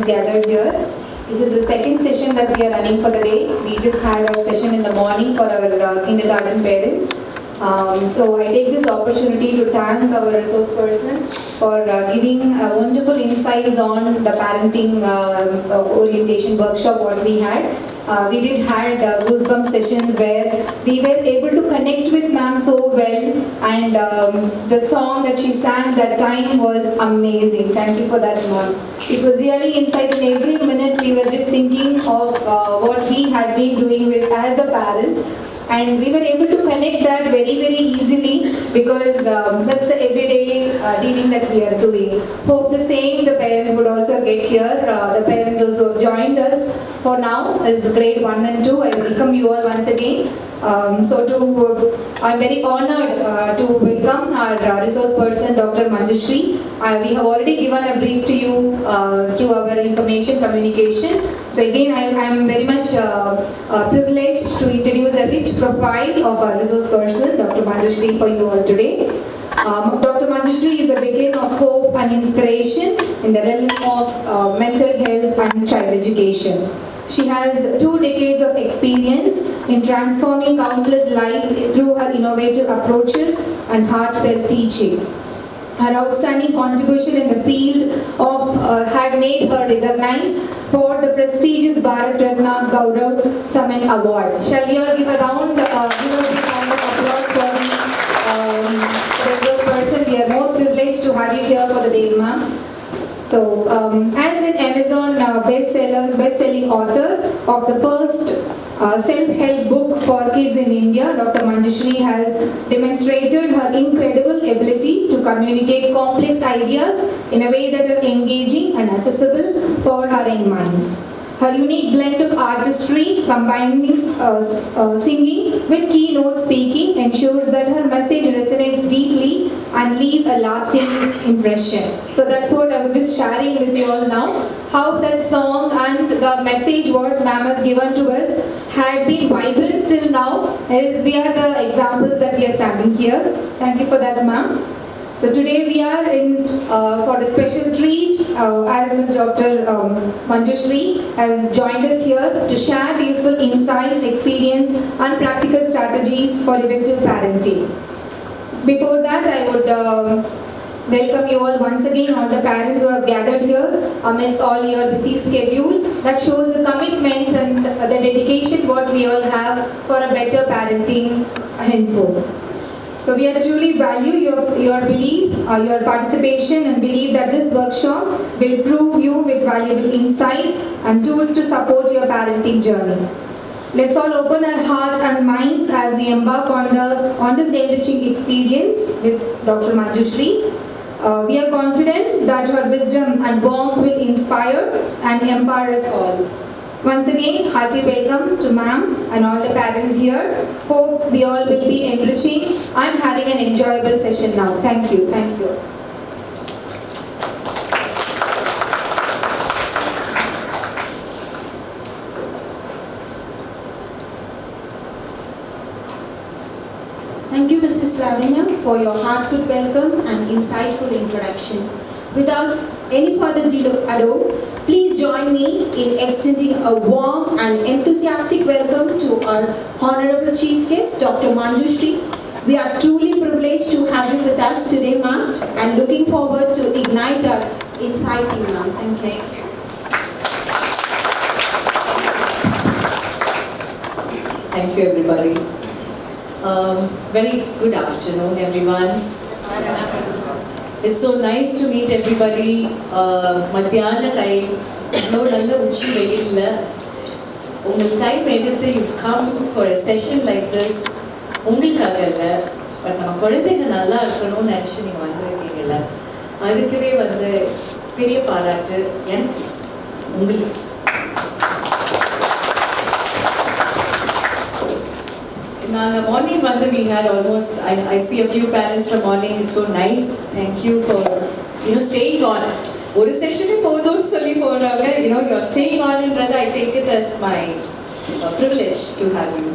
parents gathered here. This is the second session that we are running for the day. We just had a session in the morning for our kindergarten parents. So I take this opportunity to thank our resource person for giving wonderful insights on the parenting orientation workshop what we had. We did had goosebump sessions where we were able to connect with ma'am so well, and the song that she sang that time was amazing. Thank you for that, ma'am. It was really insight in every minute. We were just thinking of what we had been doing with as a parent. And we were able to connect that very, very easily because that's the everyday dealing that we are doing. Hope the same the parents would also get here. The parents also joined us for now as grade 1 and 2. I welcome you all once again. I'm very honored to welcome our resource person, Dr. Manjushri. We have already given a brief to you through our information communication. So again, I am very much privileged to introduce a rich profile of our resource person, Dr. Manjushri, for you all today. Dr. Manjushri is a beacon of hope and inspiration in the realm of mental health and child education. She has 2 decades of experience in transforming countless lives through her innovative approaches and heartfelt teaching. Her outstanding contribution in the field of had made her recognized for the prestigious Bharat Ratna Gaurav Samman Award. Shall we all give a round, big round of applause for this person? We are more privileged to have you here for the day, ma'am. So, as an Amazon best-selling author of the first self-help book for kids in India, Dr. Manjushri has demonstrated her incredible ability to communicate complex ideas in a way that are engaging and accessible for her young minds. Her unique blend of artistry, combining singing with keynote speaking, ensures that her message resonates deeply and leave a lasting impression. So that's what I was just sharing with you all now. How that song and the message what ma'am has given to us had been vibrant till now, as we are the examples that we are standing here. Thank you for that, ma'am. So today we are in for the special treat as Ms. Dr. Manjushri has joined us here to share the useful insights, experience and practical strategies for effective parenting. Before that, I would welcome you all once again, all the parents who have gathered here amidst all your busy schedule. That shows the commitment and the dedication what we all have for a better parenting henceforth. So we are truly value your belief, your participation, and believe that this workshop will prove you with valuable insights and tools to support your parenting journey. Let's all open our heart and minds as we embark on this enriching experience with Dr. Manjushri. We are confident that her wisdom and warmth will inspire and empower us all. Once again, hearty welcome to ma'am and all the parents here. Hope we all will be enriching and having an enjoyable session now. Thank you. Thank you. Thank you, Mrs. Lavanya, for your heartfelt welcome and insightful introduction. Without any further ado, please join me in extending a warm and enthusiastic welcome to our Honorable Chief Guest, Dr. Manjushri. We are truly privileged to have you with us today, ma'am, and looking forward to ignite our inciting, ma'am. Thank you. Thank you, everybody. Very good afternoon, everyone. It's so nice to meet everybody. Madhyana time, no nalla uchi veyilla. Ungal time eduthu you've come for a session like this. Ungalkaga illa, but நம்ம குழந்தைங்க நல்லா இருக்கணும்னு நினைச்சு நீங்க வந்திருக்கீங்கல்ல, அதுக்குவே வந்து பெரிய பாராட்டு எனக்கு உங்களுக்கு. Morning Vandhu, we had almost, I see a few parents from morning. It's so nice. Thank you for staying on. One session podonu solli poraga, you're staying on, and rather I take it as my privilege to have you.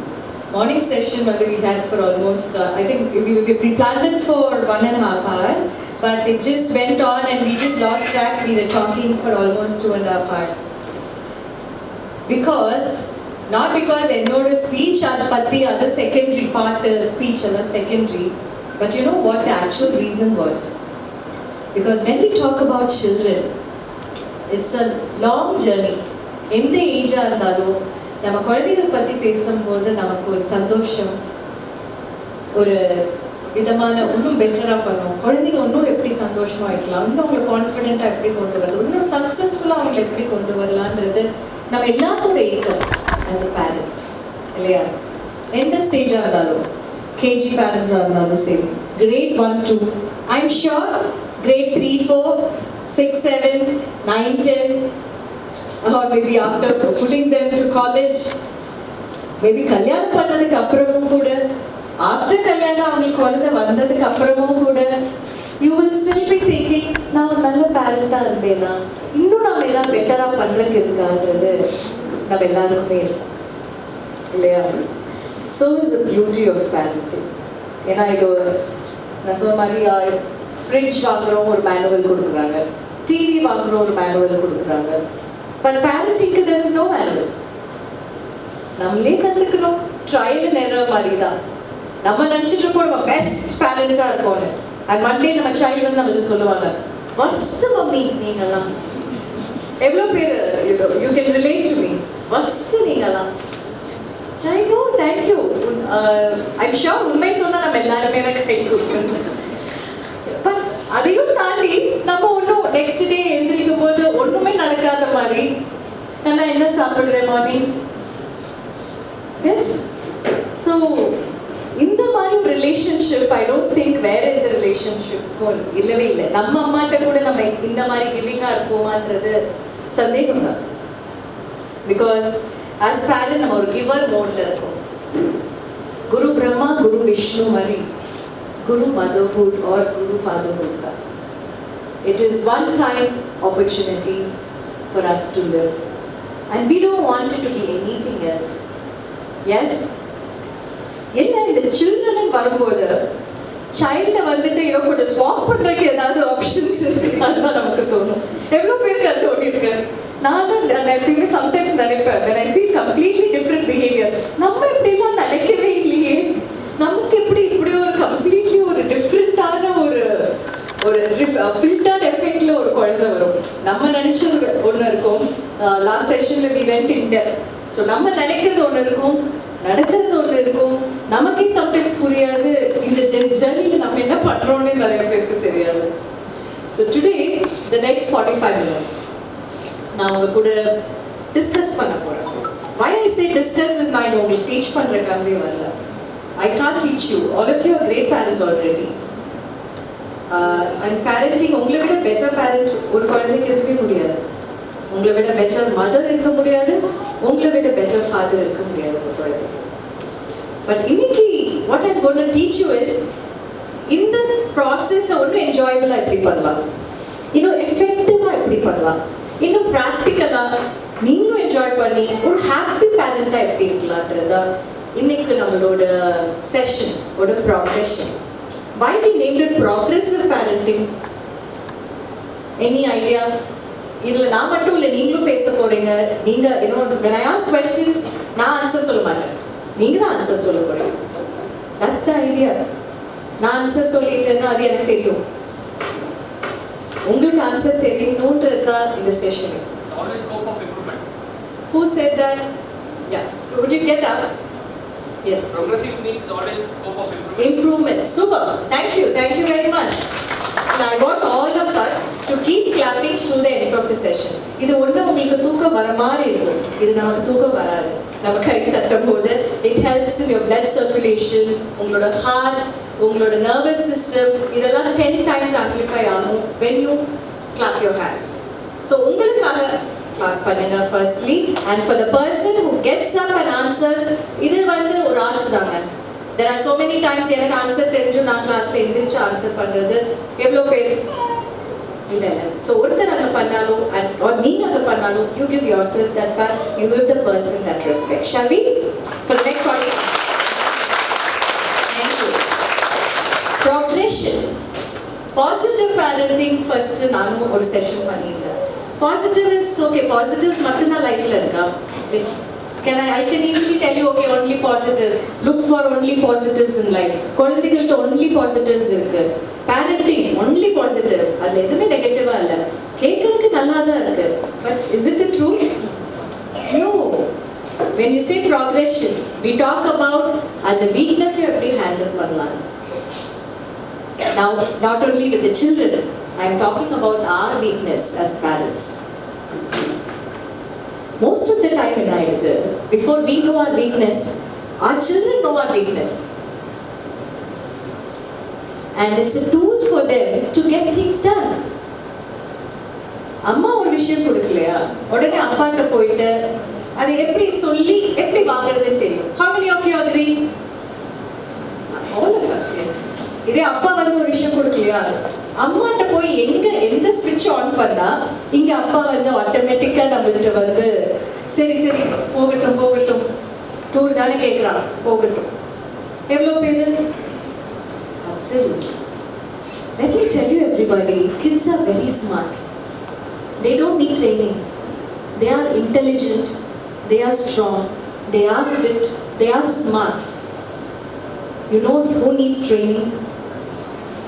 Morning session Vandhu we had for almost I think we planned it for 1.5 hours, but it just went on and we just lost track. We were talking for almost 2.5 hours. Not because என்னோட speech அதை பற்றி அது secondary part speech எல்லாம் secondary, but you know what the actual reason was? Because when we talk about children, it's a long journey. எந்த ஏஜாக இருந்தாலும் நம்ம குழந்தைகள் பற்றி பேசும்போது நமக்கு ஒரு சந்தோஷம், ஒரு விதமான இன்னும் பெட்டராக பண்ணும். குழந்தைங்க இன்னும் எப்படி சந்தோஷமாக இருக்கலாம், இன்னும் அவங்களை கான்ஃபிடென்ட்டாக எப்படி கொண்டு வரது, இன்னும் சக்ஸஸ்ஃபுல்லாக அவங்களை எப்படி கொண்டு வரலான்றது நம்ம எல்லாத்தோட ஏக்கம் ஆஸ் அ பேரண்ட் இல்லையா? எந்த ஸ்டேஜாக இருந்தாலும், கேஜி பேரண்ட்ஸாக இருந்தாலும் சரி, grade 1, 2, I'm sure grade 3, 4, 6, 7, 9, 10, or maybe after putting them to college, maybe கல்யாணம் பண்ணதுக்கு அப்புறமும் கூட, ஆஃப்டர் கல்யாணம் அவங்களுக்கு குழந்தை வந்ததுக்கு அப்புறமும் கூட, you will still be thinking நான் நல்ல பேரண்டாக இருந்தேன்னா இன்னும் நம்ம ஏதாவது பெட்டராக பண்ணுறதுக்கு இருக்கான்றது நம்ம எல்லாருக்குமே இருக்கும் இல்லையா? So is the beauty of parenting. ஏன்னா இது நான் சொன்ன மாதிரி ஃப்ரிட்ஜ் வாங்குறோம் ஒரு மேனுவல் கொடுக்குறாங்க, டிவி வாங்குறோம் ஒரு மேனுவல் கொடுக்குறாங்க, but பேரண்டிங்க்கு there is no manual. நம்மளே கற்றுக்கணும், ட்ரையல் அண்ட் எரர் மாதிரி தான். நம்ம நினச்சிட்டு இருக்கோம் நம்ம பெஸ்ட் பேரண்டாக இருக்கோன்னு, அது மண்டே நம்ம சைல்டு வந்து நம்மளுக்கு சொல்லுவாங்க ஃபர்ஸ்ட் மம்மி நீங்கள்லாம். எவ்வளோ பேர் you can relate to me, first நீங்கள்லாம். I know, thank you. I'm sure உண்மை சொன்னால் நம்ம எல்லாருமே தான் கை கொடுக்கணும். பட் அதையும் தாண்டி நம்ம ஒன்றும் நெக்ஸ்ட் டே எழுந்திரிக்கும் போது ஒன்றுமே நடக்காத மாதிரி நான் என்ன சாப்பிட்றேன் மார்னிங். எஸ், ஸோ இந்த மாதிரி ஒரு ரிலேஷன்ஷிப் ஐ டோன்ட் திங்க் வேற எந்த ரிலேஷன்ஷிப்பும் இல்லவே இல்லை. நம்ம அம்மாட்ட கூட நம்ம இந்த மாதிரி கிவிங்காக இருப்போமான்றது சந்தேகம் தான். பிகாஸ் ஆஸ் பேரண்ட் நம்ம ஒரு கிவர் மோட்ல இருக்கோம். குரு பிரம்மா குரு விஷ்ணு மாதிரி guru motherhood or guru fatherhood தான். It is one time opportunity for us to live and we don't want it to be anything else. Yes, என்ன இந்த சில்ட்ரன் வரும்போது சைல்டை வந்துட்டு கொஞ்சம் ஸ்வாப் பண்ணுறதுக்கு ஏதாவது ஆப்ஷன்ஸ் இருக்கு அதுதான் நமக்கு தோணும். எவ்வளோ பேருக்கு அது தோணிருக்கு? நான் எப்பயுமே சம்டைம்ஸ் நினைப்பேன் when I see completely different behavior, நம்ம இப்படிலாம் நினைக்கவே இல்லையே, நமக்கு எப்படி இப்படி ஒரு கம்ப்ளீட்லி ஒரு டிஃப்ரெண்டான ஒரு ஃபில்டர் எஃபெக்ட்ல ஒரு குழந்தை வரும். நம்ம நினைச்சது ஒன்று இருக்கும். லாஸ்ட் செஷன்ல we went in depth. So நம்ம நினைக்கிறது ஒன்று இருக்கும், நடக்கிறது ஒன்று இருக்கும். நமக்கே சம்டைம்ஸ் புரியாது இந்த ஜெர்னியில் நம்ம என்ன பண்ணுறோன்னே நிறைய பேருக்கு தெரியாது. So today the next 45 minutes நான் உங்க கூட டிஸ்கஸ் பண்ண போகிறேன். why I say discuss is நான் உங்களுக்கு டீச் பண்ணுறதுக்காகவே வரல. I can't teach you. All of you are great parents already. And parenting உங்களை விட பெட்டர் பேரண்ட் ஒரு குழந்தைக்கு இருக்கவே முடியாது. உங்களை விட பெட்டர் மதர் இருக்க முடியாது, உங்களை விட பெட்டர் ஃபாதர் இருக்க முடியாது ஒரு குழந்தைக்கு. பட் இன்னைக்கு what I'm going to teach you is இந்த ப்ராசஸை இன்னும் என்ஜாயபிளாக எப்படி பண்ணலாம், இன்னும் எஃபெக்டிவாக எப்படி பண்ணலாம், இன்னும் ப்ராக்டிக்கலாக நீங்களும் என்ஜாய் பண்ணி ஒரு ஹாப்பி பேரண்டாக எப்படி இருக்கலான்றதான் இன்னைக்கு நம்மளோட செஷனோட progression. Why we named it progressive parenting? Any idea? இதில் நான் மட்டும் இல்லை, நீங்களும் பேச போறீங்க. நீங்கள் when I ask questions நான் ஆன்சர் சொல்ல மாட்டேன், நீங்கள் தான் ஆன்சர் சொல்ல போறீங்க. That's the idea. நான் ஆன்சர் சொல்லிட்டேன்னா அது எனக்கு தெரியும், உங்களுக்கு ஆன்சர் தெரியணுன்றது தான் இந்த session. Always scope of improvement. Who said that? Yeah. Would you get up? Yes. Progressive means always scope of improvement. Improvement. Super. Thank you very much. And I want all of us to keep clapping through the end of the session. இது ஒன்று உங்களுக்கு தூக்கம் வர மாதிரி இருக்கும், இது நமக்கு தூக்கம் வராது. நம்ம கை தட்டும் போது it helps in your blood circulation, உங்களோட ஹார்ட், உங்களோட நர்வஸ் சிஸ்டம் இதெல்லாம் 10 times ஆம்பிளிஃபை ஆகும் when you clap your hands. So உங்களுக்காக clap பண்ணுங்க firstly, and for the person who gets up and answers, இது ஒரு ஆர்ட் தாங்க. There are so many times எனக்கு ஆன்சர் தெரிஞ்சு நான் கிளாஸ்ல எந்திரிச்சு ஆன்சர் பண்றது எவ்வளோ பேர் இல்லை. ஸோ ஒருத்தர் அங்கே பண்ணாலும் நீங்க அங்கே பண்ணாலும் you give yourself that back, you give the person that respect. Shall we? For the next 40 minutes. Thank you. Progression. Positive parenting first நானும் ஒரு செஷன் பண்ணியிருந்தேன். பாசிட்டிவ் இஸ் ஓகே, பாசிட்டிவ்ஸ் மட்டும்தான் லைஃப்ல இருக்கா? I can easily tell you, okay, only positives. Look for only positives in life. குழந்தைகள்ட்ட only positives இருக்கு. Parenting only positives. அதுல எதுவுமே நெகட்டிவா இல்ல. கேட்கறதுக்கு நல்லா தான் இருக்கு. But is it the truth? No. When you say progression, we talk about the weakness you எப்படி handle பண்ணலாம். Now, not only with the children, I am talking about our weakness as parents. Most of the time in life, before we know our weakness, our children know our weakness. And it's a tool for them to get things done. அம்மா ஒரு விஷயம் கொடுக்கலையா, உடனே அப்பாட்ட போயிட்டு அதை எப்படி சொல்லி எப்படி வாங்குறதுன்னு தெரியும். How many of you agree? All of us, yes. இதே அப்பா வந்து ஒரு விஷயம் கொடுக்கலையா, அம்மாட்ட போய் எந்த ஸ்விட்ச் ஆன் பண்ணா இங்க அப்பா வந்து ஆட்டோமேட்டிக்கா நம்மள்கிட்ட வந்து சரி சரி போகட்டும் போகட்டும், டூர் தானே கேட்குறான் போகட்டும். எவ்வளோ பேர்? Absolutely. Let me tell you everybody, kids are very smart. They don't need training. They are intelligent, they are strong, they are fit, they are smart. You know who needs training?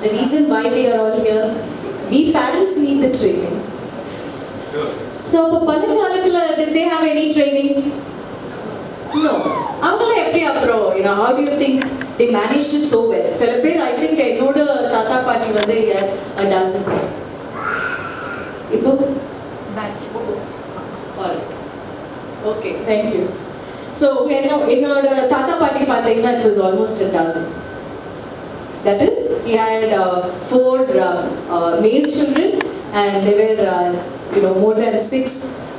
The reason why we are all here, we parents need the training. So, பழங்காலத்துல did they have any training? No. அவங்கள எப்படி அப்புறம், how do you think they managed it so well? சில பேர் I think என்னோட தாத்தா பாட்டி வந்து a dozen. இப்போ batch. Okay, thank you. So, என்னோட தாத்தா பாட்டி பார்த்தீங்கன்னா it was almost a dozen. That is, he had 4 male children and they were, more than 6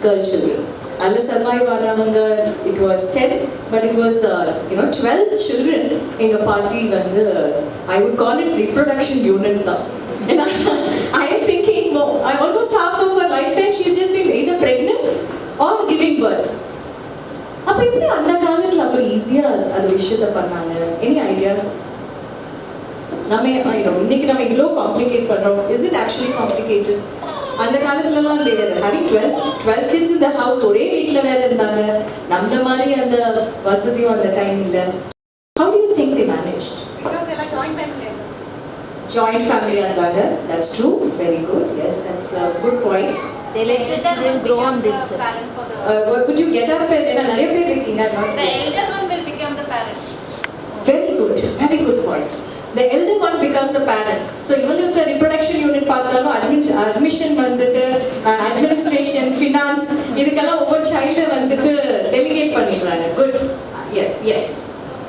girl children. Alla survive aanavanga, it was 10, but it was, 12 children. Enga party vandu, I would call it reproduction unit tha. And I am thinking, almost half of her lifetime she's just been either pregnant or giving birth. அப்ப எப்படி அந்த காலத்துல அவ்வளோ ஈஸியா அந்த விஷயத்த பண்ணாங்க? Any idea? இன்னைக்கு நம்ம இவ்வளோ காம்ப்ளிகேட் பண்றோம். Is it actually complicated? அந்த காலத்துலலாம் they were having 12 kids in the house, ஒரே வீட்டில் வேற இருந்தாங்க. நம்மள மாதிரி அந்த வசதியும் அந்த டைம் இல்லை. How do you think they managed? Because they are joint family. Joint family இருந்தாங்க. That's true. Very good. Yes, that's a good point. They let the children grow on themselves. Could you get up and நிறைய பேர் இருக்கீங்க? The elder one will become the parent. Very good. Very good point. The elder one becomes a parent. So இவங்களுக்கு reproduction unit பார்த்தாலும் admission வந்துட்டு administration, finance இதுக்கெல்லாம் ஒவ்வொரு child வந்துட்டு delegate பண்ணிடுறாங்க. Good. Yes, yes.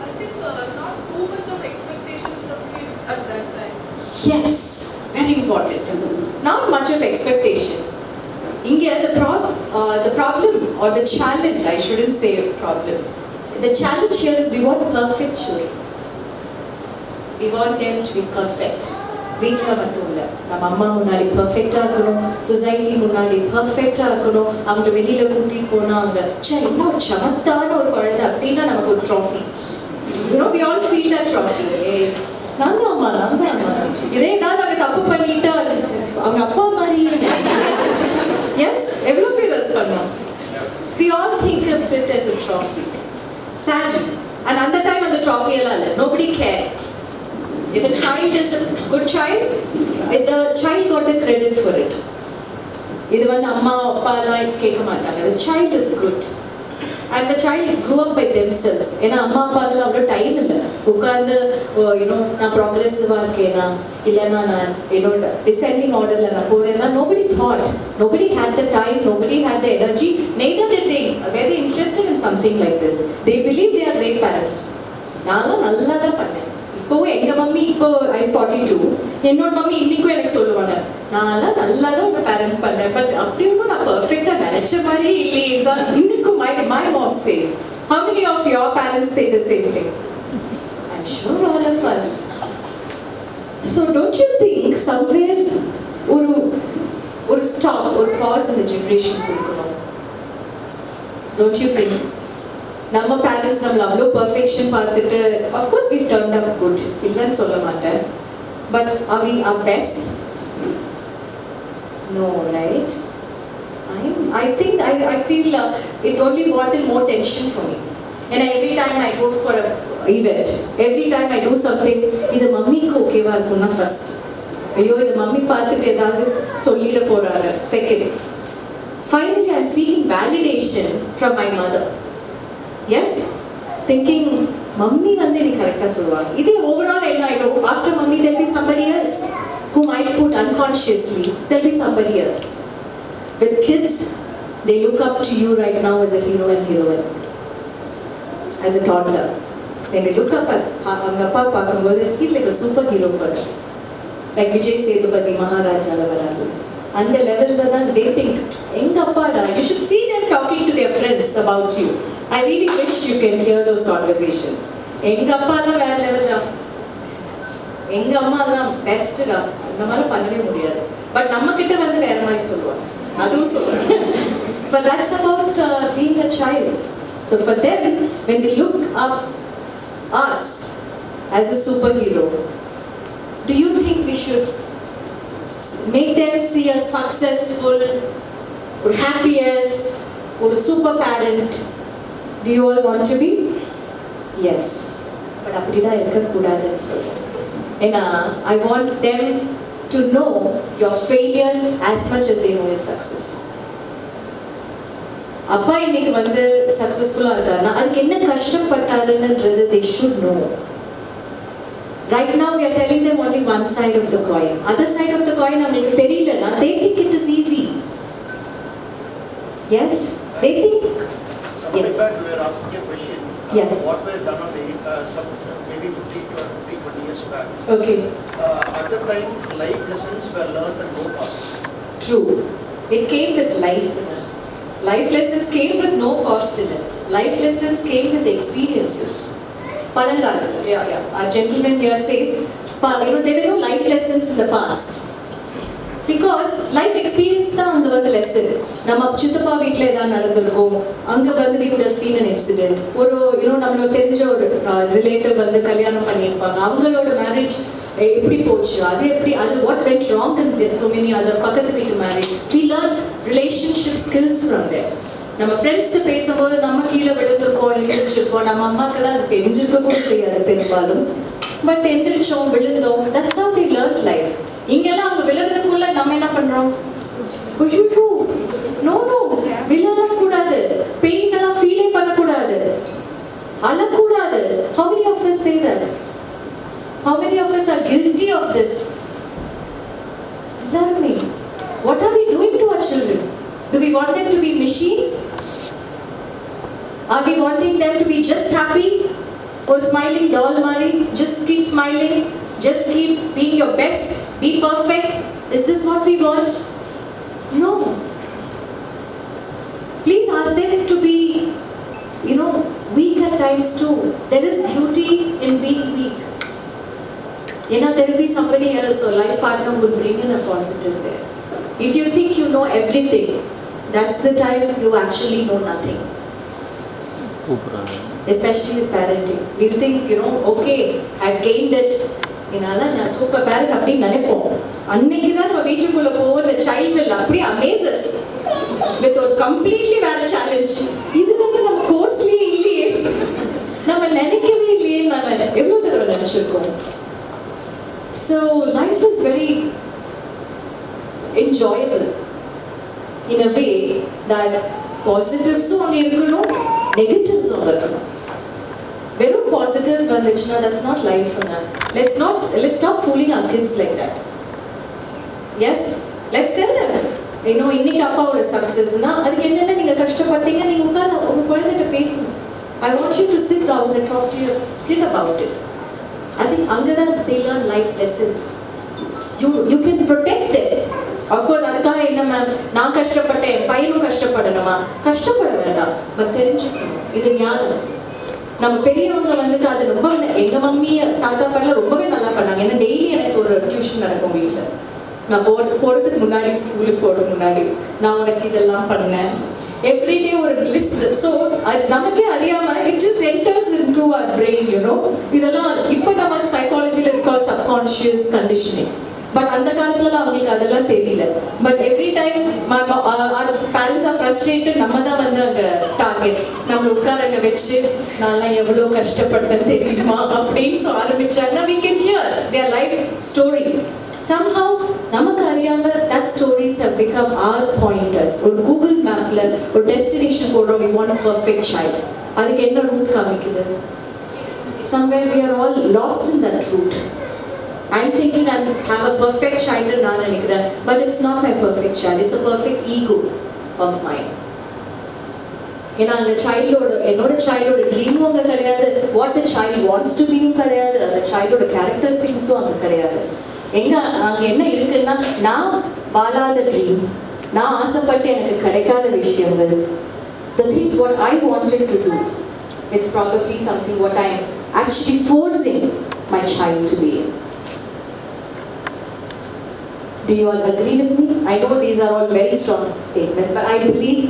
I think not too much of expectations from kids at that time. Yes, very important. Not much of expectation. Inge the problem or the challenge, I shouldn't say problem. The challenge here is we want perfect children. We want them to be perfect. வீட்டில் மட்டும் இல்லை, நம்ம அம்மா முன்னாடி பர்ஃபெக்டாக இருக்கணும், society முன்னாடி பர்ஃபெக்டாக இருக்கணும். அவங்க வெளியில் கூட்டிகிட்டு போனால் அவங்க இன்னும் சமத்தான ஒரு குழந்தை அப்படின்னா நமக்கு ஒரு trophy. we all feel that trophy. நான் தான் அம்மா. இதே ஏதாவது அவங்க தப்பு பண்ணிட்டா அவங்க அப்பா மாதிரி. எஸ், எவ்வளோ பேர் அது பண்ணோம். We all think of it as a trophy. Sadly. And at that time, the trophy எல்லாம் இல்லை. Nobody cared. If a child is a good child, the child got the credit for it. இது வந்து அம்மா அப்பா எல்லாம் கேட்க மாட்டாங்க. The child is good. And the child grew up by themselves. ஏன்னா அம்மா அப்பாவுக்கு அவ்வளோ டைம் இல்லை உட்காந்து நான் ப்ராக்ரெசிவாக இருக்கேனா இல்லைன்னா நான் என்னோட டிசெண்டிங் ஆர்டரில் நான் போகிறேன்னா nobody thought. Nobody had the time, nobody had the energy, neither did they were they interested in something like this. They believe they are great parents. நான்லாம் நல்லா தான் பண்ணேன். இப்போவும் எங்கள் மம்மி இப்போ I'm 42, என்னோட மம்மி இன்னைக்கும் எனக்கு சொல்லுவாங்க நான்லாம் நல்லா தான் ஒரு பேரண்ட் பண்ணேன், பட் அப்படி ஒன்றும் நான் பர்ஃபெக்டாக நினச்ச மாதிரியே இல்லையே தான் இன்னைக்கும் my mom says. How many of your parents say the same thing? I'm sure all of us. So don't you think somewhere ஒரு stop, ஒரு pause in the generation கொடுக்கணும்? Don't you think? நம்ம பேரண்ட்ஸ் நம்மள அவ்வளோ perfection பார்த்துட்டு, of course we've turned up good, இல்லைன்னு சொல்ல மாட்டேன், But are we our best? No, right? I think I feel it only brought in more tension for me. And every time I go for a event, every time I do something, இது மம்மிக்கு ஓகேவா இருக்கும்னா first, ஐயோ இது mummy பார்த்துட்டு ஏதாவது சொல்லிட போறாங்க second. Finally, I'm seeking validation from my mother. Yes, thinking mummy வந்து நீ கரெக்டா சொல்லுவாங்க. இது overall என்ன ஆயிடும், after mummy there'll be somebody else whom I put unconsciously. There'll be somebody else. With kids, they look up to you right now as a hero and heroine. As a toddler, when they look up as அவங்க அப்பா பார்க்கும்போது he's like a superhero for them. Like Vijay Sethupathi Maharaja வராரு. அந்த லெவல்ல தான் they think எங்க அப்பாடா. You should see them talking to their friends about you. I really wish you can hear those conversations. எங்க அப்பா தான் வேற லெவல் தான், எங்க அம்மா தான் பெஸ்ட் தான், இந்த மாதிரி பண்ணவே முடியாது. பட் நம்ம கிட்ட வந்து வேற மாதிரி சொல்லுவாங்க, அதுவும் சொல்லுவாங்க. But that's about being a child. So for them, when they look up us as a superhero, do you think we should make them see a successful or happiest or super parent? Do you all want to be? Yes. But அப்படிதான் இருக்கக்கூடாதுன்னு சொல்றேன். ஏன்னா I want them to know your failures as much as they know your success. அப்பா இன்னைக்கு வந்து சக்சஸ்ஃபுல்லா இருக்காருன்னா அதுக்கு என்ன கஷ்டப்பட்டாருன்றது they should know. Right now we are telling them only one side of the coin. Other side of the coin அவங்களுக்கு தெரியலன்னா they think it is easy. Yes, they think. Some Yes. back we were asking a question. Yeah. What were done on maybe 20 years back. Okay. At the time, life lessons were learned at no cost. True. It came with life in it. Life lessons came with no cost in it. Life lessons came with experiences. Palangal, yeah. Our gentleman here says, there were no life lessons in the past. Because life experience தான் அங்க வந்து lesson. நம்ம சித்தப்பா வீட்ல ஏதாவது நடந்திருக்கும், அங்க வந்து we would have seen an incident. ஒரு நம்மளோட தெரிஞ்ச ஒரு ரிலேட்டிவ் வந்து கல்யாணம் பண்ணியிருப்பாங்க, அவங்களோட மேரேஜ் எப்படி போச்சு, அது what went wrong in there, so many other பக்கத்து வீட்டு marriage. We learned relationship skills from there. நம்ம ஃப்ரெண்ட்ஸ்ட்டு பேசும்போது நம்ம கீழே விழுந்திருப்போம், எழுந்திரிச்சிருப்போம், நம்ம அம்மாக்கெல்லாம் அது தெரிஞ்சிருக்க கூட செய்யாது பெரும்பாலும். பட் எந்திரிச்சோம், விழுந்தோம், that's how they learned life. இங்கெல்லாம் அவங்க விழுறதுக்குள்ள நம்ம என்ன பண்றோம், நோ விழக்கூடாது, பெயின் எல்லாம் ஃபீலே பண்ணக்கூடாது, அழக்கூடாது. How many of us say that? How many of us are guilty of this? எல்லாருமே. What are we doing to our children? Do we want them to be machines? Are we wanting them to be just happy or smiling doll Mari? Just keep smiling, just keep being your best, be perfect. Is this what we want? No. Please ask them to be, weak at times too. There is beauty in being weak. There will be somebody else or life partner who will bring in a positive there. If you think you know everything, that's the time you actually know nothing. Especially with parenting. We'll think, okay, I've gained it. நான் super parent அப்படின்னு நினைப்போம். அன்னைக்கு தான் நம்ம வீட்டுக்குள்ள போவோம், இந்த child will அப்படியே அமேசஸ் வித் ஒரு கம்ப்ளீட்லி வேற சேலஞ்ச். இது வந்து நம்ம கோர்ஸ்லயே இல்லையே, நம்ம நினைக்கவே இல்லையே, நம்ம எவ்வளோ தடவை நினைச்சிருக்கோம். So life is very enjoyable in a way that positives-உம் அங்கே இருக்கணும், negatives-உம் இருக்கணும். வெறும் positives வந்துச்சுன்னா that's not life. Let's stop fooling our kids like that. Yes, let's tell them. இன்னைக்கு அப்பாவோட சக்சஸ்னா அதுக்கு என்னென்ன நீங்க கஷ்டப்பட்டீங்க, நீங்க உட்கார்ந்து உங்க குழந்தைகிட்ட பேசணும். I want you to sit down and talk to your kid about it. I think அங்கதான் they learn life lessons. You can protect them. Of course, அதுக்காக என்ன மேம் நான் கஷ்டப்பட்டேன், பையனும் கஷ்டப்படணுமா? கஷ்டப்பட வேண்டாம், பட் தெரிஞ்சுக்கணும், இது ஞானம். நம்ம பெரியவங்க வந்துட்டு அது ரொம்ப, எங்க மம்மி தாத்தா பாட்டிலாம் ரொம்பவே நல்லா பண்ணாங்க. ஏன்னா டெய்லி எனக்கு ஒரு டியூஷன் நடக்கும் வீட்டில். நான் போகிறதுக்கு முன்னாடி, ஸ்கூலுக்கு போகிறதுக்கு முன்னாடி நான் உனக்கு இதெல்லாம் பண்ணேன், எவ்ரிடே ஒரு லிஸ்ட். ஸோ நமக்கே அறியாம it just enters into our brain, you know. இதெல்லாம் இப்போ நம்ம சைக்காலஜில it's called subconscious conditioning. But அந்த காலத்துல அவங்களுக்கு அதெல்லாம் தெரியல. But every time parents are frustrated, நம்ம தான் வந்து அங்கே டார்கெட். நம்மளை உட்காரங்க வச்சு நான்லாம் எவ்வளோ கஷ்டப்பட்டேன்னு தெரியுமா அப்படின்னு ஆரம்பிச்சாங்கன்னா we can hear their life story. Somehow நமக்கு அறியாம that stories have become our pointers. ஒரு கூகுள் மேப்ல ஒரு டெஸ்டினேஷன் போடுறோம், we want a perfect child. அதுக்கு என்ன ரூட் காமிக்குது? Somewhere we are all lost in that route. I'm thinking I have a perfect child நான் நினைக்கிறேன், but it's not my perfect child. It's a perfect ego of mine. ஏன்னா அந்த என்னோட சைல்டோட ட்ரீமும் அங்கே கிடையாது, what the child wants to பீயும் கிடையாது, அந்த சைல்டோட கேரக்டரிஸ்டிக்ஸும் அங்கே கிடையாது. அங்கே என்ன இருக்குன்னா, நான் வாழாத ட்ரீம், நான் ஆசைப்பட்டு எனக்கு கிடைக்காத விஷயங்கள், the things what I wanted to do, it's probably something what I am actually forcing my child to be in. Do you all agree with me? I know these are all very strong statements, but I believe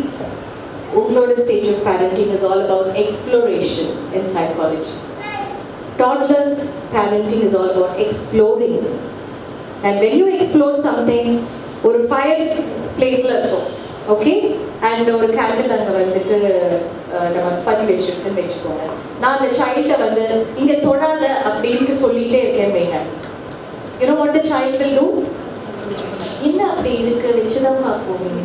Ungloda's stage of parenting is all about exploration in psychology. Toddlers' parenting is all about exploring. And when you explore something, ஒரு fire பிளேஸில் இருக்கும், okay, and ஒரு candle அங்கே வந்துட்டு நம்ம பற்றி வச்சுருக்குன்னு வச்சுக்கோங்க. நான் அந்த சைல்டை வந்து இங்கே தொடாத அப்படின்ட்டு சொல்லிகிட்டே இருக்கேன் வைங்க. You know what the child will do? என்ன அப்படி இருக்கு வச்சுதான் பார்ப்போம்.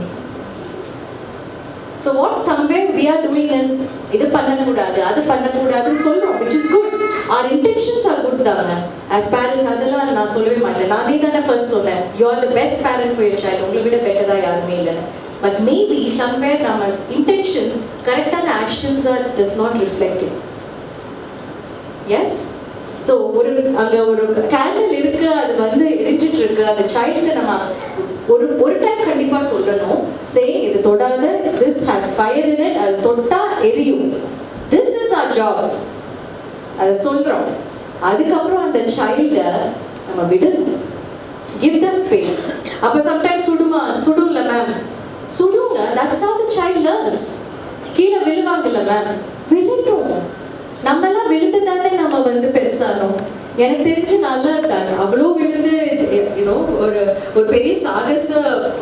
So what somewhere we are doing is இது பண்ணக்கூடாது அது பண்ணக்கூடாதுன்னு சொல்றோம், which is good. Our intentions are good தாங்க. As parents அதெல்லாம் நான் சொல்லவே மாட்டேன். நானே தானே ஃபர்ஸ்ட் சொன்னேன், you are the best parent for your child. உங்களை விட பெட்டரா யாருமே இல்லை. But maybe somewhere நம்ம intentions கரெக்டான actions are does not reflect it. Yes? So அங்கே ஒரு கேண்டில் இருக்கு, அது வந்து எரிஞ்சிட்டு இருக்கு, அந்த சைல்டு நம்ம ஒரு டைம் கண்டிப்பாக சொல்லணும், சரி இது தொடாத, this has fire in it, அது தொட்டா எரியும், திஸ் இஸ் ஆர் ஜாப், அதை சொல்கிறோம். அதுக்கப்புறம் அந்த சைல்டை நம்ம விடணும், கிவ் தம் ஸ்பேஸ். அப்போ சம்டைம்ஸ் சுடும்ல மேம், சுடுங்க, that's how the child learns. கீழே விழுவாங்கல்ல மேம், விழட்டும். நம்மெல்லாம் விழுந்து தானே நம்ம வந்து பெருசானோம். எனக்கு தெரிஞ்சு நல்லா இருக்காங்க, அவ்வளோ விழுந்து யூனோ ஒரு பெரிய சாகச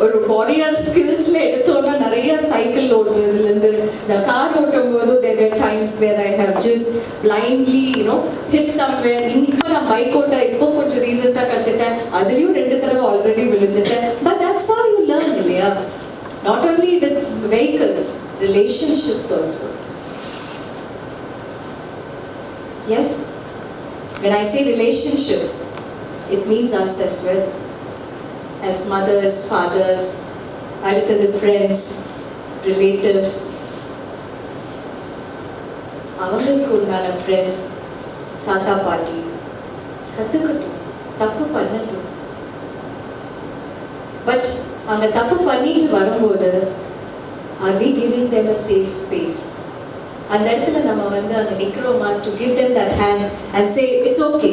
ஒரு வாரியர் ஸ்கில்ஸ்ல எடுத்தோன்னா நிறைய சைக்கிள் ஓட்டுறதுலேருந்து நான் கார் ஓட்டும் போது there were times where I have just blindly hit somewhere. இப்போ நான் பைக் ஓட்ட இப்போ கொஞ்சம் ரீசெண்டாக கற்றுட்டேன், அதுலேயும் 2 தடவை ஆல்ரெடி விழுந்துட்டேன். But that's how you learn இல்லையா? Not only with vehicles, relationships also. Yes? When I say relationships, it means us as well. As mothers, fathers, அடுத்தது friends, relatives. அவங்களுக்கு உண்டான friends, தாத்தா பாட்டி கற்றுக்கட்டும், தப்பு பண்ணட்டும். பட் அங்கே தப்பு பண்ணிட்டு வரும்போது are we giving them a safe space? அந்த இடத்துல நம்ம வந்து அங்கே நிற்கிறோமா, to give them that hand and say it's okay,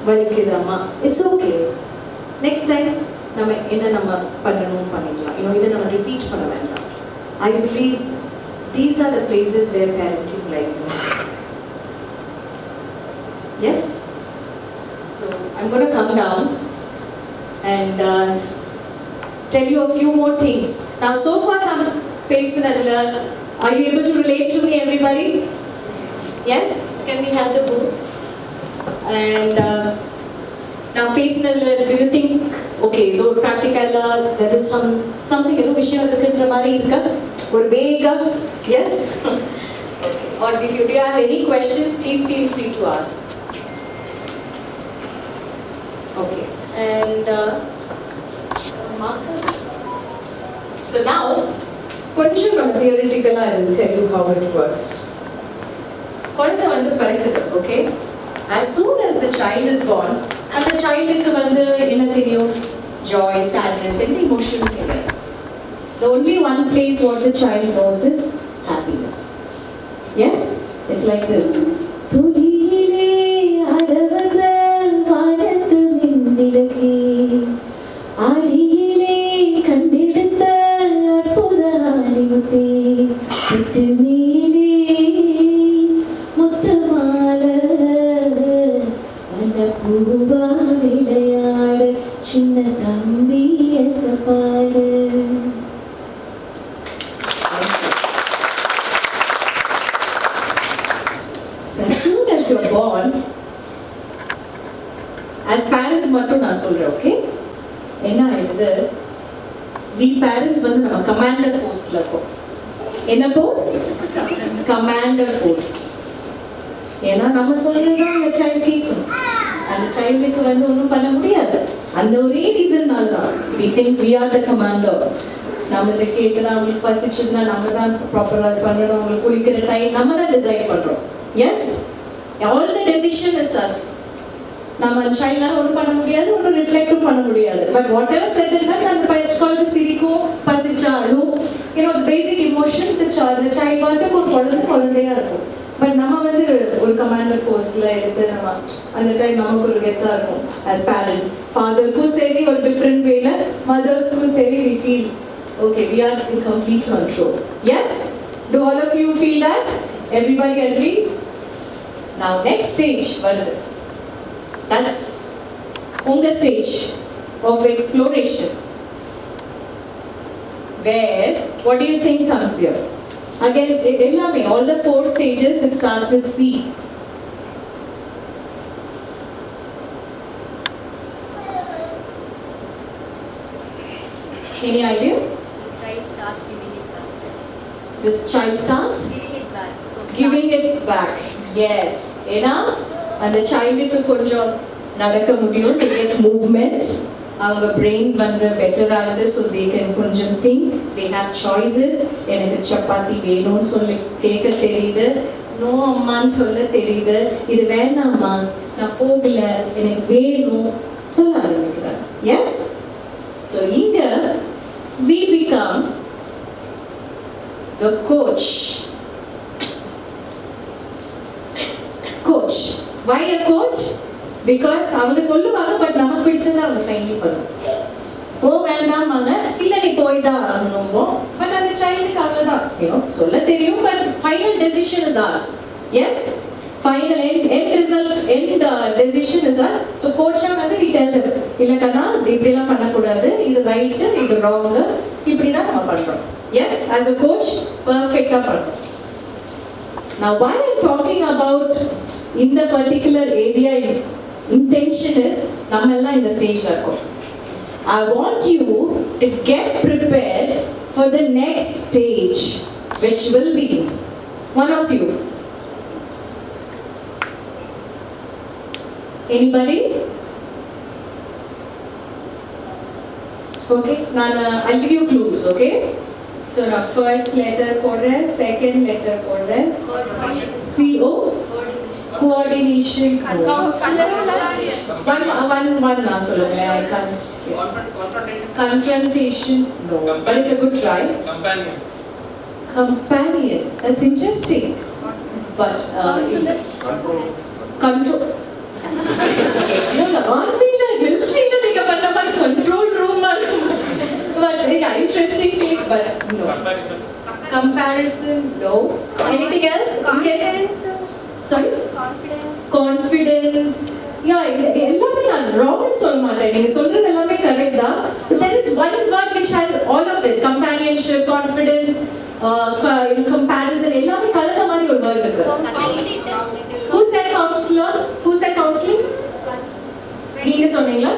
வலிக்குதாம்மா, இட்ஸ் ஓகே, நெக்ஸ்ட் டைம் நம்ம பண்ணணும் பண்ணிக்கலாம், இதை நம்ம ரிப்பீட் பண்ண வேண்டாம். I believe these are the places where parenting lies. Yes, so I'm gonna come down and tell you a few more things. Now so far I'm பேசுனதுல, are you able to relate to me everybody? Yes? Can we have the book? And நான் பேசுனதுல, do you think okay though practically there is something ஏதோ விஷயம் இருக்குன்ற மாதிரி இருக்கா, ஒரு வேகம்? Yes? Or if you do have any questions, please feel free to ask. Okay. And Marcus. So now, கொஞ்சம் நம்ம தியரிட்டிக்கலாக I will tell you how it works. குழந்தை வந்து பிறக்குது, okay? As soon as the child is born, அந்த சைல்டுக்கு வந்து என்ன தெரியும்? Joy, sadness, எந்த emotion தெரியாது. The only one place what the child knows is happiness. Yes? It's like this. துளியிலே அடவந்த வானத்து மின்னிலகே, ஆடியிலே கண்டெடுத்த பூவா விளையாடு சின்ன தம்பி எசப்பாடு. So as soon as you're born, as parents மட்டும் நான் சொல்றேன், ஓகே? என்ன ஆயிடுது, we parents வந்து நம்ம கமாண்டர் போஸ்ட்ல இருக்கோம். என்ன போஸ்ட்? Commander post. ஏன்னா நம்ம சொல்லிதான் அந்த சைல்டு கேட்கணும். அந்த சைல்டுக்கு வந்து ஒன்றும் பண்ண முடியாது. அந்த ஒரே ரீசன்னால தான் we think we are the commander. நம்மளுக்கு கேட்குதான், அவங்களுக்கு பசிச்சுன்னா நம்ம தான் ப்ராப்பராக பண்ணணும், அவங்களுக்கு குளிக்கிற டைம் நம்ம தான் டிசைட் பண்ணுறோம். Yes, all the decision is us. நம்ம அந்த சைல்ட்னால ஒன்றும் பண்ண முடியாது, ஒன்றும் ரிஃப்ளெக்டும் பண்ண முடியாது. பட் வாட் எவர் செட்டில்னா அந்த குழந்தை சிரிக்கும், பசிச்சாலும், யூனோ பேசிக் இமோஷன்ஸ் அந்த சைல்டு வந்து ஒரு குழந்தையா இருக்கும். பட் நம்ம வந்து ஒரு கமாண்டர் போஸ்ட்ல எடுத்து நம்ம அந்த டைம் நமக்கு ஒரு கெத்தா இருக்கும். ஆஸ் பேரண்ட்ஸ், ஃபாதருக்கும் சரி ஒரு டிஃப்ரெண்ட் வேல, மதர்ஸ்க்கும் சரி we feel okay, we are in complete control. Yes, do all of you feel that? Everybody agrees? Now next stage வருது. That's உங்க stage of exploration. Where, what do you think comes here? Again, எல்லாமே, all the 4 stages, it starts with C. Any idea? Child starts giving it back. This child starts Giving it back. So giving it back. Yes. ஏன்னா அந்த சைல்டுக்கு கொஞ்சம் நடக்க முடியும், they get movement, அவங்க brain வந்து better ஆகுது, so they can கொஞ்சம் think, they have choices. எனக்கு சப்பாத்தி வேணும்னு சொல்லி கேட்க தெரியுது, நோ அம்மான்னு சொல்ல தெரியுது, இது வேணாம்மா நான் போகல எனக்கு வேணும் சொல்ல ஆரம்பிக்கிறாங்க. எஸ், ஸோ இங்க we become the coach. Coach. Why a coach? Because அவங்க சொல்லுவாங்க, பட் நமக்கு பிடிச்சதை அவங்க ஃபைனலி பண்ணுவோம். ஓ வேண்டாமாங்க, இல்லை நீ போய் தான் ஆகணும். பட் அந்த சைல்டுக்கு அவ்வளோதான் சொல்ல தெரியும், but final decision is ours. Yes, final end result, end decision is ours. So கோச்சாக வந்து we tell them, இல்லை கண்ணா இப்படிலாம் பண்ணக்கூடாது, இது ரைட்டு இது ராங்கு, இப்படி தான் நம்ம பண்ணுறோம். எஸ், ஆஸ் அ கோச் பர்ஃபெக்டாக பண்ணுறோம். Now why I'm talking about in the particular area, intention is நம்ம எல்லாம் இந்த ஸ்டேஜ்ல இருக்கோம். I want you to get prepared for the next stage, which will be one of you. Anybody? Okay, I'll give you clues, okay? So now first letter போடுறேன், second letter போடுறேன். CO? Coordination. One நான் சொல்லுங்களேன். I can't. Confrontation. No. But it's a good try. Companion. That's interesting. But control. ஆர்மில மிலிட்டரியில நீங்க பண்ண மாதிரி control room இருக்கும். But yeah, interesting thing, but no. Comparison. No. Anything else? Sorry? Confidence. Yeah, எல்லாமே நான் wrong சொல்ல மாட்டேன். நீங்க சொல்றது எல்லாமே கரெக்ட் தான். But there is one word which has all of it. Companionship, confidence, comparison, எல்லாமே கலந்த மாதிரி ஒரு word இருக்கு. Who said counselor? Who said counseling? நீங்க சொன்னீங்களா?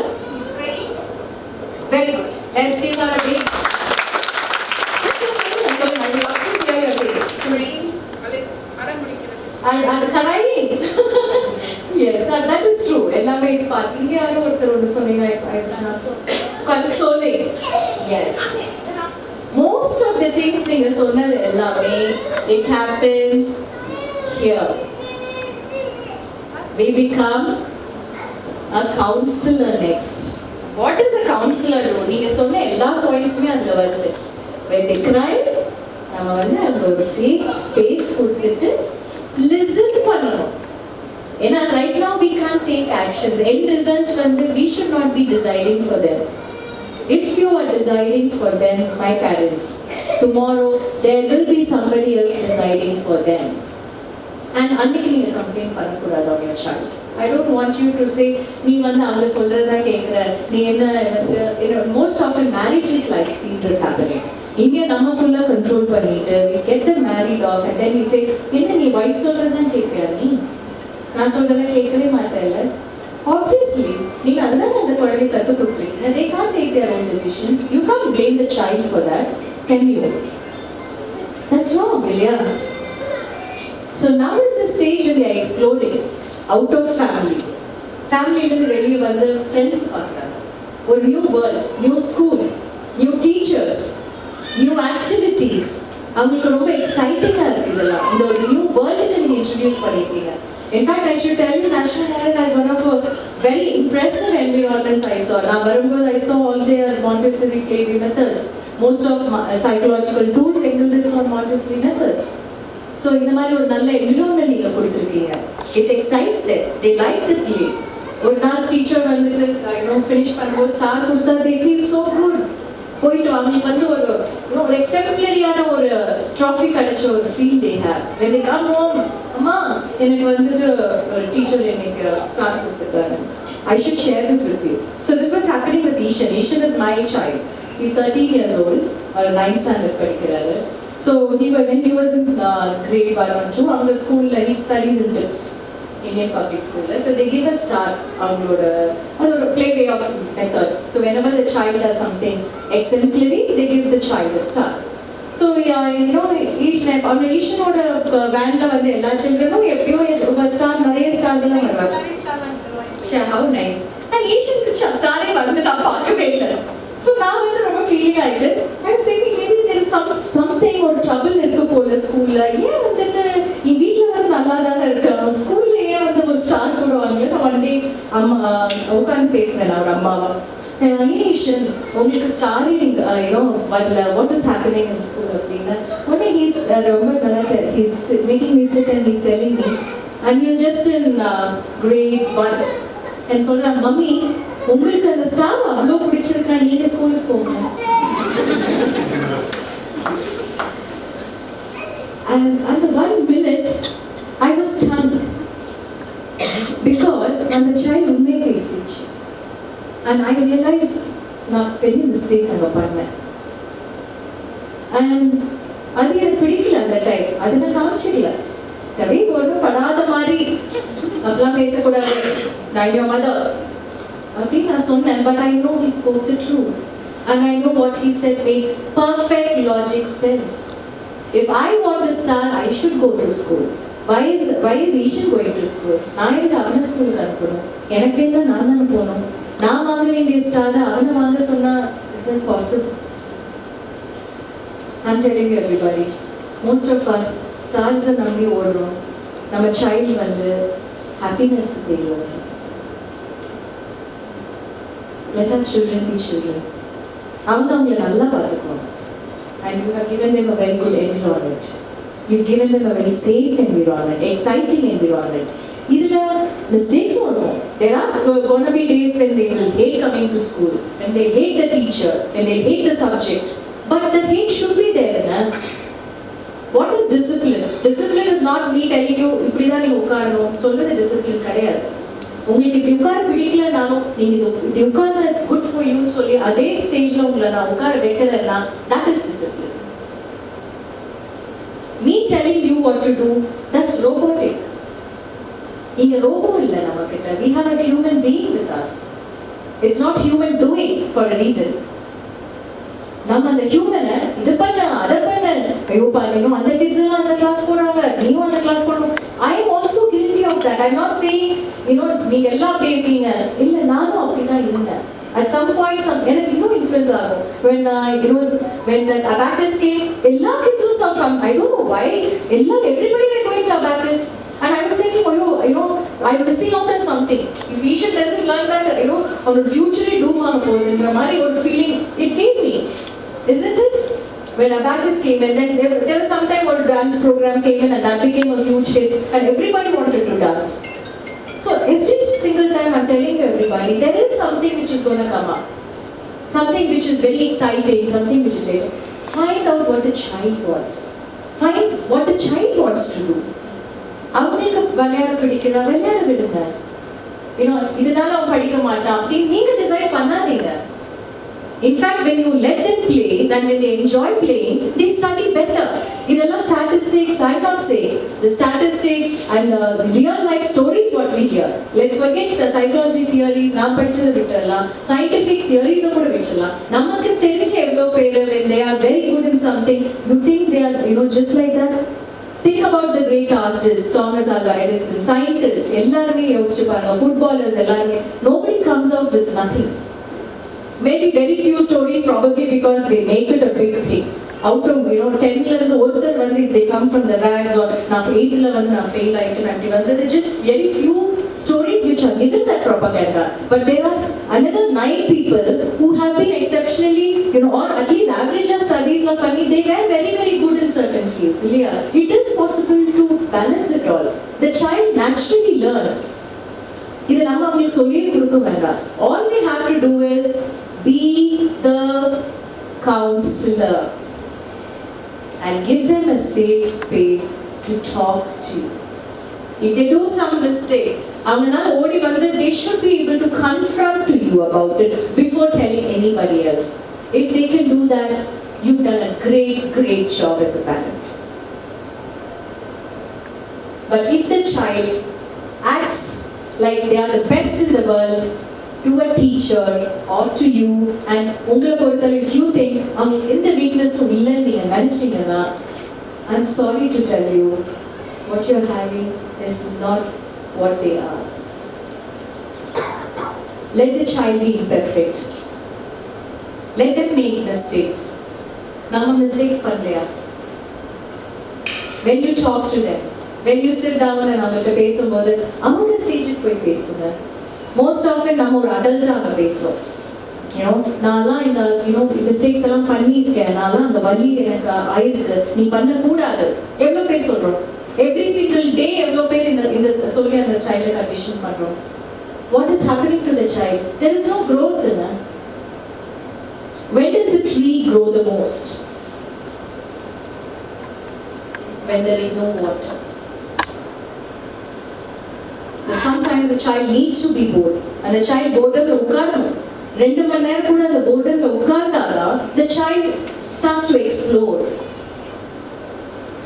Very good. Let's give her a big. And crying. Yes, that is true. எல்லாமே இது பாருங்க. இங்க யாரோ ஒருத்தர் ஒன்று சொன்னீங்க, consoling. Yes. Most of the things நீங்க சொன்னது எல்லாமே it happens here. We become a counselor next. What is a counselor do? நீங்க சொன்ன எல்லா பாயிண்ட்ஸுமே அதுல வருது. When they cry, நம்ம வந்து அவங்க ஒரு safe space கொடுத்துட்டு listen பண்ணணும். ஏன்னா right now we can't take actions. End result வந்து we should not be deciding for them. If you are deciding for them, my parents, tomorrow there will be somebody else deciding for them. And அன்னைக்கு நீங்க complain பண்ணக்கூடாது on your child. I don't want you to say, நீ வந்து அவங்க சொல்றதா கேட்குற, நீ என்ன வந்து, most often marriages like see this happening. இங்கே நம்ம ஃபுல்லாக கண்ட்ரோல் பண்ணிட்டு we get them married off and then we say, என்ன நீ wife சொல்றதான் கேட்பியா நீ? நான் சொல்றதா கேட்கவே மாட்டேன்ல. Obviously, நீங்க அதுதான் அந்த குழந்தை கற்றுக் கொடுத்துருக்கீங்க. They can't take their own decisions. You can't blame the child for that, can you? That's wrong, இல்லையா? So now is the stage when they are exploding out of family. ஃபேமிலியிலேருந்து வெளியே வந்து ஃப்ரெண்ட்ஸ் பார்க்குறாங்க. ஒரு new world, new school, new teachers, new activities. அவங்களுக்கு ரொம்ப எக்ஸைட்டிங்காக இருக்குது இதெல்லாம். இந்த ஒரு நியூ வேர்ல்டுக்கு நீங்கள் இன்ட்ரடியூஸ் பண்ணியிருக்கீங்க. In fact, I should tell you, National Model has one of a very impressive environments I saw. Now, Varambod, I saw all their Montessori play methods. Most of psychological tools engeled on Montessori methods. So, in the மாதிரி ஒரு நல்ல environment நீங்க கொடுத்திருக்கீங்க. It excites them. They like the play. ஒரு நாள் teacher வந்துட்டு finish பண்ணும்போது star கொடுத்தா they feel so good. போயிட்டு அவங்களுக்கு வந்து ஒரு எக்ஸெப்ளரியான ஒரு ட்ராஃபி கிடைச்ச ஒரு feel they have. When they come home, அம்மா எனக்கு வந்துட்டு டீச்சர் எனக்கு ஸ்டார் கொடுத்துருக்காரு. I should share this with you. So this was happening with Ishan. Ishan is my child. He's 13 years old. 9th standard படிக்கிறாரு. So when he was in grade 1 or 2, our school he studies in BIPS, Indian Public School. So they give a star அவங்களோட play way of method. So whenever the child does something exemplary, they give the child a star. So ஈஷனோட வேன்ல வந்து எல்லா சில்ட்ரனும் எப்பயோ star நிறைய stars எல்லாம் வருவாங்க. How nice. And ஈஷனுக்கு ஸ்டாரே வந்து நான் பார்க்கவே இல்லை. So நான் வந்து ரொம்ப ஃபீலிங் ஆயிட்டு I was thinking maybe there is something or trouble இருக்கு போல ஸ்கூல்ல. ஏன் வந்துட்டு என் வீட்டில் வந்து நல்லா தானே இருக்காங்க, ஸ்கூல்ல ஏன் வந்து ஒரு ஸ்டார் போடுவாங்க. நான் ஒன் டே அம்மா உட்காந்து பேசினேன் நான் ஒரு அம்மாவா. ஈஷன் உங்களுக்கு ஸ்டார் வரல, what is happening in school அப்படின்னா உடனே ஹீஸ் ரொம்ப நல்லா he's making me sit and he's telling me and he was just in grade 1 and சொல்றேன், மம்மி உங்களுக்கு அந்த ஸ்டார் அவ்வளோ பிடிச்சிருக்கா, நீங்க ஸ்கூலுக்கு போங்க. And at the 1 minute I was stunned because அந்த child உண்மையை பேசிச்சு. And I realized நான் பெரிய மிஸ்டேக் அங்கே பண்ணேன். And அது எனக்கு பிடிக்கல அந்த டைம். அது நான் காமிச்சிக்கல. தவி ஒன்றும் படாத மாதிரி அப்படிலாம் பேசக்கூடாது, நான் your mother அப்படின்னு நான் சொன்னேன். But I know he spoke the truth. And I know what he said made perfect logic sense. If I want the star, I should go to school. Why is Ishan going to school? நான் எதுக்கு அவனை ஸ்கூலுக்கு அனுப்பணும்? எனக்கு என்ன, நான் தானே போகணும். நான் வாங்க வேண்டிய ஸ்டார் அவனை வாங்க சொன்னா is that possible? I'm telling you everybody, most of us stars நம்பி ஓடுறோம். நம்ம child வந்து happiness தெரியும். Let our children be children. அவங்களை நல்லா பார்த்துக்கணும். And you have given them a very good environment. You've given them a very safe environment, exciting environment. இதுல mistakes வரும். There are going to be days when they will hate coming to school, when they hate the teacher, when they hate the subject. But the hate should be there, na? What is discipline? Discipline is not me telling you இப்படிதான் நீங்க உட்காரணும் சொல்றது discipline கிடையாது. உங்களுக்கு இப்படி உட்கார பிடிக்கலனாலும் நீங்க இப்படி உட்கார்ந்தா இட்ஸ் குட் ஃபார் யூன்னு சொல்லி அதே ஸ்டேஜ்ல உங்களை நான் உட்கார வைக்கிறேன்னா that is discipline. Me telling you what to do, that's robotic. நீங்க ரோபோ இல்லை நம்ம கிட்ட. We have a human being with us. It's not human doing for a reason. நம்ம அந்த ஹியூமனை இது பண்ண அதை பண்ண ஐயோ பாருங்க அந்த கிட்ஸ் எல்லாம் அந்த கிளாஸ் போறாங்க நீயும் அந்த கிளாஸ் போறோம். I am also guilty of that. I'm not saying நீங்க எல்லாம் அப்படியே இருக்கீங்க, இல்ல நானும் அப்படிதான் இருந்தேன். At some point எனக்கு இன்னும் இன்ஃப்ளூயன்ஸ் ஆகும். when the abacus came, எல்லா கிட்ஸும் some I don't know why everybody were going to abacus. And I was thinking, I'm missing out on something. If Ishan doesn't learn that, our future doom on for the feeling it gave me, isn't it? When abacus came, and then there was some time a dance program came in, and that became a huge hit, and everybody wanted to dance. So every single time I'm telling everybody, there is something which is going to come up, something which is very exciting, something which is very. Find out what the child wants. Find what the child wants to do. அவங்களுக்கு விளையாட பிடிக்குதா, விளையாட விடுங்க. இதனால அவன் படிக்க மாட்டான் அப்படின்னு நீங்க டிசைட் பண்ணாதீங்க. In fact, when you let them play, and when they enjoy playing, they study better. இதெல்லாம் statistics, I'm not saying. The statistics and the real life stories what we hear. Let's forget the psychology theories, நான் படிச்சது விட்டுறலாம். Scientific theories கூட விட்டுறலாம். நமக்கு தெரிஞ்ச எவ்வளோ பேர் when they are very good in something, you think they are, just like that? Think about the great artists, Thomas Alva Edison, scientists, எல்லாருமே யோசிச்சு பாருங்க, footballers எல்லாருமே, nobody comes out with nothing. Maybe very few stories probably because they make it a big thing. Out of 10 la irundhu orthar vandu if they come from the rags or na 8th la vandu na fail aayitten apdi vandu there just very few stories which are given that propaganda, but there are another 9 people who have been exceptionally or at least average studies la panni they were very very good in certain fields. It is possible to balance it all. The child naturally learns. இது நம்ம அவங்களுக்கு சொல்லியே கொடுக்க வேண்டாம். All we have to do is be the counselor and give them a safe space to talk to you. If they do some mistake, அவங்கனால ஓடி வந்து they should be able to confront to you about it before telling anybody else. If they can do that, you've done a great job as a parent. But if the child acts like they are the best in the world to a teacher or to you, and உங்களை பொறுத்தவரை if you think அவங்க எந்த வீக்னஸும் இல்லைன்னு நீங்கள் நினச்சிங்கன்னா, I'm sorry to tell you what you're having is not what they are. Let the child be imperfect. Let them make mistakes. நம்ம mistakes பண்ணலையா? When you talk to them, when you sit down and அவங்கள்ட்ட பேசும்போது அவங்க ஸ்டேஜுக்கு போய் பேசுங்க. Most often நம்ம ஒரு அடல்ட்டாக அங்கே பேசுவோம். நான்லாம் இந்த மிஸ்டேக்ஸ் எல்லாம் பண்ணியிருக்கேன், நான்லாம் அந்த வலி எனக்கு ஆயிருக்கு, நீ பண்ணக்கூடாது. எவ்வளோ பேர் சொல்கிறோம்? எவ்ரி சிங்கிள் டே எவ்வளோ பேர் இந்த சொல்லி அந்த சைல்டை கண்டிஷன் பண்ணுறோம். What is happening to the child? There is no க்ரோத்ங்க. When does the tree grow the most? When there is no water. Sometimes the child needs to be bored, and the child boredom la ukkarணும். 2 மணி நேரம் கூட அந்த boredom la உட்கார்ந்தாதான் the child starts to explore.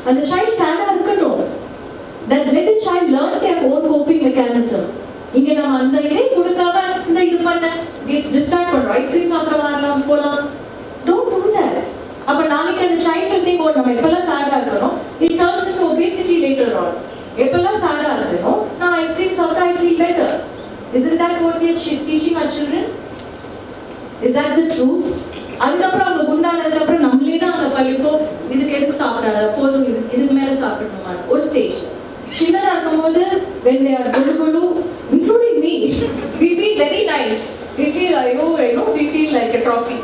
And the child sad இருக்கணும். That let the child learn their own coping mechanism. இங்க நம்ம அந்த இதே கொடுக்காம இந்த இது பண்ண டிஸ்டார்ட் பண்றோம். ஐஸ்கிரீம் சாப்பிட வரலாம் போலாம். Don't do that. அப்ப நாளைக்கு அந்த child will think நம்ம எப்பெல்லாம் sad இருக்கணும், it turns into obesity later on. எப்பெல்லாம் sad இருக்கணும், நான் ஐஸ்கிரீம் சாப்பிட்டா I feel better. Isn't that what we are teaching our children? Is that the truth? அதுக்கப்புறம் அவங்க குண்டானதுக்கு அப்புறம் நம்மளே தான் அவங்க பள்ளிப்போம், இதுக்கு எதுக்கு சாப்பிடாத, போதும் இதுக்கு மேலே சாப்பிடணுமா ஒரு ஸ்டேஜ். சின்னதாக இருக்கும்போது when they are குடு including me, we feel very nice. We feel we feel like a trophy.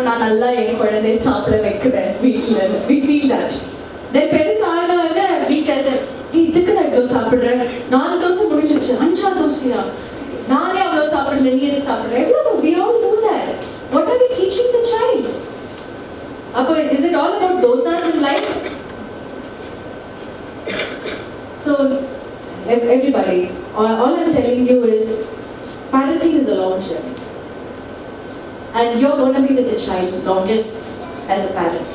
நான் நல்லா என் குழந்தைய சாப்பிட வைக்கிறேன் வீட்டில். We feel that. Then பெருசாக வீட்டில் இதுக்கு நான் இவ்வளோ சாப்பிட்றேன், 4 தோசை முடிஞ்சிருச்சு, 5ஆவது தோசையா, நானே அவ்வளோ சாப்பிடல, நீ எது சாப்பிட்ற, எவ்வளோ we all do that. What are we teaching the child? அப்போ is it all about dosas in life? So everybody, all I'm telling you is parenting is a long journey, and you're going to be with the child longest as a parent.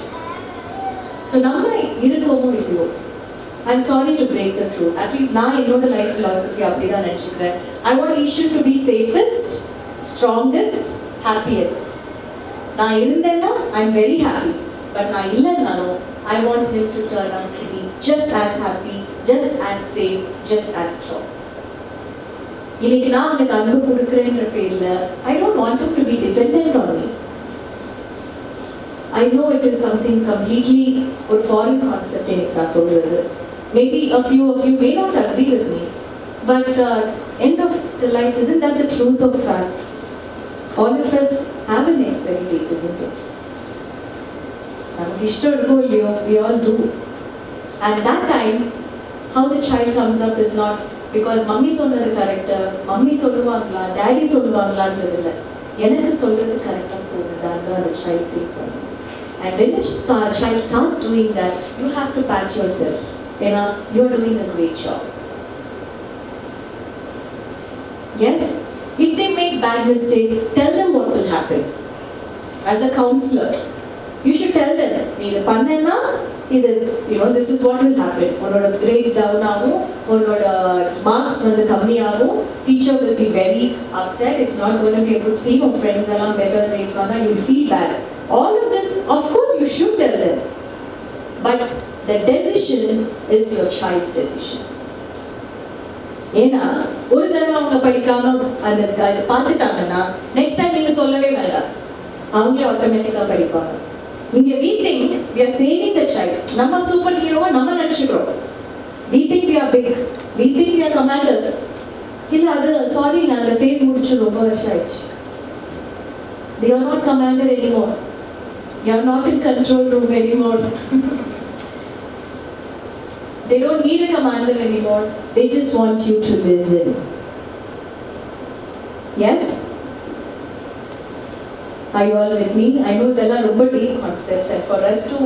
So நம்ம இருக்கோமோ இல்லையோ, I'm sorry to break the truth. At least நான் என்னோட life philosophy அப்படிதான் நினைச்சுக்கிறேன். I want Ishan to be safest, strongest, happiest. நான் இருந்தேன்னா I'm very happy. But நான் இல்லைன்னாலும் I want him to turn out to be just as happy, just as safe, just as strong. இன்னைக்கு நான் அவனுக்கு அன்பு கொடுக்குறேன்ற பேர்ல I don't want him to be dependent on me. I know it is something completely a foreign concept எனக்கு நான் சொல்றது. Maybe a few of you may not agree with me, but end of the life, isn't that the truth of fact? All of us have an expiry date, isn't it? நமக்கு இஷ்டம் இருக்கோ இல்லையோ, we all do. And that time, how the child comes up is not because mummy சொன்னது கரெக்டா, mummy சொல்லுவாங்களா, daddy சொல்லுவாங்களான்றது இல்லை, எனக்கு சொல்றது கரெக்டாக தோணுதான்னு அந்த child think பண்ணும். And when the child starts doing that, you have to pat yourself. You are doing a great job. Yes? If they make bad mistakes, tell them what will happen. As a counselor, you should tell them, நீ இதை பண்ணேன்னா இது, this is what will happen. உன்னோட grades down ஆகும், உன்னோட marks வந்து கம்மியாகும், teacher will be very upset, it's not going to be a good scene of friends எல்லாம் better grades வாங்கினா you will feel bad. All of this, of course you should tell them. But the decision is your child's decision. ஏன்னா ஒரு தடவை அவங்க படிக்காம அதை பார்த்துட்டாங்கன்னா next time நீங்க சொல்லவே வேண்டாம், அவங்களே ஆட்டோமேட்டிக்கா படிப்பாங்க. இங்க we think we are saving the child. நம்ம சூப்பர் ஹீரோவா நம்ம நினைச்சுக்கிறோம். We think we are big. We think we are commanders. இல்ல அது சாரி, நான் அந்த ஃபேஸ் முடிச்சு ரொம்ப வருஷம் ஆயிடுச்சு. They are not commander anymore. You are not in control room anymore. They don't need a commander anymore. They just want you to listen. Yes? Are you all with me? I know there are ரொம்ப deep concepts and for us to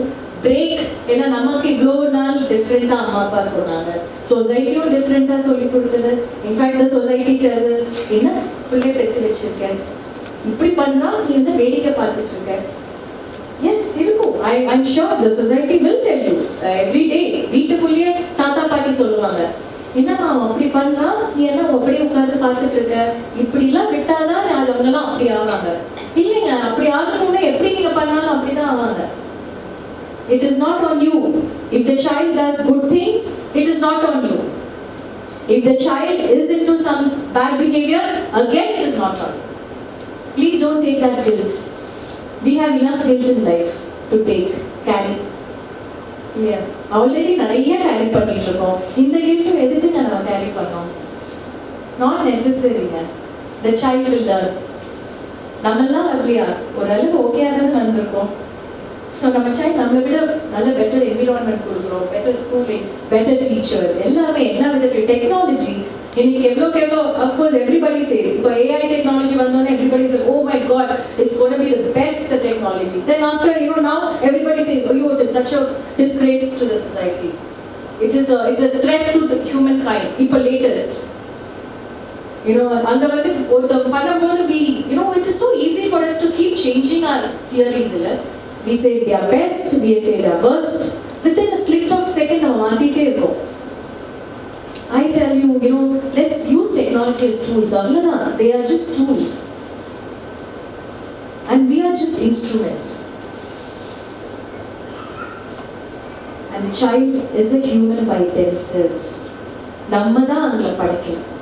break, ஏன்னா நமக்கு இவ்வளோ நாள் டிஃப்ரெண்ட்டாக அம்மா அப்பா சொன்னாங்க, சொசைட்டியும் டிஃப்ரெண்ட்டாக சொல்லி கொடுத்தது. இன்ஃபேக்ட் த சொசைட்டி டெல்ஸ் அஸ், என்ன பிள்ளைய பெற்று வச்சிருக்கேன், இப்படி பண்ணா நீ என்ன வேடிக்கை பார்த்துட்டு இருக்க. எஸ் இருக்கும். I'm sure the society will tell you every day. வீட்டுக்குள்ளேயே தாத்தா பாட்டி சொல்லுவாங்க, என்னம்மா அப்படி பண்ணா நீ என்ன அப்படியே உட்கார்ந்து பார்த்துட்டு இருக்க, இப்படிலாம் விட்டாதான் அவங்கெல்லாம் அப்படி ஆவாங்க. இல்லைங்க, அப்படி ஆகணும்னா எப்படி நீங்க பண்ணாலும் அப்படிதான் ஆவாங்க. It is not on you. If the child does good things, it is not on you. If the child is into some bad behavior, again it is not on you. Please don't take that guilt. We have enough guilt in life to carry. Yeah. Already நிறைய carry பண்ணிட்டு இருக்கோம். இந்த guilt எதுக்குங்க நம்ம carry பண்ணோம்? Not necessary. The child will learn. நம்மெல்லாம் வரலையா, ஓரளவு ஓகேயா தானே வந்திருக்கோம். ஸோ நம்ம சைல்ட் நம்மளை விட நல்ல பெட்டர் என்விரான்மெண்ட் கொடுக்குறோம், பெட்டர் ஸ்கூலிங், பெட்டர் டீச்சர்ஸ், எல்லாமே எல்லா விதத்துலையும். டெக்னாலஜி இன்னைக்கு எவ்வளோக்கு எவ்வளோ, அஃப்கோர்ஸ் எவ்ரிபடி சேஸ், இப்போ ஏஐ டெக்னாலஜி வந்தோன்னே everybody says, oh my God, it's gonna be the best technology. Then after now everybody says, oh it is such a disgrace to the society. It's a threat to the humankind. இப்போ latest, அங்க வந்து ஒருத்தவங்க பண்ணும்போது it is so easy for us to keep changing our theories. We say they are best, we say they are worst. Within a split of second நம்ம மாத்திட்டே இருக்கோம். I tell you, let's use technology as tools. அவ்வளவுதான். They are just tools. And we are just instruments. And the child is a human by themselves. நம்ம தான் அவங்களை படைக்கணும்.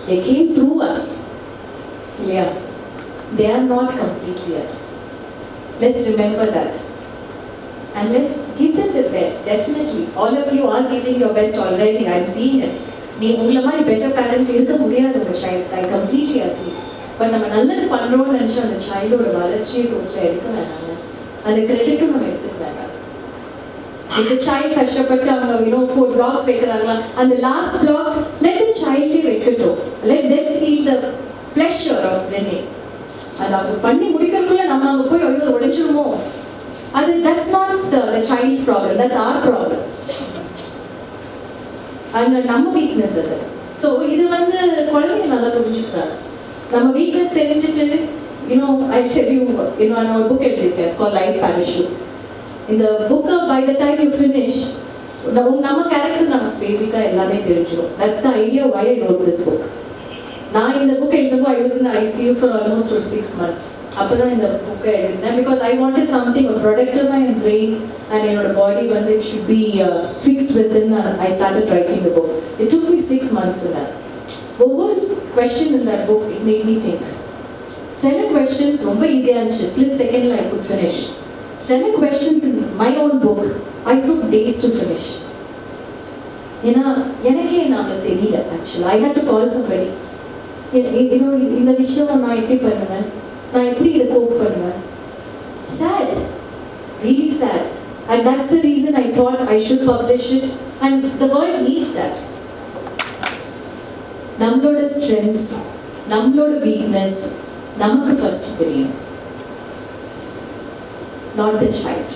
They came through us. Yeah. They are not completely us. Let's remember that. And let's give them the best. Definitely. All of you are giving your best already. I'm seeing it. நீ உங்களை மாதிரி better parent இருக்க முடியாது உங்க child. I completely agree. But நம்ம நல்லது பண்றோம்னு நினைச்சு அந்த சைல்டோட வளர்ச்சியை டோட்டலாக எடுக்க வேண்டாங்க. அந்த கிரெடிட்டும் நம்ம எடுத்துக்க வேண்டாம். இந்த சைல்டு கஷ்டப்பட்டு அவங்க 4 blocks வைக்கிறாங்களா, அந்த last block let the child வைக்கட்டும். Let them feel the pleasure of winning. அது அவங்க பண்ணி முடிக்கிறதுக்குள்ள நம்ம அங்கே போய் ஐயோ அது உடைச்சிருமோ, that's not the child's problem, that's our problem. அது நம்ம வீக்னஸ் அது. ஸோ இது வந்து குழந்தைங்க நல்லா புரிஞ்சுக்கிறாங்க. நம்ம வீக்னஸ் தெரிஞ்சுட்டு I tell you, நான் ஒரு புக் எழுதியிருக்கேன், it's called Life Parachute. இந்த புக்கை by the time you finish, நம்ம கேரக்டர் நமக்கு பேசிக்காக எல்லாமே தெரிஞ்சிடும். That's the idea why I wrote this book. நான் இந்த புக் எழுதும்போது I was in the ICU for almost 6 months. அப்பதான் இந்த புக்கை எழுதினேன். Because I wanted something, a product of my brain and என்னோட பாடி வந்து it should be fixed within. I started writing the book. It took me 6 months in that. ஒவ்வொரு question in that book, it made me think. சில questions ரொம்ப ஈஸியாக இருந்துச்சு, split secondல I could finish. சில questions in my own book, I took days to finish. ஏன்னா எனக்கே நாம தெரியல. Actually, I had to call somebody. இந்த விஷயம் நான் எப்படி பண்ணுவேன், நான் எப்படி இதை கோப் பண்ணுவேன். Sad, really sad. And that's the reason I thought I should publish it. And the world needs that. நம்மளோட strengths, நம்மளோட weakness நமக்கு first தெரியும், not the child.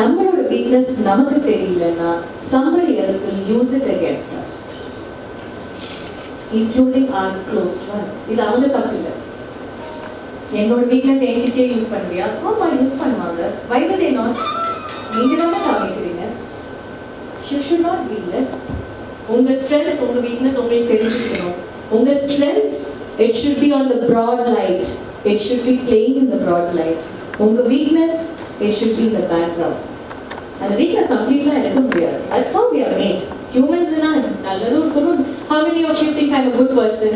நம்மளோட weakness நமக்கு தெரியலன்னா somebody else will use it against us. including our close ones. இது அவங்க தப்பு இல்லை. என்னோட வீக்னஸ் என்கிட்டயே யூஸ் பண்ணுவியா? ஆமா யூஸ் பண்ணுவாங்க. Why will they not? நீங்க தானே காமிக்கிறீங்க. You should not be there. உங்க strengths, உங்க weakness உங்களுக்கு தெரிஞ்சுக்கணும். உங்க strengths, it should be on the broad light. It should be playing in the broad light. உங்க weakness, it should be in the background. அந்த weakness completely எடுக்க முடியாது. That's how we are made. Humans நல்லது இருக்கணும். How many of you think I'm a good person?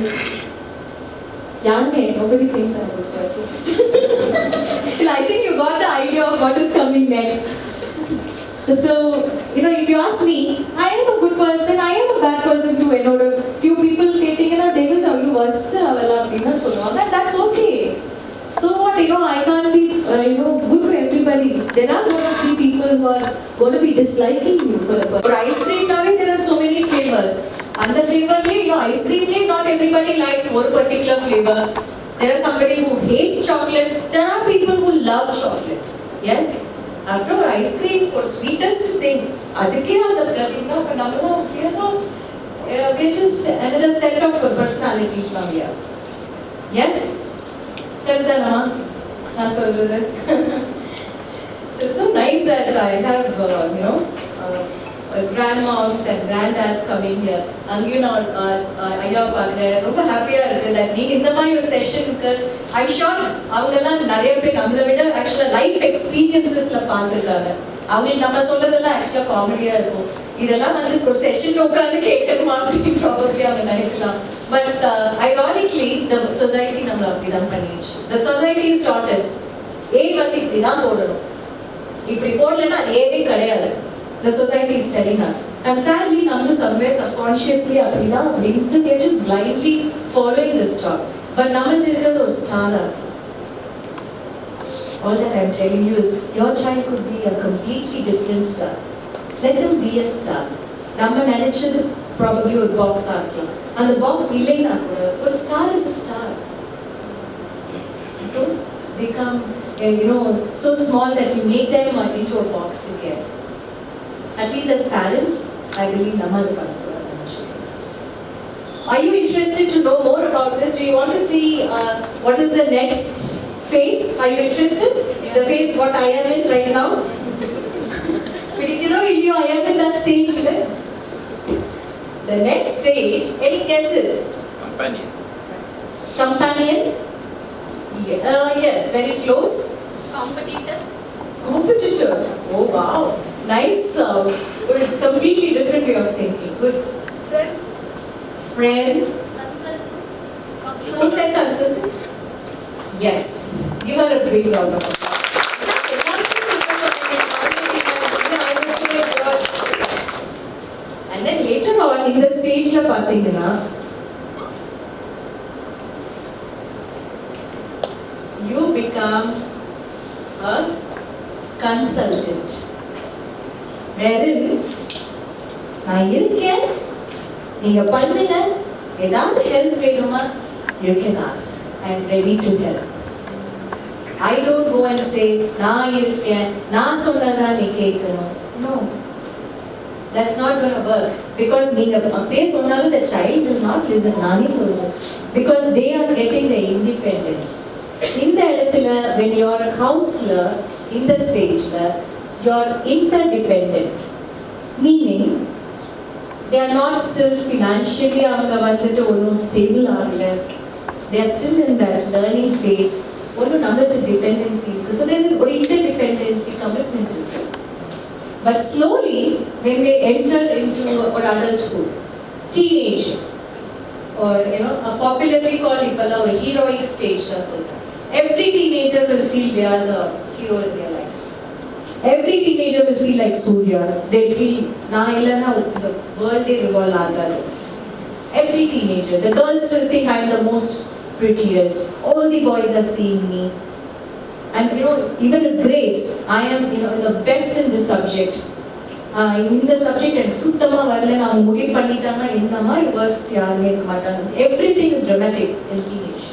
யாருமே, nobody thinks I'm a good person. Well, I think you got the idea of what is coming next. So, if you ask me, I am a good person, I am a bad person too. Few people taking they will say you worst and that's okay. So what, I can't be, good to everybody. There are going to be people who are going to be disliking you for the person. For ice cream, now there are so many flavors. And the flavor, ice cream, not everybody likes one particular flavor. There are somebody who hates chocolate. There are people who love chocolate. Yes? After all, ice cream, for sweetest thing, we're just another set of personalities now here. Yes? Tell them, so it's so nice that I have, grandmoms and granddads coming here. Angyu now, ayya paakren. Romba happy that நீங்க இந்த மாதிரி ஒரு செஷனுக்கு I'm sure அவங்கெல்லாம் நிறைய பேர் நம்மளை விட actually life experiencesல பார்த்துருக்காங்க. அவங்களுக்கு நம்ம சொல்றதெல்லாம் actually காமெடியா இருக்கும். இதெல்லாம் ஒரு செஷன் உட்கார்ந்து கேட்கணுமா அப்படின்னு probably அவங்க நினைக்கலாம். But ironically, the society நம்மளை அப்படிதான் பண்ணிடுச்சு. The society is taught us A இப்படிதான் போடணும். இப்படி போடலைன்னா அது ஏவே கிடையாது. The society is telling us. And sadly, we somewhere subconsciously they're just blindly following this star. But we star. All that I'm telling you is your child could be a completely different star. Let them be a star. We probably a box. And the box a star is a star. Don't become so small that you make them into a box again. At least as parents, I believe Namadu Panapura. Are you interested to know more about this? Do you want to see what is the next phase? Are you interested? Yes. The phase what I am in right now? I am in that stage. The next stage, any guesses? Companion? Yes, very close. Competitor. Oh wow. Nice, completely different way of thinking. Good. Friend. Who said consultant? Yes. You are a big round of applause. And then later on, in the stage, you become a consultant. Wherein, நான் இருக்கேன், நீங்க பண்ணுங்க, ஏதாவது help வேணுமா, you can ask. I am ready to help. I don't go and say, நான் இருக்கேன், நான் சொன்னதா நீ கேட்கணும். No. That's not going to work. Because நீங்க அப்படியே சொன்னாலும் the child will not listen. நானே சொல்லுவேன். Because they are getting their independence. இந்த இடத்துல, when you are a counselor, in the stage, you're interdependent, meaning they are not still financially stable, they are still in that learning phase. Dependency, so there's an interdependency commitment. But slowly, when they enter into adulthood, teenage, or popularly called a heroic stage, every teenager will feel they are the hero in their lives. Every teenager will feel like Surya. They'll feel, the world will revolve agadu. Every teenager. The girls will think I'm the most prettiest. All the boys are seeing me. And even at grades, I am the best in this subject. In the subject, and suttama varla na mudi pannitanga innama worst yarume irukka maatanga. Everything is dramatic in teenage.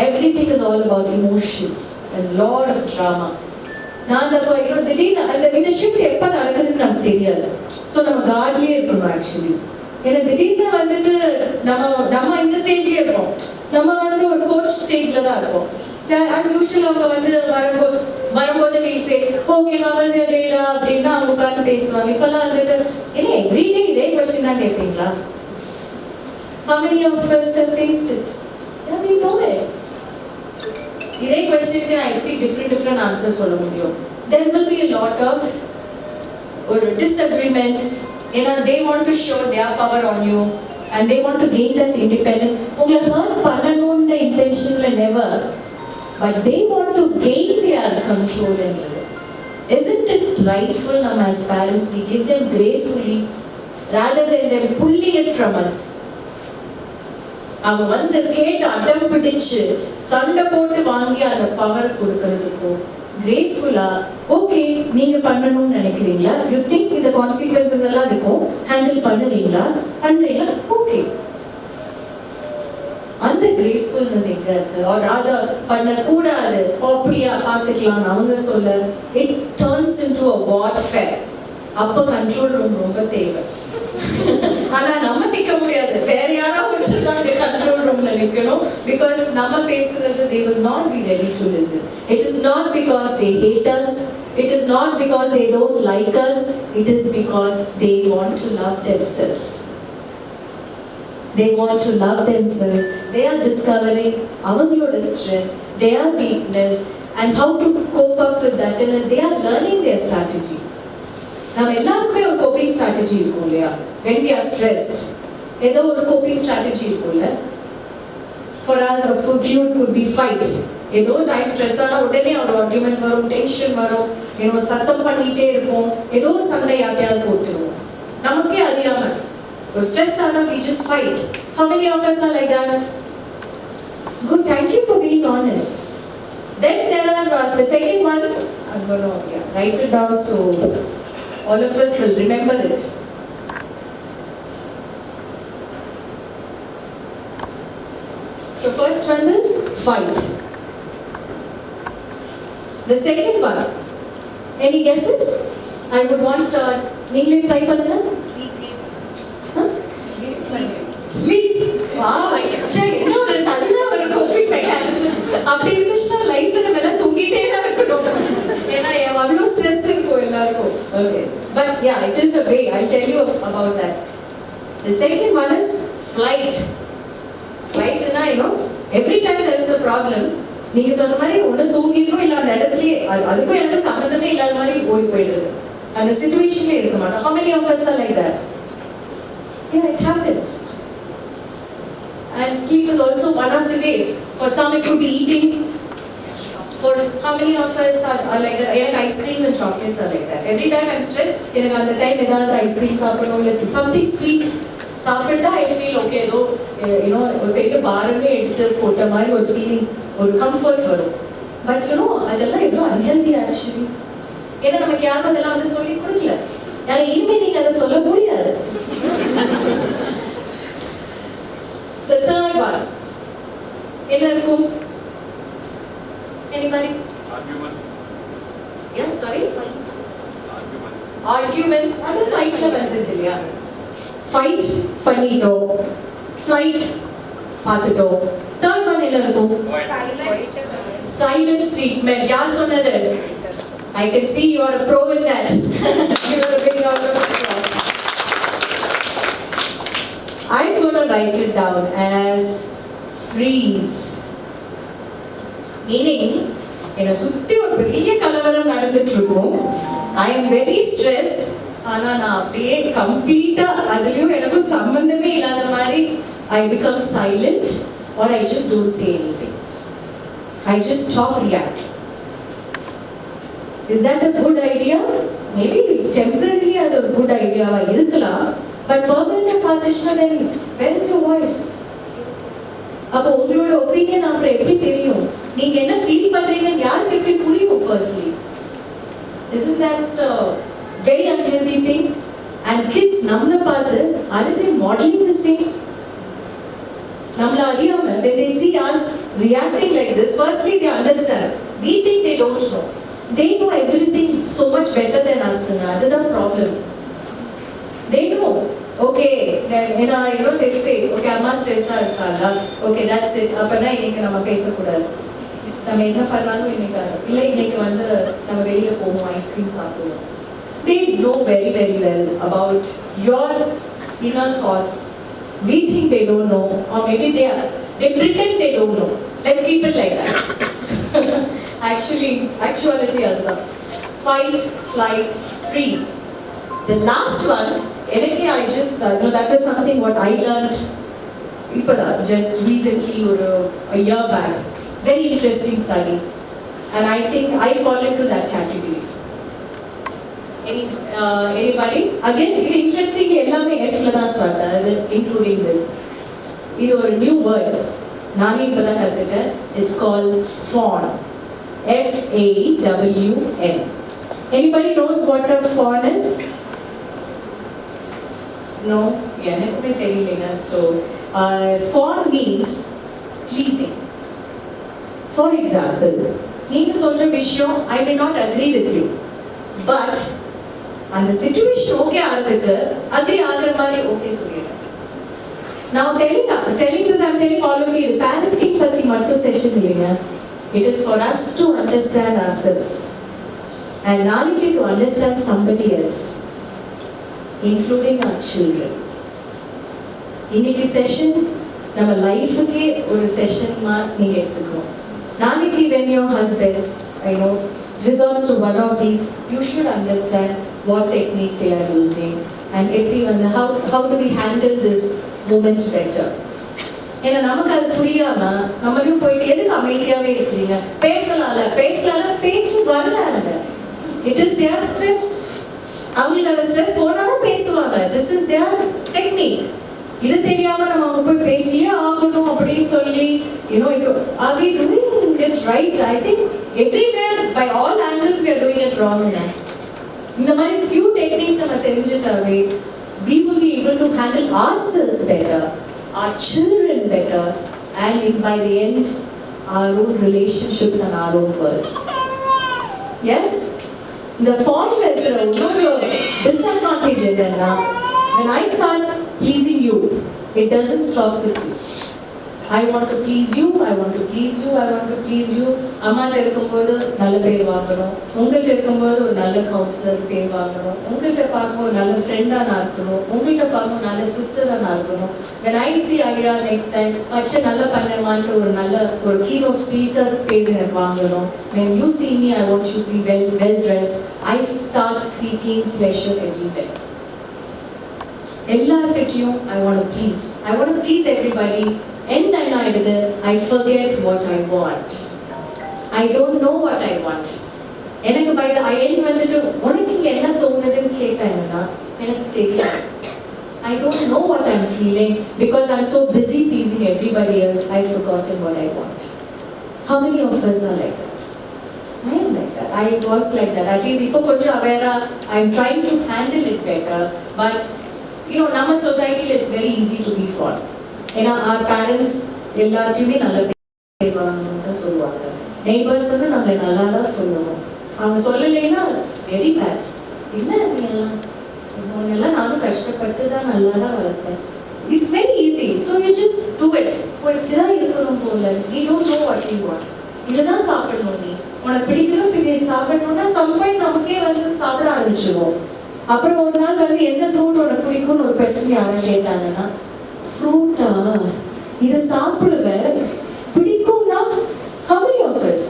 Everything is all about emotions and lot of drama. நான் திடீர்னு இந்த shift எப்போ நடக்குதுன்னு நமக்கு தெரியாது. So நம்ம கார்ட்லேயே இருக்கணும் actually. ஏன்னா திடீர்னு வந்துட்டு நம்ம இந்த ஸ்டேஜ்லயே இருப்போம். நம்ம வந்து ஒரு கோச் ஸ்டேஜ்ல தான் இருப்போம். ஆஸ் யூஷுவல் அவங்க வந்து வரும்போது வீசே ஓகே ஹவர்ஸ் யுவர் டே அப்படின்னா அவங்க உட்காந்து பேசுவாங்க. இப்பெல்லாம் வந்துட்டு என்ன எவ்ரிடே இதே கொஸ்டின் தான் கேட்பீங்களா? How many of us have faced it? Yeah, we know it. இதே கொஸ்டினுக்கு நான் எப்படி டிஃப்ரெண்ட் ஆன்சர் சொல்ல முடியும்? There will be a lot of disagreements. They want to show their power on you and they want to gain that independence. உங்களை hurt பண்ணணும்ன்ற intentionல never, but they want to gain their control in you. Isn't it rightful as parents we give them gracefully rather than them pulling it from us? அவங்க வந்து கேட்டு அடம் பிடிச்சு சண்டை போட்டு வாங்கி அந்த பவர் கொடுக்கறதுக்கும் கிரேஸ்ஃபுல்லா ஓகே நீங்க பண்ணணும்னு நினைக்கிறீங்களா, யூ திங்க் இந்த கான்சிக்வன்சஸ் எல்லாம் இருக்கும், ஹேண்டில் பண்றீங்களா ஓகே. அந்த கிரேஸ்ஃபுல்னஸ் எங்க இருக்கு? அத பண்ணக்கூடாது அப்படியா பார்த்துக்கலாம் அவங்க சொல்ல it turns into a warfare. அப்ப கண்ட்ரோல் ரூம் ரொம்ப தேவை. ஆனா நம்ம நிக்க முடியாது, வேற யாராவது ஒருத்தர் தான் அந்த கண்ட்ரோல் ரூம்ல நிக்கணும். பிகாஸ் நம்ம பேசுறது they will not be ready to listen. It is not because they hate us, it is not because they don't like us, it is because they want to love themselves. They want to love themselves. They are discovering avangaloda strengths, their weakness and how to cope up with that, and they are learning their strategy. நம்ம எல்லாருக்குமே ஒரு coping strategy இருக்கும் இல்லையா? when we are stressed ஏதோ ஒரு coping strategy இருக்கும்ல. for you it could be fight. ஏதோ time stress ஆனா உடனே ஒரு ஆர்குமெண்ட் வரும், டென்ஷன் வரும், சத்தம் பண்ணிட்டே இருப்போம், ஏதோ சண்டை யார்ட்டையாவது போட்டுருவோம் நமக்கே அறியாம. ஒரு ஸ்ட்ரெஸ் ஆனா we just fight. How many of us are like that? Good, thank you for being honest. Then there are the second one, I'm going to write it down so all of us will remember it. So first one, the fight. The second one, any guesses? I would want நீங்களே try பண்ணுங்க. Sleep. Wow, இன்னொரு நல்ல ஒரு coping mechanism. அப்படி இருந்துச்சுன்னா லைஃப்ல நம்ம எல்லாம் தூங்கிட்டே தான் இருக்கணும். ஏன்னா அவ்வளோ ஸ்ட்ரெஸ் இருக்கும் எல்லாருக்கும். Okay, but yeah, it is a way. I'll tell you about that. The second one is flight. Flight na every time there is a problem, நீங்க சொன்ன மாதிரி ஒண்ணு தூங்கிடும் இல்ல அந்த இடத்துலயே அதுக்கும் எனக்கு சம்பந்தமே இல்லாத மாதிரி ஓடி போயிடுது. அந்த சிச்சுவேஷன்ல இருக்க மாட்டோம். How many of us are like that? Yeah, it happens. And sleep is also one of the ways. For some it could be eating. For how many of us are like that? And ice cream and chocolates are like that. Every time I'm stressed, at the time edavadhu ice cream saapidnom, something sweet saapidda, I feel okay, though ஒரு பெரிய பாரமே எடுத்து போட்ட மாதிரி ஒரு feeling, ஒரு comfort வரும். But அதெல்லாம் எவ்வளோ அன்ஹெல்தி ஆக்சுவலி. ஏன்னா நமக்கு யாரும் அதெல்லாம் வந்து சொல்லி கொடுக்கல. ஏன்னா இனிமே நீங்க அதை சொல்ல முடியாது. The third one, என்ன இருக்கும்? Anybody? Yeah, sorry? Arguments. அது ஃபைட்ல வந்தது இல்லையா? ஃபைட் பண்ணிட்டோம், ஃப்ளைட் பார்த்துட்டோம். தேர்ட் ஒன் என்ன இருக்கும்? Silent treatment. யார் சொன்னது? I can see you are a pro in that. You are a big round of applause. I'm going to write it down as freeze. Meaning, என்ன சுத்தி ஒரு பெரிய கலவரம் நடந்துட்டு இருக்கும். I am very stressed. ஆனா நான் அப்படியே கம்ப்ளீட்டா அதுலயும் எனக்கு சம்பந்தமே இல்லாத மாதிரி I become silent or I just don't say anything. I just stop reacting. Is that a good idea? Maybe temporarily அது ஒரு good idea-வா இருக்கலாம். But permanent பார்த்துச்சுன்னா then where is your voice? அப்போ உங்களோட ஒப்பீனியன் அப்புறம் எப்படி தெரியும்? நீங்க என்ன ஃபீல் பண்றீங்கன்னு யாருக்கு எப்படி புரியும்? Firstly isn't that very unhealthy thing? And kids நம்மளை பார்த்து are they modeling the same? நம்மள அறியாம when they see us reacting like this, firstly they understand. We think they don't know. They know everything so much better than us. That's the problem. They know. Okay, then they'll say, okay, amma stressed இருக்கா, okay, that's it. அப்பனா இன்னைக்கு நம்ம பேசக்கூடாது, நம்ம என்ன பண்ணாலும் இன்னைக்கு இல்லை, இன்னைக்கு நம்ம வெளியில போவோம், ஐஸ்கிரீம் சாப்பிடுவோம். They know very very well about your inner thoughts. We think they don't know, or maybe they pretend they don't know. Let's keep it like that. Actuality அதுதா. Fight, flight, freeze. The last one, I just that is something what I learned just recently or a year back. Very interesting study, and I think I fall into that category. Anybody? Again, இது interesting, எல்லாமே F ல தான் start ஆகுது, including this. இது ஒரு new word, நானே இப்பதான் கத்துக்கிட்டேன். It's called fawn. F-A-W-N. Anybody knows what a fawn is? No? எனக்குமே தெரியலங்க. So, fawn means pleasing. For example, நீங்க சொல்ற விஷயம் I may not agree with you, but அந்த situation okay ஆகிறதுக்கு agree ஆகிற மாதிரி okay சொல்லிடுறேன். Now telling this, I'm telling all of you, parenting பத்தி மட்டும் session இல்லைங்க. It is for us to understand ourselves and நாளைக்கு to understand somebody else, including our children. இன்னைக்கு session நம்ம லைஃபுக்கே ஒரு session நீங்க எடுத்துக்கணும். நாளைக்கு when your husband resorts to one of these, you should understand what technique they are using and how do we handle this moment better. ஏன்னா நமக்கு அது புரியாம நம்மளும் போயிட்டு எதுக்கு அமைதியாவே இருக்கிறீங்க, பேசலால பேச்சு வரல. It is their stress. அவங்களுக்கு அந்த ஸ்ட்ரெஸ் போனாதான் பேசுவாங்க. This is their technique. இது தெரியாம நம்ம அவங்க போய் பேசியே ஆகணும் அப்படின்னு சொல்லி are we doing it right? I think everywhere by all angles we are doing it wrong. இந்த மாதிரி few techniques நம்ம தெரிஞ்சிட்டாவே we will be able to handle ourselves better, our children better, and by the end our own relationships and our own world. Yes? The formula இருக்கிற இன்னொரு disadvantage என்னன்னா, when I start pleasing you, it doesn't stop with you. I want to please you, I want to please you, I want to please you. அம்மாட்ட இருக்கும்போது நல்ல பேர் வாங்கணும், உங்கள்கிட்ட இருக்கும்போது ஒரு நல்ல கவுன்சிலர் பேர் வாங்கணும், உங்கள்கிட்ட பார்க்கும்போது நல்ல ஃப்ரெண்டாக நான் இருக்கணும், உங்கள்கிட்ட பார்க்கும்போது நல்ல சிஸ்டராக நான் இருக்கணும். When I see Alia next time, மச்ச நல்லா பண்ணுவான்ட்டு ஒரு keynote speaker பேர் எனக்கு வாங்கணும். When you see me, I want you to be well dressed. I start seeking pleasure everywhere. எல்லார்கிட்டையும் I want to please everybody. And I forget what I want. I don't know what I want. எனக்கு by the end உனக்கு என்ன தோணுதுன்னு கேட்டாங்கன்னா எனக்கு தெரியாது. I don't know what I'm feeling because I'm so busy pleasing everybody else. I've forgotten what I want. How many of us are like that? I am like that. I was like that. At least இப்போ கொஞ்சம் Avera I'm trying to handle it better. But நம்ம society it's very easy to be flawed. ஏன்னா our parents எல்லாத்தையுமே நல்ல பேர் வாங்கணும்னு தான் சொல்லுவாங்க. நெய்பர்ஸ் நம்மளை நல்லா தான் சொல்லணும். அவங்க சொல்லலைன்னா வெரி பேட். என்ன எல்லாம் நானும் கஷ்டப்பட்டு தான் நல்லா தான் வளர்த்தேன். It's very easy. So you just do it. இப்படிதான் இருக்கணும் போல. We don't know what you want. இதுதான் சாப்பிடணும். நீ உனக்கு பிடிக்கிற சாப்பிடணும்னா சம்பாய் நமக்கே சாப்பிட ஆரம்பிச்சிடுவோம். அப்புறம் ஒரு நாள் எந்த ஃப்ரூட் உனக்கு பிடிக்கும்னு ஒரு கொஸ்டின் யாரும் கேட்டாங்கன்னா, ஃப்ரூட்டா இது சாப்பிடுவேன் பிடிக்கும்னா how many of us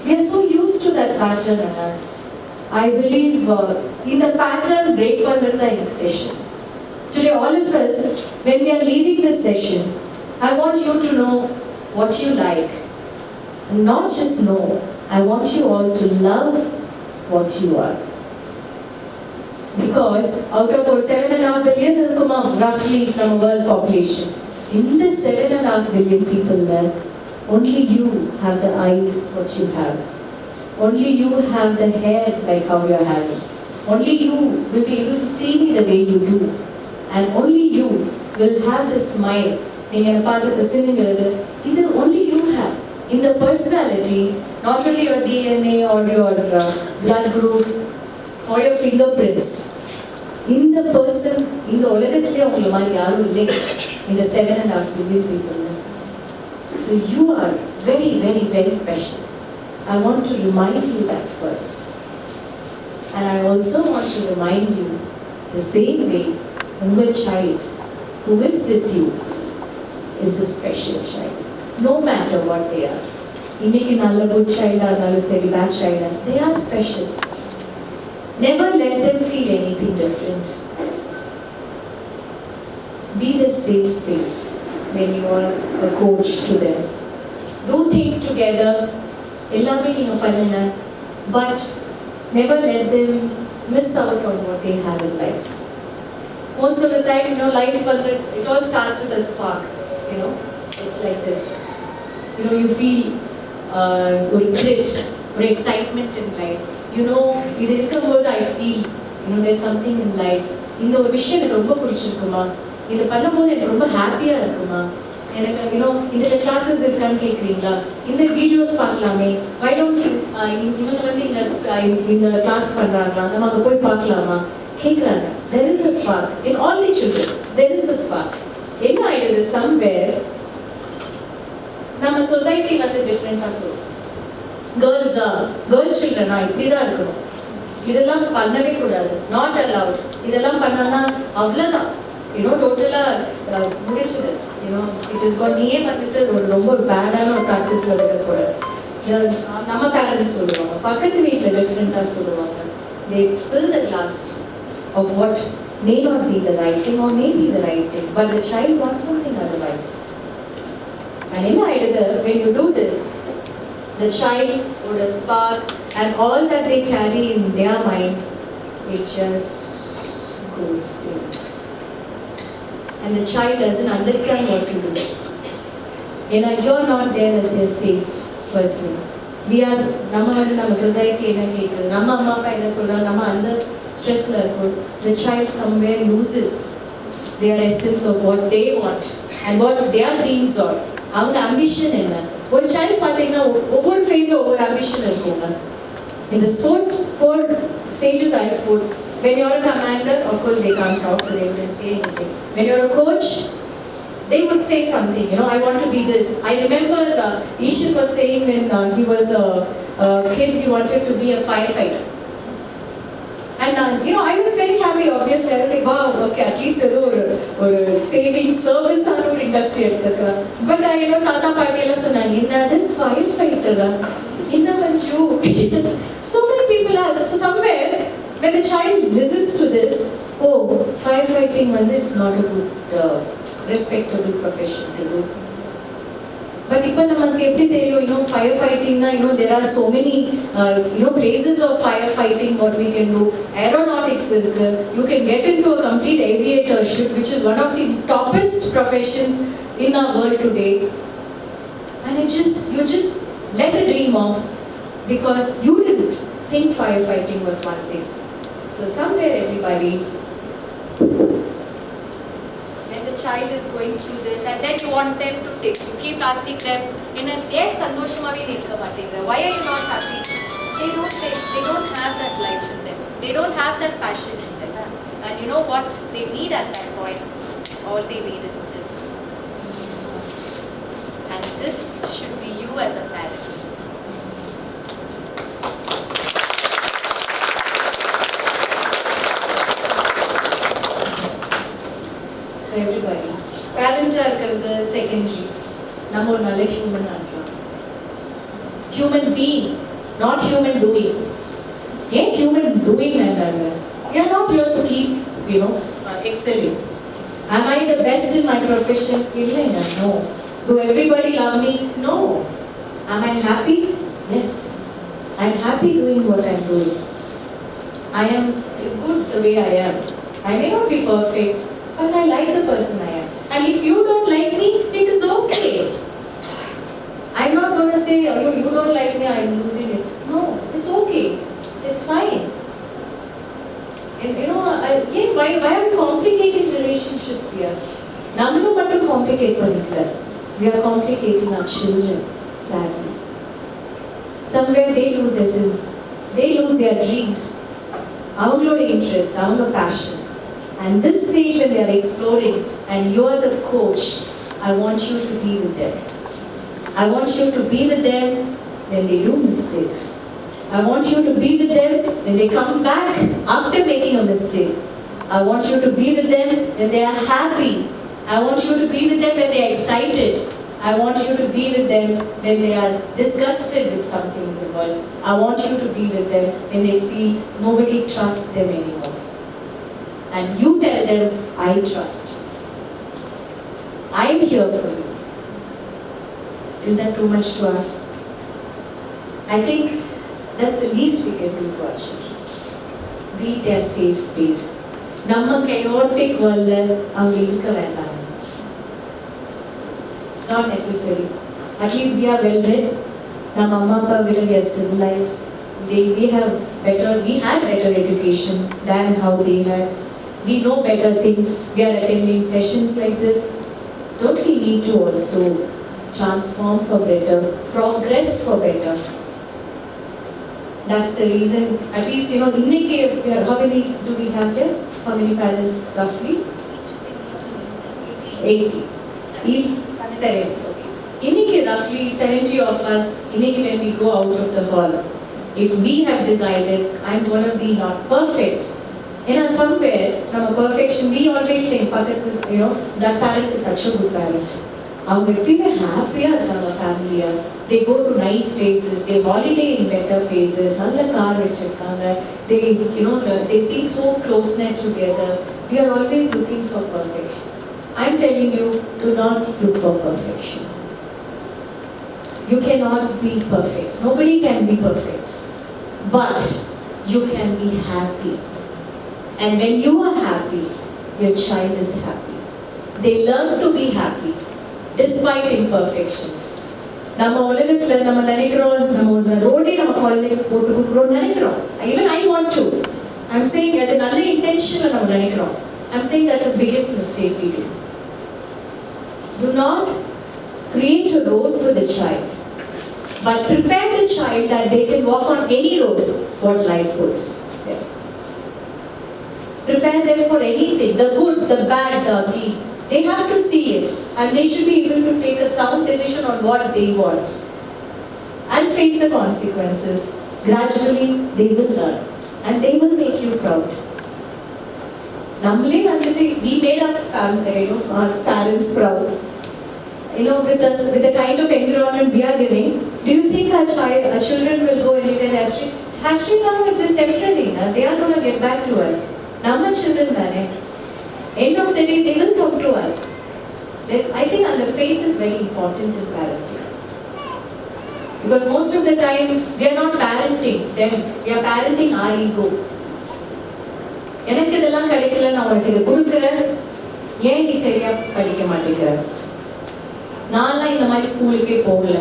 we are so used to that pattern. I believe in the pattern break பண்றதா இந்த session. Today all of us when we are leaving this session, I want you to know what you like, not just know. I want you all to love what you are. Because out of our 7.5 billion roughly from world population, in this 7.5 billion people there, only you have the eyes what you have, only you have the hair like how you are having, only you will be able to see me the way you do, and only you will have the smile. Either only you have in the personality, not only your DNA or your blood group or your fingerprints. இந்த person இந்த உலகத்திலே உங்களை மாதிரி யாரும் இல்லை இந்த 7.5 billion people. So you are very, very, very special. I want to remind you that first. And I also want to remind you the same way your child who is with you is a special child. No matter what they are. Inniki nalla good child or seri bad child, they are special. Never let them feel anything different. Be the safe space when you are a coach to them. Do things together. Ellame neenga pannunga, but never let them miss out on what they have in life. Most of the time, life, it all starts with a spark. It's like this. You feel good grit or excitement in life. இது இருக்கும்போது I feel, there's something in life. இந்த ஒரு விஷயம் எனக்கு ரொம்ப பிடிச்சிருக்குமா, இது பண்ணும்போது எனக்கு ரொம்ப ஹாப்பியாக இருக்குமா, எனக்கு இதில் கிளாஸஸ் இருக்கான்னு கேட்குறீங்களா, இந்த வீடியோஸ் பார்க்கலாமே, why don't you இவங்க இந்த கிளாஸ் பண்ணுறாங்களா, நம்ம அங்கே போய் பார்க்கலாமா கேட்குறாங்க. There is a spark in all the children. There is a spark. என்ன ஆயிடுது, somewhere நம்ம சொசைட்டி டிஃப்ரெண்டாக சொல்லுவோம். கேர்ள் சில்ட்ரனா இப்படி தான் இருக்கணும், இதெல்லாம் பண்ணவே கூடாது, நாட் அலவுட், இதெல்லாம் பண்ணனா அவ்வளோதான், டோட்டலாக முடிஞ்சது. It is God. நீயே ரொம்ப ஒரு பேடான ஒரு ப்ராக்டிஸில் இருக்கக்கூடாது. நம்ம பேரண்ட்ஸ் சொல்லுவாங்க, பக்கத்து வீட்டில் டிஃப்ரெண்ட்டாக சொல்லுவாங்க. They fill the glass of what may not be the right thing or may be the right thing, but the child wants something otherwise. And when you do this, the child would spark, and all that they carry in their mind, it just goes in. And the child doesn't understand what to do. You're not there as their safe person. We are, நம்ம society என்ன கேட்குது, நம்ம அம்மா அப்பா என்ன சொல்கிறாங்க, நம்ம அந்த ஸ்ட்ரெஸ்ல இருக்கும். The child somewhere loses their essence of what they want and what their dreams are. அவங்க ambition என்ன. ஒரு child பார்த்தீங்கன்னா ஒவ்வொரு ஃபேஸில் ஒவ்வொரு ambition இருக்குங்க. In the four stages I put, when you're a commander, of course they can't talk, so they wouldn't say anything. When you're a coach, they would say something, I want to be this. I remember Ishan was saying when he was a kid, he wanted to be a firefighter. And I was very happy, obviously. I was like, wow, okay, at least ஒரு saving service ஆன ஒரு industry எடுத்துக்கலாம். But தாத்தா பாட்டி எல்லாம் சொன்னாங்க, என்னது fire ஃபைட்டரா, என்ன மஞ்சு. So many people ask. So somewhere when the child listens to this, oh, firefighting it's not a good respectable profession to do. But இப்போ நமக்கு எப்படி தெரியும், firefighting-na, there are so many places of firefighting what we can do. Aeronautics இருக்கு, you can get into a complete aviatorship, which is one of the toppest professions in our world today. And you just let a dream off because you didn't think firefighting was one thing. So somewhere everybody, child is going through this and then you want them to take, you keep asking them yes sandoshamaave irukka mattinga, why are you not happy? They don't have that life in them, they don't have that passion in them. And you know what they need at that point? All they need is this, and this should be you as a parent. Everybody, parents are secondary. நம்ம ஒரு நல்ல human ஆகலாம். Human being, not human doing. ஏன் human doing வேண்டாங்க? You are not here to keep, excelling. Am I the best in my profession? இல்லைங்க, no. Do everybody love me? No. Am I happy? Yes. I am happy doing what I am doing. I am good the way I am. I may not be perfect, but I like the person I am. And if you don't like me, it is okay. I'm not going to say, oh, you don't like me, I'm losing it. No, it's okay. It's fine. And why are we complicating relationships here? Namlu mattu complicate panikla. We are complicating our children, sadly. Somewhere they lose essence. They lose their dreams. Avangaloda interest, avanga passion. And this stage when they are exploring and you are the coach, I want you to be with them. I want you to be with them when they do mistakes. I want you to be with them when they come back after making a mistake. I want you to be with them when they are happy. I want you to be with them when they are excited. I want you to be with them when they are disgusted with something in the world. I want you to be with them when they feel nobody trusts them anymore. And you tell them, I trust. I am here for you. Is that too much to ask? I think that's the least we can do for our children. Be their safe space. Namma chaotic world avanga irukka vendam. It's not necessary. At least we are well read. Namma amma appa vida we are civilized. We had better education than how they had. We know better things. We are attending sessions like this. Don't we need to also transform for better, progress for better? That's the reason, at least, innike, how many do we have here? How many parents roughly? 80. 70, okay. Innike roughly 70 of us, innike when we go out of the hall, if we have decided, I'm going to be not perfect, somewhere from a perfection, we always think, that parent is such a good parent. அவங்க எப்பயுமே ஹாப்பியாக இருக்காங்க ஃபேமிலியாக. They go to nice places, they holiday in better places, நல்ல car வச்சிருக்காங்க. They seem so close knit together. We are always looking for perfection. I'm telling you, do not look for perfection. You cannot be perfect. Nobody can be perfect. But you can be happy. And when you are happy, your child is happy. They learn to be happy despite imperfections. நம்ம உலகத்துல நம்ம நினைக்கிறோம், நம்ம ரோடே நம்ம குழந்தைக்கு போட்டு கொடுக்குறோம்னு நினைக்கிறோம். Even I want to. I'm saying அது நல்ல இன்டென்ஷன்ல நம்ம நினைக்கிறோம். I'm saying that's the biggest mistake we do. Do not create a road for the child, but prepare the child that they can walk on any road what life puts there. Prepare them for anything, the good, the bad, the ugly. They have to see it, and they should be able to take a sound decision on what they want and face the consequences. Gradually, they will learn, and they will make you proud. Namle vandute we made our parents proud. With the kind of environment we are giving, do you think our children will go anywhere? Actually, now it is temporary. They are going to get back to us. Namma children dane. End of the day, they will come to us. I think the faith is very important in parenting. Because most of the time, we are not parenting them, we are parenting our ego. எனக்கு இதெல்லாம் கிடைக்கல, நான் உனக்கு இதை கொடுக்குறேன், ஏன் நீ சரியா படிக்க மாட்டேங்கிற? நான்லாம் இந்த மாதிரி ஸ்கூலுக்கே போகல,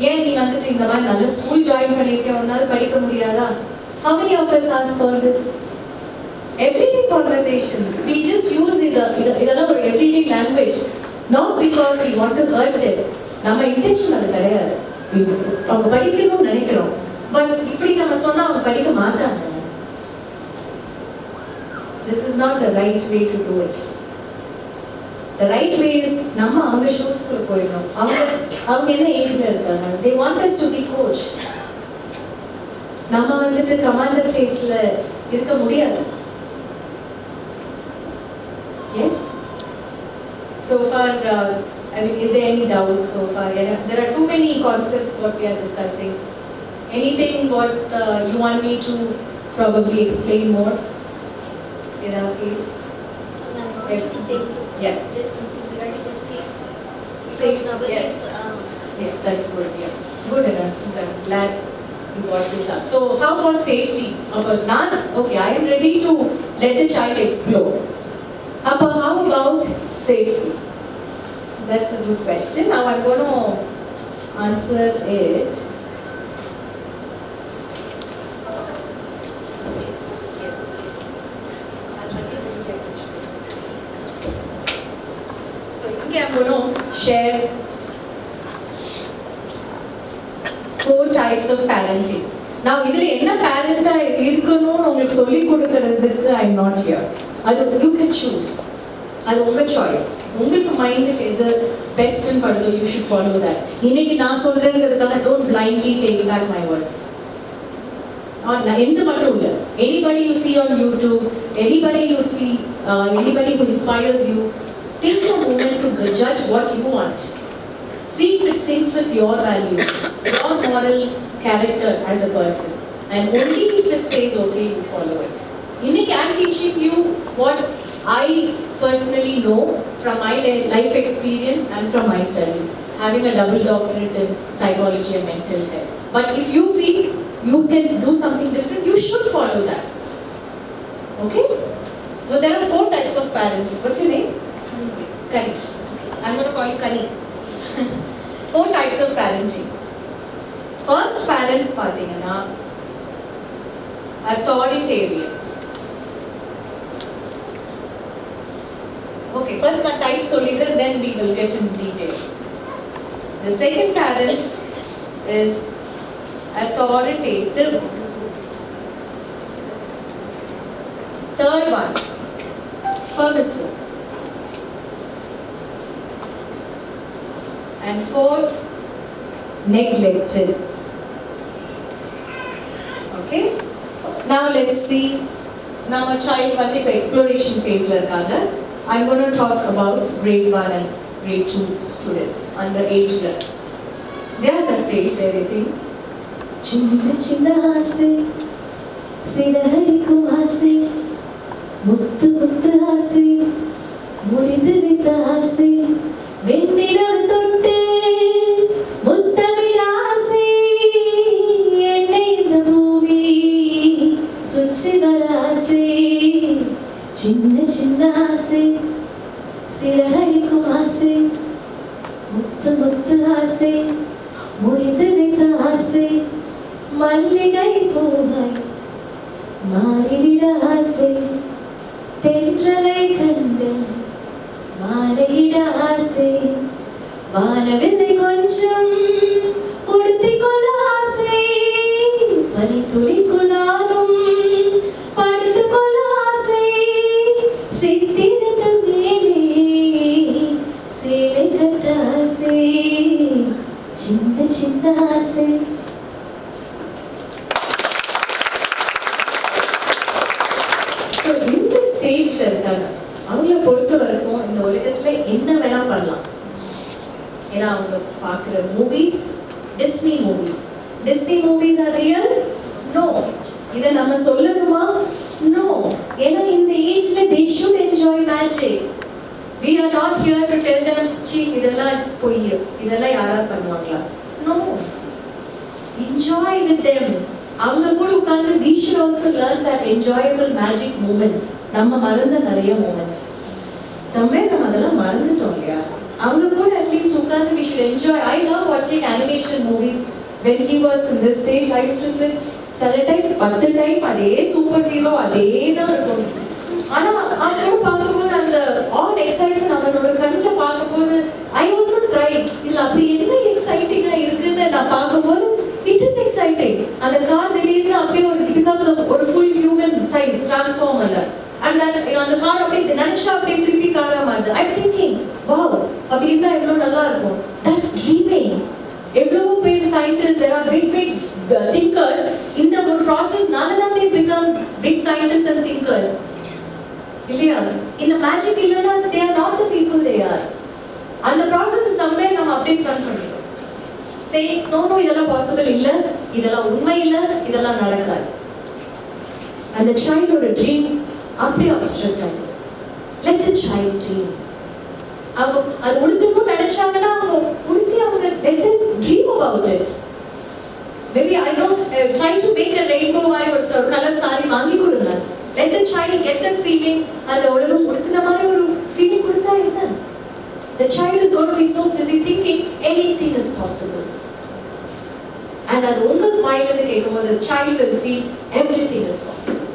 ஏன் நீ வந்துட்டு இந்த மாதிரி நல்ல ஸ்கூல் ஜாயின் பண்ணியிருக்க, உன்னால படிக்க முடியாதா? How many of us ask all this? Everyday conversations. We just use இதெல்லாம் ஒரு everyday language. Not because we want to hurt them. நம்ம இன்டென்ஷன் அது கிடையாது. அவங்க படிக்கணும்னு நினைக்கிறோம். பட் இப்படி நம்ம சொன்னா அவங்க படிக்க மாட்டாங்க. This is not the right way to do it. The right way is நம்ம அவங்க ஷூஸ்க்குள்ள போயிடணும். அவங்க என்ன ஏஜ்ல இருக்காங்க? They want us to be coach. நம்ம வந்துட்டு கமாண்டர் ஃபேஸ்ல இருக்க முடியாது. Yes? So far, is there any doubt so far? There are too many concepts what we are discussing. Anything what you want me to probably explain more? In our case? Yeah. Regarding the safety. Safety, yes. Yeah, that's good. Yeah, good enough. I'm glad you brought this up. So, how about safety? Okay, I am ready to let the child explore. But how about safety? That's a good question. Now I'm going to answer it. Yes, please. So here I'm going to share 4 types of parenting. Now, idhil enna parent இருக்கணும்னு உங்களுக்கு சொல்லி கொடுக்கிறதுக்கு I'm not here. அது you can choose. அது உங்க choice. உங்களுக்கு மைண்டுக்கு எது பெஸ்ட்னு படுதோ யூ ஷுட் ஃபாலோ தட். இன்னைக்கு நான் சொல்றேங்கிறதுக்காக don't blindly take back my words. எந்த மட்டும் இல்லை, anybody you see on YouTube, anybody you see, anybody who inspires you, take a moment to judge what you want. See if it syncs with your values, your moral character as a person, and only if it says okay, you follow it. Inniki I am teaching you what I personally know from my life experience and from my study, having a double doctorate in psychology and mental health. But if you feel you can do something different, you should follow that. Okay? So there are 4 types of parenting. What's your name? Kani. I'm going to call you Kani. 4 types of parenting. First parent pathina authoritarian. Okay, first the types solidar, then we will get in detail. The second parent is authoritative. Third one, permissive. And fourth, neglected. Okay? Now let's see. Now a child வந்து இப்போ exploration phaseல இருக்காங்க. I'm going to talk about grade 1 and grade 2 students on the age level. They are the stage where they think சின்ன சின்ன ஆசை சிறகடிக்கும் ஆசை முத்து முத்து ஆசை முடிந்து வைத்த ஆசை வெண்ணிலவு தொட்டு முத்தமிழ் ஆசை என்னை இந்த பூமி சுற்றி வர ஆசை சின்ன சின்ன ஆசை சிறகடிக்கும் ஆசை முத்து முத்து ஆசை முடிந்து வைத்த ஆசை மல்லிகை பூவாய் மாறிவிட ஆசை தென்றலை கண்டு மாலையிட ஆசை வானவில்லை கொஞ்சம் உடுத்திக்கொள்ள ஆசை பனி துளிக்குள்ளாலும் படுத்துக்கொள்ள ஆசை சித்திரத்து மேலே சேலை கட்ட ஆசை சின்ன சின்ன ஆசை. இந்த ஸ்டேஜ்ல இருக்காங்க. அவங்கள பொறுத்த வரைக்கும் இந்த உலகத்துல என்ன வேணா பண்ணலாம். ஏன்னா அவங்க பார்க்குற movies Disney movies are real? No. இதை நம்ம சொல்லணுமா? நோ. ஏன்னா இந்த ஏஜ்ல they should enjoy magic. We are not here to tell them இதெல்லாம் பொய், இதெல்லாம் யாராவது பண்ணுவாங்களா? No. Enjoy with them. அவங்க கூட உட்கார்ந்து we should also learn that enjoyable magic moments. நம்ம மறந்த நிறைய moments. somewhere நம்ம அதெல்லாம் மறந்துட்டோம் இல்லையா? அவங்க கூட at least உட்கார்ந்து we should enjoy. I love watching animation movies. When he was in this stage, I used to sit சில டைம் 10 டைம் அதே சூப்பர் ஹீரோ அதே தான் இருக்கும். ஆனா அவங்களோட பார்க்கும்போது அந்த ஆல் எக்ஸைட்மெண்ட் அவனோட கண்ணில் பார்க்கும்போது ஐ ஆல்சோ ட்ரை இதுல அப்படி என்ன எக்ஸைட்டிங்கா இருக்குன்னு நான் பார்க்கும்போது இட் இஸ் எக்ஸைட்டிங். அந்த கார் திடீர்னு அப்படியே ஒரு பிகம்ஸ் ஒரு ஃபுல் ஹியூமன் சைஸ் டிரான்ஸ்ஃபார்மர்ல அண்ட் அந்த கார் அப்படியே நினைச்சா அப்படியே திருப்பி காரா மாறுது. ஐ திங்கிங் வாவ் அப்படி இருந்தா எவ்வளவு நல்லா இருக்கும். That's dreaming. எவ்வளவோ பேர் scientist there are big thinkers இந்த ஒரு ப்ராசஸ்னால தான் they become big scientists and thinkers. இல்லையா? இந்த மேஜிக் இல்லைன்னா they are not the people they are. அந்த ப்ராசஸ் somewhere நம்ம அப்படியே ஸ்டார்ட் பண்ணிடுறோம். say no இதெல்லாம் பாசிபிள் இல்ல, இதெல்லாம் உண்மை இல்ல, இதெல்லாம் நடக்காது. அந்த சைல்டோட ட்ரீம் அப்படியே அப்ஸ்ட்ரக்ட் ஆகும். let the child dream. அவங்க அது உடுத்தணும்னு நினைச்சாங்கன்னா அவங்க உடுத்தி அவங்க let them dream about it. Maybe I don't try to make a rainbow or color saree வாங்கி கொடுங்க. Let the child get that feeling. அந்த உலகம் உடுத்தின மாதிரி ஒரு ஃபீலிங் கொடுத்தா என்ன? The child is going to be so busy thinking anything is possible. And அது உங்க மைண்ட்ல கேட்கும்போது the child will feel everything is possible.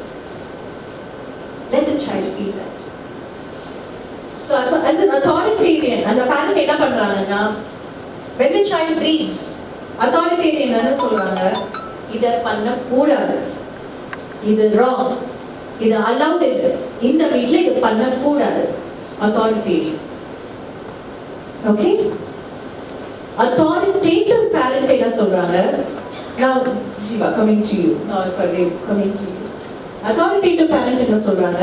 Let the child feel that. So as an authoritarian, அந்த parent என்ன பண்றாங்கன்னா when the child breathes, authoritarian என்ன சொல்றாங்க, இத பண்ண கூடாது, இது wrong, இது அலௌட் இல்லை, இந்த வீட்டில் இது பண்ணக்கூடாது. அத்தாரிட்டேரியன். ஓகே, authoritative parent என்ன சொல்றாங்க? Now, Jiva, coming to you. Sorry, coming to you. Authoritative parent என்ன சொல்றாங்க?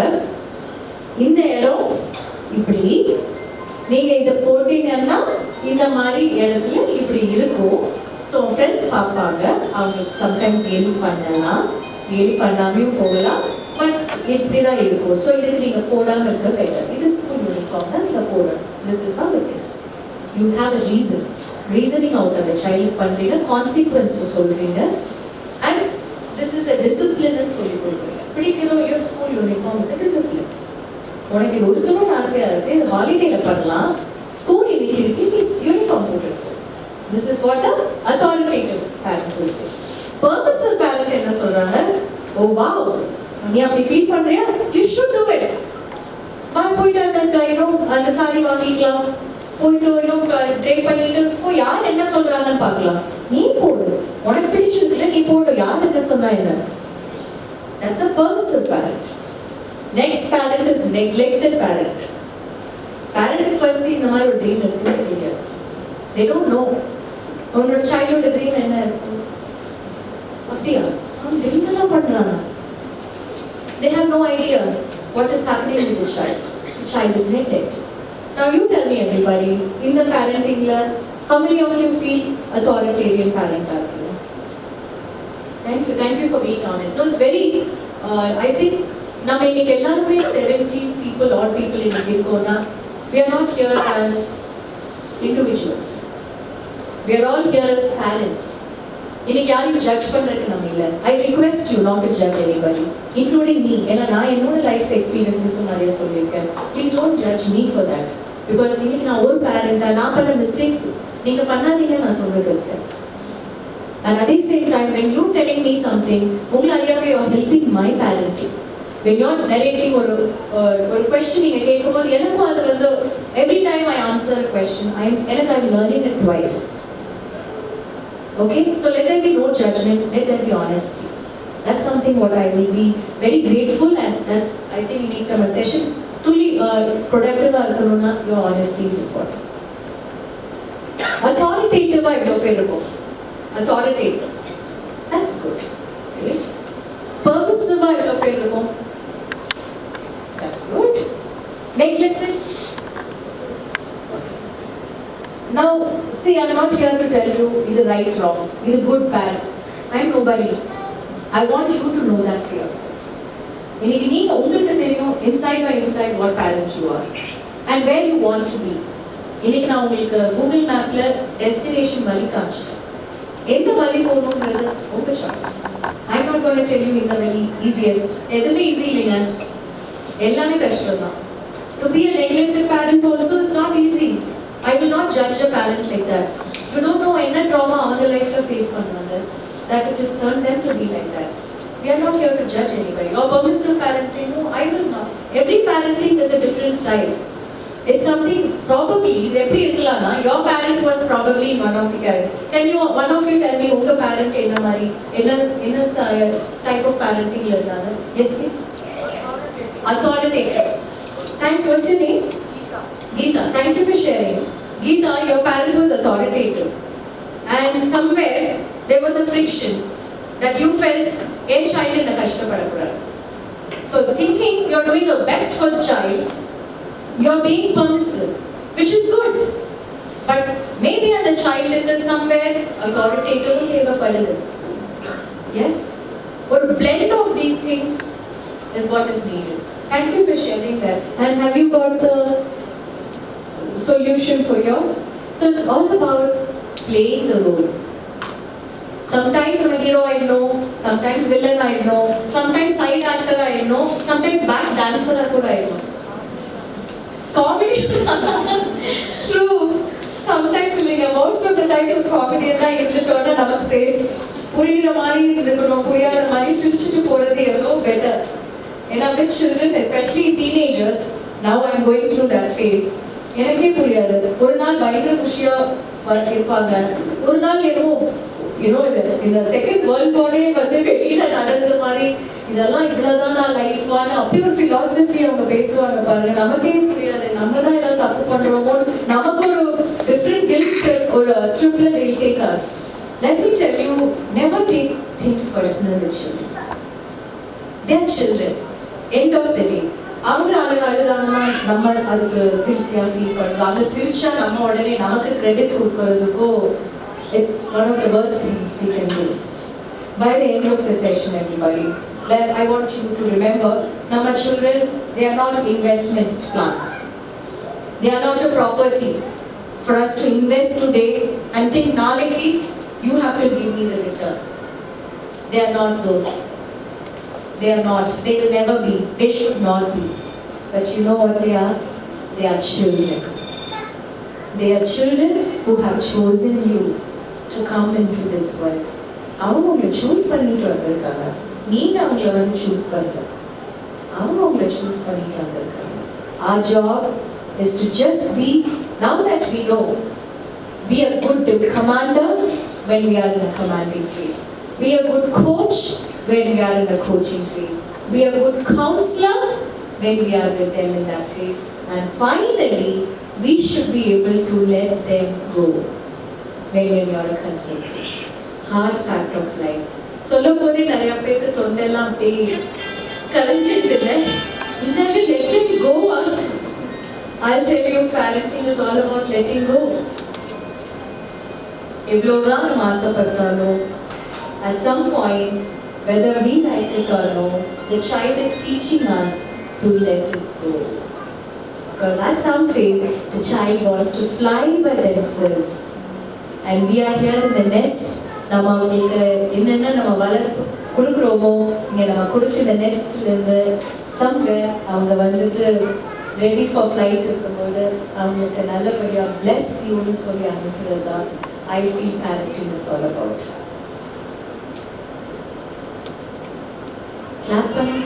இந்த இடம் இப்படி, நீங்க இதை போட்டீங்கன்னா இந்த மாதிரி இடத்துல இப்படி இருக்கும். ஸோ ஃப்ரெண்ட்ஸ் பார்ப்பாங்க, அவங்களுக்கு சம்டைம்ஸ் கேலி பண்ணலாம், கேலி பண்ணாமையும் போகலாம், பட் இப்படி தான் இருக்கும். ஸோ இதுக்கு நீங்கள் போடாமல் இருக்க பெட்டர். இது ஸ்கூல் யூனிஃபார்ம் தான் நீங்கள் போடணும். This is how it is. You have a reason. Reasoning out அந்த சைல்டு பண்ணுறீங்க, கான்சிக்வன்ஸ் சொல்கிறீங்க, அண்ட் திஸ் இஸ் அ டிசிப்ளின்னு சொல்லி கொடுக்குறீங்க. பிடிக்கணும் your school uniform is a discipline. உனக்கு இது ஒடுக்கணும்னு ஆசையாக இருக்குது, இது ஹாலிடேல பண்ணலாம், ஸ்கூல் இன்னைக்கு இருக்கு, நீ யூனிஃபார்ம் போட்டுருக்கு. This is what a authoritative parent will say. Permissive parent என்ன சொல்கிறாங்க? ஓ வாவ், நீ அப்படி ஃபீல் பண்ணுறியா, யூ ஷுட் டூ இட். போயிட்டு அந்த சாரி வாங்கிக்கலாம், போயிட்டு ட்ரை பண்ணிட்டு யார் என்ன சொல்றாங்கன்னு பார்க்கலாம். நீ போடு, உனக்கு பிடிச்சிருக்குல்ல, நீ போடு, யார் என்ன சொன்னா என்ன. That's a permissive parent. Next parent is neglected parent. Parent first இந்த மாதிரி ஒரு ட்ரீம் இருக்குன்னு தெரியாது. They don't know. உன்னோட சைல்டோட ட்ரீம் என்ன இருக்கு? அப்படியா, அவன் ட்ரீம் எல்லாம் பண்றானா? They have no idea what is happening with the child. The child is neglected. Now you tell me everybody, in the parenting, how many of you feel authoritarian parent are you? Thank you for being honest. No, it's very, I think, now maybe 70 people or people in Gilgona, we are not here as individuals. We are all here as parents. இன்னைக்கு யாரையும் judge பண்ணுறதுக்கு நம்ம இல்லை. I request you not to judge anybody, including me. ஏன்னா நான் என்னோட life எக்ஸ்பீரியன்ஸஸும் நிறைய சொல்லியிருக்கேன். Please don't judge me for that. Because இன்னைக்கு நான் ஒரு பேரண்டாக நான் பண்ண மிஸ்டேக்ஸ் நீங்கள் பண்ணாதீங்க நான் சொல்றது இருக்கேன். அண்ட் அதே same time when you telling me something, உங்களை அறியாமல் you are helping my parenting. When you are narrating ஒரு question நீங்கள் கேட்கும்போது எனக்கும் அது வந்து every time I answer a question, I'm learning it twice. Okay, so let there be no judgment, let there be honesty. That's something what I will be very grateful, and that's, I think we need a session truly productive. Your honesty is important. Authoritative, authoritative, that's good. Okay. Permissive, that's good. Neglected. Now, see, I'm not here to tell you either right or wrong, either good, bad. I'm nobody. I want you to know that for yourself. இன்னைக்கு நீங்க உங்களுக்கு தெரியும் inside by inside what parent you are and where you want to be. இன்னைக்கு நான் உங்களுக்கு Google மேப்ல destination வழி காமிச்சிட்டேன். எந்த வழி போகணும்ன்றது உங்க choice. I'm not going to tell you இந்த வழி easiest. எதுவுமே ஈஸி இல்லைங்க, எல்லாமே கஷ்டம் தான். To be a neglected parent also is not easy. I will not judge a parent like that. You don't know என்ன trauma அவங்க லைஃப்ல ஃபேஸ் பண்ணுவாங்க, that it has turned them to be like that. We are not here to judge anybody. Your permissive parenting, no, I will not. Every parenting is a different style. It's something probably எப்படி இருக்கலாம்னா your parent was probably one of the parent. Can you one of you tell me உங்க parent என்ன மாதிரி என்ன type of parenting இருந்தாங்க? Yes please. Authoritative. Thank you. What's your name? Geeta, thank you for sharing. Geeta, your parent was authoritative, and somewhere there was a friction that you felt en child in a kashtapadakudadu. So thinking you're doing your best for the child, you're being permissive, which is good, but maybe at the child is somewhere authoritative thevapadadu. Yes, or a blend of these things is what is needed. Thank you for sharing that. And have you got the solution for yours? So it's all about playing the role. Sometimes I'm a hero, I know. Sometimes villain, I know. Sometimes side actor, I know. Sometimes back dancer, I know. Comedy, true. Sometimes most of the times of comedy, I turn and I'm safe. புரியுற மாதிரி இருக்கணும், புரியாத மாதிரி சிரிச்சுட்டு போறது எவ்வளோ better. ஏன்னா with children, especially teenagers, now I'm going through that phase. எனக்கே புரியாது, ஒரு நாள் பயங்கர குஷியா இருப்பாங்க, ஒரு நாள் என்னமோ இந்த செகண்ட் வேர்ல்ட் வாரே வந்து வெளியில நடந்த மாதிரி இதெல்லாம் இவ்வளவுதான் நான் லைஃப்வான அப்படி ஒரு philosophy அவங்க பேசுவாங்க பாருங்க. நமக்கே புரியாது, நம்ம தான் ஏதாவது தப்பு பண்றோமோ, நமக்கு ஒரு டிஃப்ரெண்ட் கில்ட் ஒரு ட்ரிப்ல they will take us. Let me tell you, never take things personal with children. They are children. End of the day. அவங்க அழுதாங்கன்னா நம்ம அதுக்கு கில்ட்டியா ஃபீல் பண்ணுறோம். அவங்க சிரிச்சா நம்ம உடனே நமக்கு credit கொடுக்கறதுக்கோ it's one of the worst things we can do. By the end of the session, everybody, I want you to remember, our children, they are not investment plans. They are not a property for us to invest today and think, Naleki, you have to give me the return. They are not those. They are not. They will never be. They should not be. But you know what they are? They are children. They are children who have chosen you to come into this world. அவங்க உங்களை choose பண்ணிட்டு வந்திருக்காங்க, நீங்க அவங்கள வந்து choose பண்ணல, அவங்க உங்களை சூஸ் பண்ணிட்டு வந்திருக்காங்க. Our job is to just be, now that we know, be a good commander when we are in a commanding phase, be a good coach when we are in the coaching phase, be a good counselor when we are with them in that phase, and finally we should be able to let them go when we are a consultant. Hard fact of life. சொல்லும் போதே நிறைய பேருக்கு தொண்டெல்லாம் அப்படியே கரைஞ்சிடுதுல, இன்னது let them go. I'll tell you, parenting is all about letting go. எவ்வளவுதான் நம்ம ஆசைப்பட்டாலும் at some point, whether we like it or no, the child is teaching us to let it go. Because at some phase, the child wants to fly by themselves. And we are here in the nest. நம்ம அவங்களுக்கு என்னென்ன நம்ம வளர்ப்பு கொடுக்குறோமோ இங்கே நம்ம கொடுத்து இந்த நெஸ்ட்லேருந்து சம்வேர் அவங்க வந்துட்டு ரெடி ஃபார் ஃப்ளைட் இருக்கும்போது அவங்களுக்கு நல்லபடியாக பிளெஸ் யூன்னு சொல்லி அனுப்புறது தான் I feel parenting is all about. Clap பண்ணி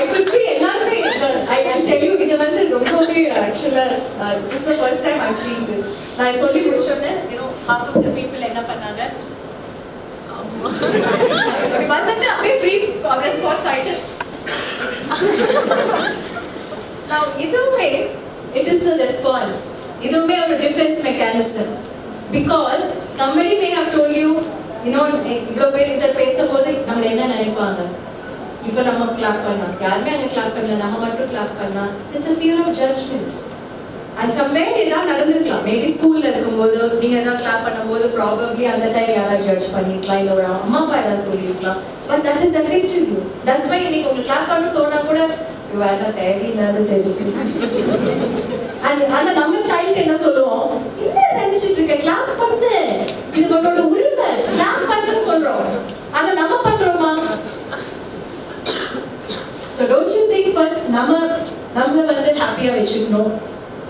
I could see எல்லாருமே I tell you, இது வந்து ரொம்பவே ஆக்சுவலாக this is the first time I'm seeing this. நான் சொல்லி முடிச்சோன்னே half of the people என்ன பண்ணாங்க வந்துட்டு அப்படியே ஃப்ரீஸ் ரெஸ்பான்ஸ் ஆயிட்டு. Now இதுவுமே it is a response, இதுவுமே ஒரு defense mechanism, because somebody may have told you, இவ்வளோ பேர் இதை பேசும்போது நம்மள என்ன நினைப்பாங்க, இப்போ நம்ம கிளாப் பண்ணலாம், யாருமே அங்கே கிளாப் பண்ணல, நம்ம மட்டும் கிளாப் பண்ணா, it's a fear of judgment. And somewhere இதான் நடந்துருக்கலாம், மேபி ஸ்கூல்ல இருக்கும்போது நீங்க ஏதாவது கிளாப் பண்ணும்போது ப்ராபப்ளி அந்த டைம் யாராவது ஜட்ஜ் பண்ணிக்கலாம், இல்லை ஒரு அம்மா அப்பா ஏதாவது சொல்லியிருக்கலாம். But that is effective you. That's why இன்னைக்கு உங்களுக்கு கிளாப் பண்ண தோணா கூட வேணா தேவையில்லாத தெரியும். ஆனா நம்ம சைல்டு என்ன சொல்லுவோம், என்ன நினைச்சிட்டு இருக்க, கிளாப் பண்ணு, இது உன்னோட உரிமை, கிளாப் பண்ணுன்னு சொல்றோம். ஆனா நம்ம பண்றோமா? So don't you think first நம்மள வந்து ஹாப்பியா வச்சுக்கணும்,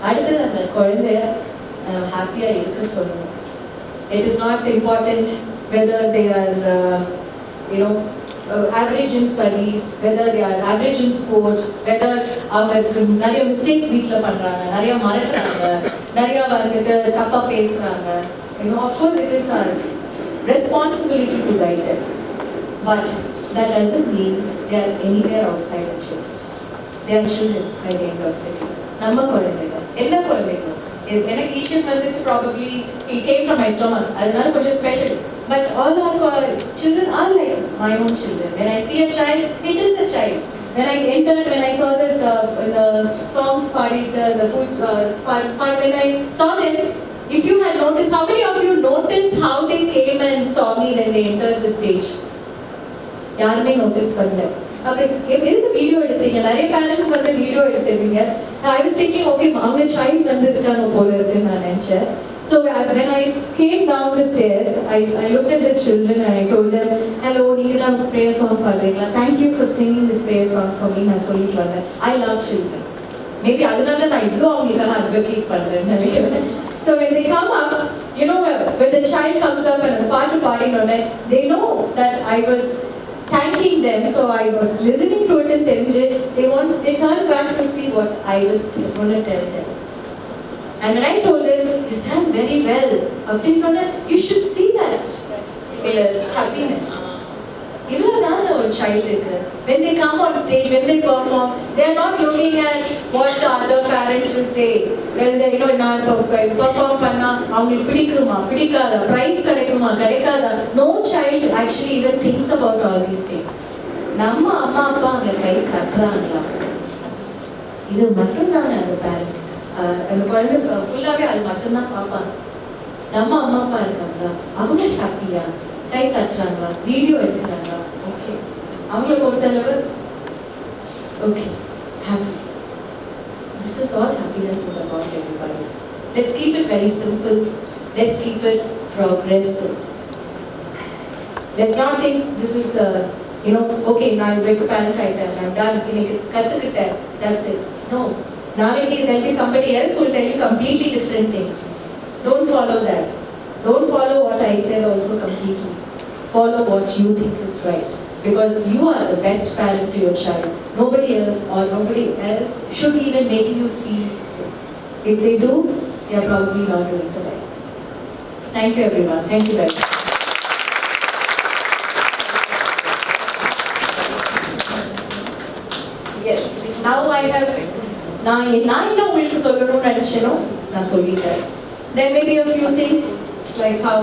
அடுத்தது அந்த குழந்தைய ஹாப்பியா இருக்க சொல்லணும். It is not important whether they are average in studies, whether they are average in sports, whether அவங்களுக்கு நிறைய மிஸ்டேக்ஸ் வீட்டில் பண்றாங்க, நிறைய மறக்கிறாங்க, நிறைய வந்துட்டு தப்பா பேசுறாங்க. Of course it is our responsibility to guide them, but that doesn't mean they are anywhere outside the children. They are children by the end of the day. நம்ம குழந்தைகள், எல்லா குழந்தைகளும். எனக்கு ஈஷன் வந்துட்டு probably he came from my stomach, அதனால கொஞ்சம் special. But all our children are like my own children. When I see a child, it is a child. When I saw that the songs parted, when I saw them, if you had noticed, how many of you noticed how they came and saw me when they entered the stage? யாருமே notice பண்ணல. அப்புறம் எதுக்கு video எடுத்தீங்க? நிறைய parents வந்து video எடுத்துருவீங்க. I was thinking, okay, அவங்க child வந்திருக்காங்க போல இருக்குன்னு நான் நினைச்சேன். So when I came down the stairs, I looked at the children and I told them, hello, நீங்க தான் prayer song பாடுறீங்களா? Thank you for singing this prayer song for me. நான் சொல்லிட்டு வந்தேன். I love children. Maybe அதனால நான் இவ்வளோ அவங்களுக்காக advocate பண்றேன்னு நினைக்கிறேன். So when they come up, when the child comes up and பாட்டு பாடினோடனே, they know that I was thanking them, so I was listening to it and they turned back to see what I was going to tell them. And when I told them, you sang very well, you should see that. Yes, happiness. இவ்வளவுதான் ஒரு சைல்டுக்கு when they come on stage, when they perform, they are not looking at what the other parents will say. Well, they, நான் perform பண்ணா அவங்களுக்கு பிடிக்குமா பிடிக்காதா price கிடைக்குமா கிடைக்காதா. No child actually even thinks about all these things. நம்ம அம்மா அப்பா அங்க கை தட்டுறாங்களா, இது மட்டும்தானே அந்த பேரண்ட் அந்த குழந்தை ஃபுல்லாவே அது மட்டும்தான் பார்ப்பாங்க. நம்ம அம்மா அப்பா இருக்காங்களா, அவங்க ஹாப்பியா, கை தட்டுறாங்களா, வீடியோ எடுக்கிறாங்களா, ஓகே அவங்கள பொறுத்தளவு okay happy. This is all happiness is about, everybody. Let's keep it very simple. Let's keep it progressive. Let's not think this is the, okay, now I'm going to parent item, I'm done, that's it. No. Naliki, there'll be somebody else who will tell you completely different things. Don't follow that. Don't follow what I said also completely. Follow what you think is right. Because you are the best parent to your child. Nobody else or nobody else should be even making you feel so. If they do, they are probably not doing the right thing. Thank you, everyone. Thank you very much. Yes, now I have, நான் என்ன உங்களுக்கு சொல்லணும்னு நினைச்சேனோ நான் சொல்லிட்டேன். There may be a few things like how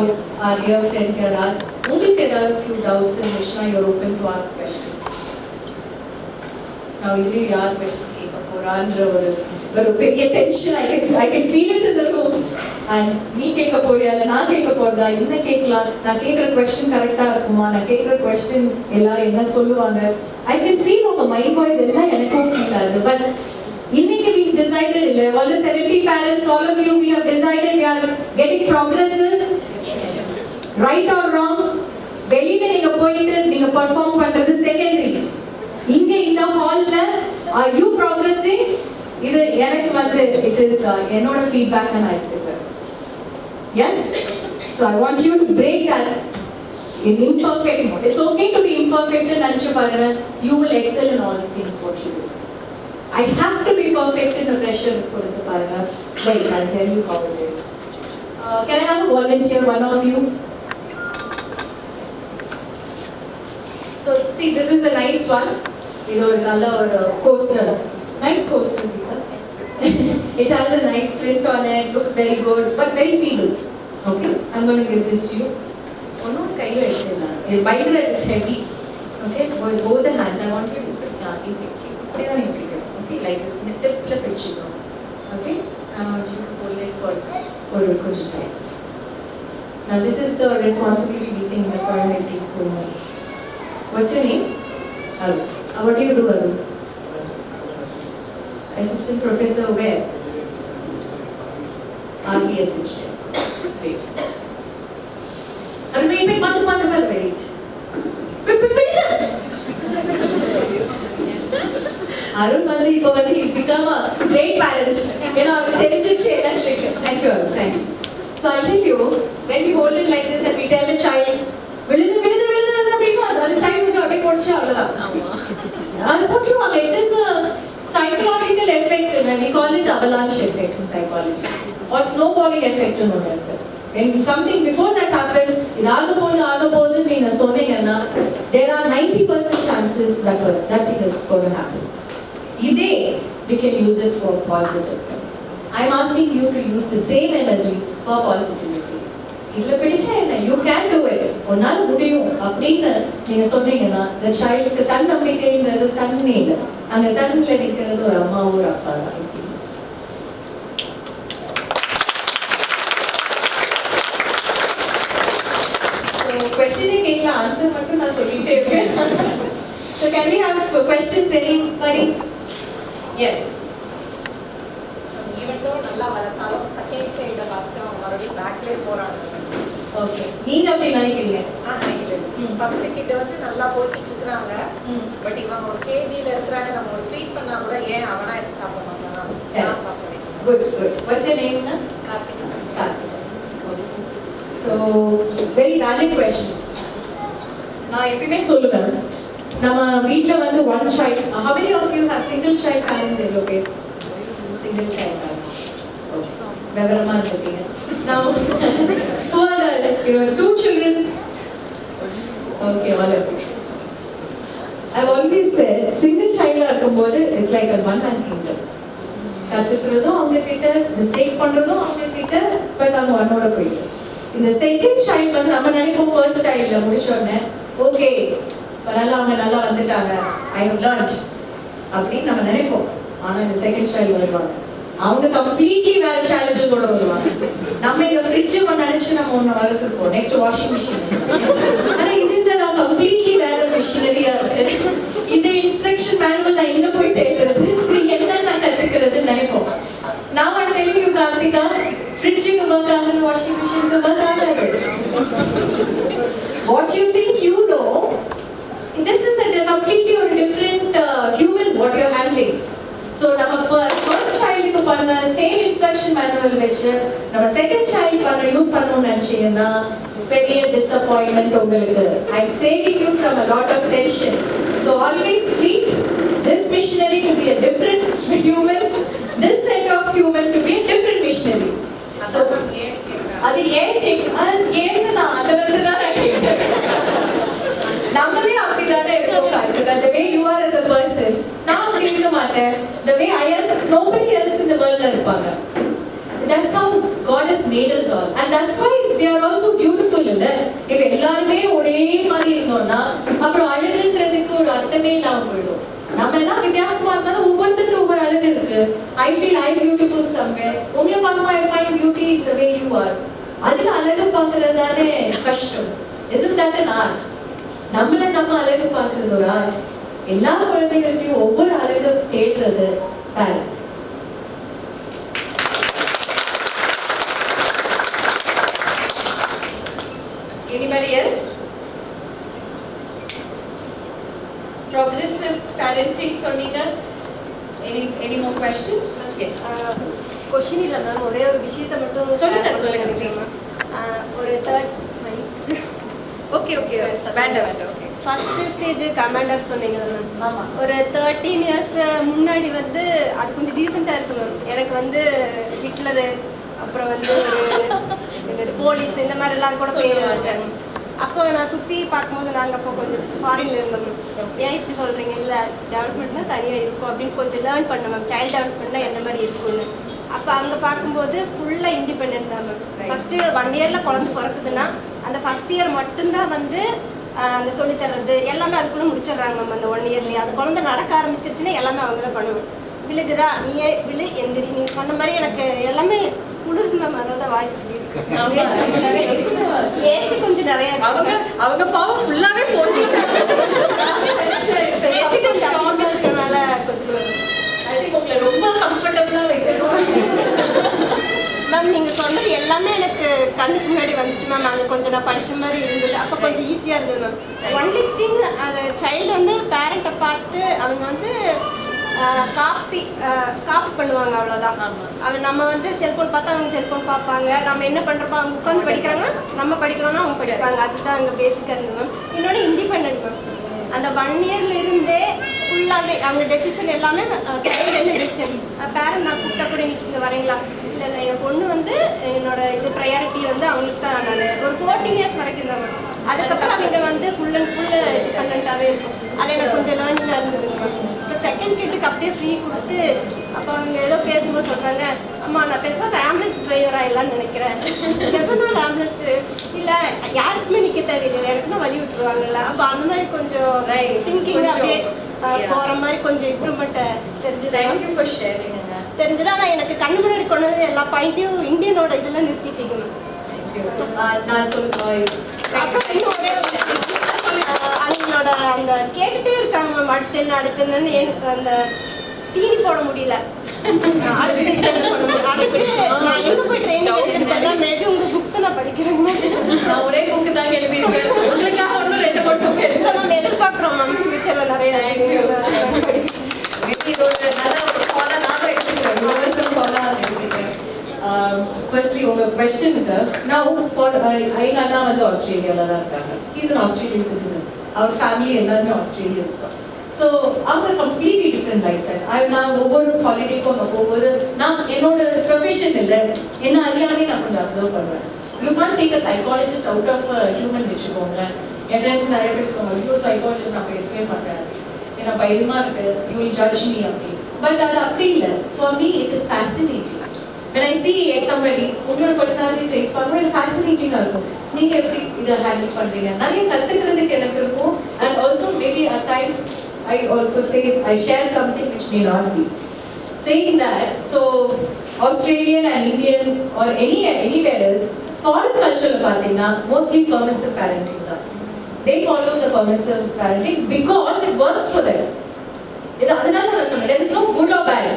our dear friend here asked. உங்களுக்கு ஏதாவது few doubts இருந்துச்சுன்னா you're open to ask questions. Now இது யார் question கேட்க போறான்ற ஒரு பெரிய tension I can feel it in the room. And நீ கேட்க போறியா இல்லை நான் கேட்க போறதா, என்ன கேட்கலாம், நான் கேட்குற question கரெக்டாக இருக்குமா, நான் கேட்குற question எல்லாரும் என்ன சொல்லுவாங்க, I can feel உங்க மைண்ட் வாய்ஸ் எல்லாம் எனக்கும் ஃபீல் ஆகுது. பட் இன்னைக்கு we decided, all the 70 parents, all of you, we have decided we are getting progressive. Right or wrong, வெளியில நீங்க போயிட்டு நீங்க பெர்ஃபார்ம் பண்றது செகண்டரி. இங்க இந்த ஹால்ல are you progressing? இது எனக்கு வந்து it is என்னோட ஃபீட்பேக் நான் எடுத்துக்கிறேன். Yes, so I want you to break that in imperfect mode. It's okay to be imperfect and நினைச்சு பாருங்க, you will excel in all the things what you do. I have to be perfect in a pressure கொடுத்து பாருங்க. Wait, I'll tell you how it is. Can I have a volunteer, one of you? So see, this is a nice one. இது ஒரு நல்ல ஒரு coaster. Nice coaster. It has a nice print on it, looks very good, but very feeble. Okay, I'm going to give this to you. ஒன்னும் கையில் எடுத்துடலாம். இது பைக்கில் it's heavy. Okay, both the hands. I want you to put இப்படி தான் இப்படி. Okay, like this, in the tip la pichikkom. Okay, I want you to hold it for கொஞ்ச time. Now this is the responsibility we think the parent will take home. What's your name? Arun. What do you do, Arun? Assistant professor where? RBSH. Great. Arun, wait, wait. Arun வந்து இப்போ வந்து he's become a great parent. அவருக்கு தெரிஞ்சிச்சு என்ன trick. Thank you, Arun. Thanks. So I'll tell you, when we hold it like this and we tell the child, விழுது அப்படின்னா அந்த child வந்து அப்படியே போடுச்சு அவ்வளோதான். அது போட்டுருவாங்க. It is a psychological effect. We call it avalanche effect in psychology or snowballing effect in one. When something before that happens, இது ஆக போகுது நீங்க சொன்னீங்கன்னா there are 90% chances that it is going to happen. Idhe we can use it for positive things. I'm asking you to use the same energy for positivity. Idla pidicha enna, you can do it. Onnal mudiyum அப்படினு நீங்க சொன்னீங்கன்னா the child க்கு தன்னம்பிக்கைன்றது தன்னே இல்ல. அங்க தன்னில நிக்கிறது ஒரு அம்மா ஒரு அப்பா தான். Questioning கேட்கல, ஆன்சர் மட்டும் நான் சொல்லிட்டே இருக்கேன். So can we have questions, anybody? Yes. Even though நல்லா வளர்த்தாலும் செகண்ட் சைல்ட பார்த்து அவங்க மறுபடியும் பேக்லேயே போறாங்க. ஓகே, நீங்க அப்படி நினைக்கிறீங்க? ஃபர்ஸ்ட் கிட்ட வந்து நல்லா போயிட்டு இருக்காங்க. பட் இவங்க ஒரு கேஜில இருக்கறாங்க, நம்ம ஒரு ஃபீட் பண்ணா கூட ஏன் அவனா எடுத்து சாப்பிட மாட்டானா? நான் சாப்பிடுறேன். Good. What's your name? Karthika. So, very valid question. நான் எப்பவுமே சொல்லுவேன், நம்ம வீட்ல வந்து one child. How many of you have single child parents? Single child parents. Okay. விவரமா இருக்கீங்க. Now, who are the 2 children? Okay, all of you. I've always said, single child இருக்கும்போது it's like a one man kingdom. கத்துக்கிறதும் அவங்க கிட்ட, mistakes பண்றதும் அவங்க கிட்ட, but அவங்க ஒன்னோட போயிட்டு. இந்த செகண்ட் சைல்டு வந்து நம்ம நினைப்போம் ஃபர்ஸ்ட் சைல்ட்ல முடிச்ச உடனே ஓகே அவங்க நல்லா வந்துட்டாங்க, ஐ ஹவ் லேர்ன்ட் அப்படின்னு நம்ம நினைப்போம். ஆனா இந்த செகண்ட் சைல்டு வருவாங்க, அவங்க கம்ப்ளீட்லி வேற சேலஞ்சஸோட வருவாங்க. நம்ம இங்க ஃப்ரிட்ஜ் நினைச்சு நம்ம ஒண்ணு வளர்த்துருப்போம், நெக்ஸ்ட் வாஷிங் மிஷின். ஆனா இது நான் கம்ப்ளீட்லி வேற மிஷினரியா இருக்கு, இந்த இன்ஸ்ட்ரக்ஷன் மேனுவல் நான் எங்க போய் தேடுறது, இது என்ன நான் கத்துக்கிறதுன்னு நினைப்போம். Now I'm telling you, Karthika, fridge-க்கு work ஆகுது, washing machine-க்கு work ஆகாது. What you think you know, this is a completely or different human what you're handling. So, நம்ம first child-க்கு பண்ண same instruction manual வச்சு நம்ம second child பண்ண யூஸ் பண்ணணும்னு நினைச்சீங்கன்னா பெரிய disappointment உங்களுக்கு. I'm saving you from a lot of tension. So, always treat this missionary to be a different human, this set of human to be a different missionary. So, அது ஏன்னு நான் அதை வந்து தான் நான் கேட்டேன். நம்மளே அப்படிதானே இருக்கோம். The way you are as a person, நான் அப்படி இருக்க மாட்டேன். The way I am, nobody else in the world இருப்பாங்க. That's how God has made us all, and that's why they are also beautiful. இல்ல, if எல்லாருமே ஒரே மாதிரி இருந்தோம்னா அப்புறம் அழகுன்றதுக்கு ஒரு அர்த்தமே இல்லாம போயிடும். நம்ம எல்லாம் வித்தியாசமா இருந்தாலும் ஒவ்வொருத்தருக்கு ஒவ்வொரு அழகு இருக்கு. I feel I'm beautiful somewhere. உங்களை பார்க்கும்போது I find beauty the way you are. அதுல அழகு பார்க்கறது தானே கஷ்டம். Isn't that an art? நம்மளை நம்ம அழகு பார்க்கறது ஒரு ஆர்ட். எல்லா குழந்தைகள்கிட்டையும் ஒவ்வொரு அழகு தேடுறது talent. Anybody else? Progressive parenting சொன்னீங்க. Any more questions? Yes. Question இல்லை மேம், ஒரே ஒரு விஷயத்தை மட்டும் சொல்லுங்க ப்ளீஸ். ஒரு தேர்ட் ஓகே வேண்டாம் ஓகே. ஃபர்ஸ்ட் ஸ்டேஜ் கமாண்டர் சொன்னீங்க மேம். ஆமாம். ஒரு 13 years முன்னாடி வந்து அது கொஞ்சம் டீசெண்டாக இருக்கு மேம். எனக்கு வந்து ஹிட்லரு, அப்புறம் வந்து ஒரு போலீஸ், இந்த மாதிரிலாம் கூட பேர். அப்போ நான் சுற்றி பார்க்கும்போது நாங்கள் அப்போ கொஞ்சம் ஃபாரின்ல இருந்தோம் மேம். ஏன் இப்படி சொல்கிறீங்க? இல்லை, டெவலப்மெண்ட்னா தனியாக இருக்கும் அப்படின்னு கொஞ்சம் லேர்ன் பண்ண மேம். சைல்டு டெவலப்மெண்ட்னா எந்த மாதிரி இருக்கும்னு. அப்போ அங்கே பார்க்கும்போது ஃபுல்லாக இண்டிபெண்ட் தான் மேம். ஃபஸ்ட்டு 1 yearல குழந்தை பிறக்குதுன்னா அந்த ஃபஸ்ட் இயர் மட்டும்தான் வந்து அந்த சொல்லித்தர்றது எல்லாமே அதுக்குள்ளே முடிச்சிடுறாங்க மேம். அந்த 1 yearலேயே அது குழந்தை நடக்க ஆரம்பிச்சிருச்சுன்னா எல்லாமே அவங்க தான் பண்ணுவேன். விழுகுதா, நீயே விழு, எந்திரி, நீ சொன்ன மாதிரி எனக்கு எல்லாமே குளிருக்கு மேம். அதனால வாய்ஸ் ஏசி கொஞ்சம் நிறைய அவங்க பாவம் ஃபுல்லாவே போட்டுருக்காங்க. உங்களை ரொம்ப கம்ஃபர்டபுளா வைக்கணும் மேம். நீங்கள் சொன்னது எல்லாமே எனக்கு கண்ணுக்கு முன்னாடி வந்துச்சு மேம். அது கொஞ்சம் நான் படித்த மாதிரி இருந்தது. அப்போ கொஞ்சம் ஈஸியாக இருந்தது மேம். ஒன்லி திங், அது சைல்டு வந்து பேரண்ட்டை பார்த்து அவங்க வந்து காப்பி பண்ணுவாங்க, அவ்வளோதான். அது நம்ம வந்து செல்ஃபோன் பார்த்தா அவங்க செல்ஃபோன் பார்ப்பாங்க. நம்ம என்ன பண்ணுறப்போ அவங்க உட்காந்து படிக்கிறாங்க, நம்ம படிக்கிறோன்னா அவங்க படிப்பாங்க. அதுதான் அங்கே பேசிக்காக இருந்தது மேம். இன்னொன்று இண்டிபெண்ட் மேம். அந்த 1 yearல இருந்தே ஃபுல்லாகவே அவங்க டெசிஷன் எல்லாமே சைல்டு என்ன டெசிஷன். பேரண்ட் நான் கூப்பிட்டா கூட இங்கே வரீங்களா, இல்லை என் பொண்ணு வந்து என்னோட இது ப்ரையாரிட்டி வந்து அவங்களுக்கு தான். நான் ஒரு 14 years வரைக்கும் தான் மேம். அதுக்கப்புறம் அவங்க வந்து ஃபுல் அண்ட் ஃபுல் டிபெண்ட்டாகவே இருக்கும். அது எனக்கு கொஞ்சம் லேர்னிங்காக இருந்தது மேம். இப்போ செகண்ட் கிட்டுக்கு அப்படியே ஃப்ரீ கொடுத்து அப்போ அவங்க ஏதோ பேசும்போது சொல்கிறாங்க, அம்மா நான் பேசாமல் ஆம்புலன்ஸ் டிரைவராக இல்லைன்னு நினைக்கிறேன். எதனால ஆம்புலன்ஸ் இல்லை, யாருக்குமே நிற்க தேவையில்லை, எனக்குன்னா வழி விட்டுருவாங்கல்ல. அப்போ அந்த மாதிரி கொஞ்சம் திங்கிங் அப்படியே போகிற மாதிரி கொஞ்சம் இம்ப்ரூவ்மெண்ட்டை தெரிஞ்சது. ஆனால் எனக்கு கண்ணு முன்னாடி கொண்டு வந்து எல்லா பாயிண்ட்டையும் இந்தியனோட இதெல்லாம் நிறுத்திட்டீங்க மேம். அப்புறம் இன்னும் ஒரே அவங்களோட அந்த கேட்டுகிட்டே இருக்காங்க மேம், அடுத்துன்னு எனக்கு அந்த தீனி போட முடியல. அதுக்கு நான் எங்கே போய் ட்ரைனிங் எடுத்துட்டேன். மேபி உங்கள் புக்ஸை நான் படிக்கிறேன் மேம். நான் ஒரே புக்கு தான் எழுதியிருக்கேன். உங்களுக்காக ஒன்றும் 2 புக்கு எடுத்து நம்ம எதிர்பார்க்குறோம் மேம். ஃபியூச்சரில் நிறைய Firstly, உங்க questionக்கு now for ஐநானா வந்து ஆஸ்திரேலியால தான் இருக்காங்க. He is an Australian citizen. Our family எல்லாரும் Australians தான். ஸோ அவங்க கம்ப்ளீட்லி டிஃப்ரெண்ட் லைஃப் ஸ்டைல். நான் ஒவ்வொரு ஹாலிடேக்கும் அங்கே போகும்போது நான் என்னோட ப்ரொஃபஷன் இல்லை, என்ன அறியாமே நான் கொஞ்சம் அப்சர்வ் பண்ணுவேன். You can't take a psychologist out of human வச்சுக்கோங்க. என் ஃப்ரெண்ட்ஸ் நிறைய பேர் சொல்லுவாங்க, ஐயோ சைக்காலஜிஸ்ட் நான் பேசவே மாட்டேன், ஏன்னா பயமா இருக்கு, யூ வில் ஜட்ஜ் மீ அப்படி. பட் அது அப்படி இல்லை. For me it is fascinating. when I see somebody உங்களோட பர்சனாலிட்டி ட்ரேட்ஸ் பார்க்கும்போது எனக்கு ஃபேசினேட்டிங்காக இருக்கும். நீங்கள் எப்படி இதை ஹேண்டில் பண்ணுறீங்க, நிறைய கற்றுக்கிறதுக்கு எனக்கு இருக்கும். And also maybe at times I also say I share something which may not be. Saying that, so Australian and Indian or anywhere else, foreign culture பார்த்தீங்கன்னா mostly permissive parenting தான். They follow the permissive parenting because it works for them. இது அதனால நான் சொன்னேன், there is no good or bad.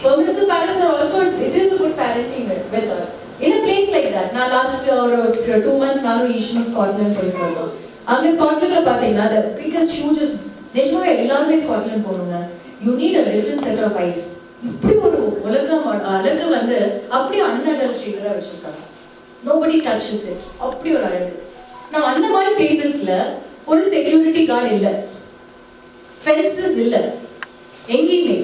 Permissive parents are also, it is a good parenting method. In a place like that, நான் last 2 months நானும் ஈஷனும் Scotland போயிட்டு வந்தோம். அங்கே ஸ்காட்லாண்டில் பார்த்தீங்கன்னா the biggest hugest, நிஜமாவே எல்லாருமே ஸ்காட்லாந்து போகணுங்க. You need a different set of eyes. இப்படி ஒரு உலகம் அழகு வந்து அப்படியே அன்அடல்ட்ரேட்டடாக வச்சிருக்காங்க. Nobody touches it. அப்படி ஒரு அழகு. நான் அந்த மாதிரி பிளேசஸ்ல ஒரு செக்யூரிட்டி கார்டு இல்லை, ஃபென்சஸ் இல்லை எங்கேயுமே.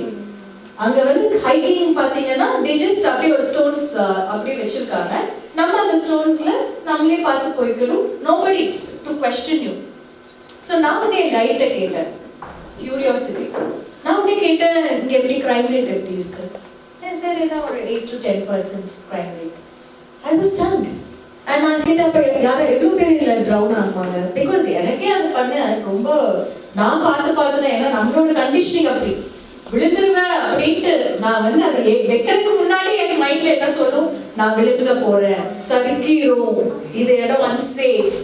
அங்க வந்து ஹைக்கிங் பாத்தீங்கன்னா they just அப்படியே ஒரு ஸ்டோன்ஸ் அப்படியே வச்சிருக்காங்க. நம்ம அந்த ஸ்டோன்ஸ்ல நம்மளே பார்த்து போய்க்கணும். nobody to question you. so நான் வந்து என் கைட்ட கேட்டேன், curiosity. நான் உடனே கேட்டேன், இங்க எப்படி crime rate எப்படி இருக்கு? சரி, என்ன ஒரு 8 to 10% crime rate. I was stunned. and நான் கேட்டேன், அப்ப யார எவ்வளவு பேர் இல்ல ட்ரவுன் ஆகுவாங்க? பிகாஸ் எனக்கே அது பண்ண ரொம்ப நான் பார்த்துதான், ஏன்னா நம்மளோட கண்டிஷனிங் அப்படி விழுந்துருவேன் அப்படின்ட்டு நான் வந்து அதை வைக்கிறதுக்கு முன்னாடி என் மைண்ட்ல என்ன சொல்லும், நான் விழுந்துட போறேன், சறுக்கிரும், இது இடம் அன்சேஃப்,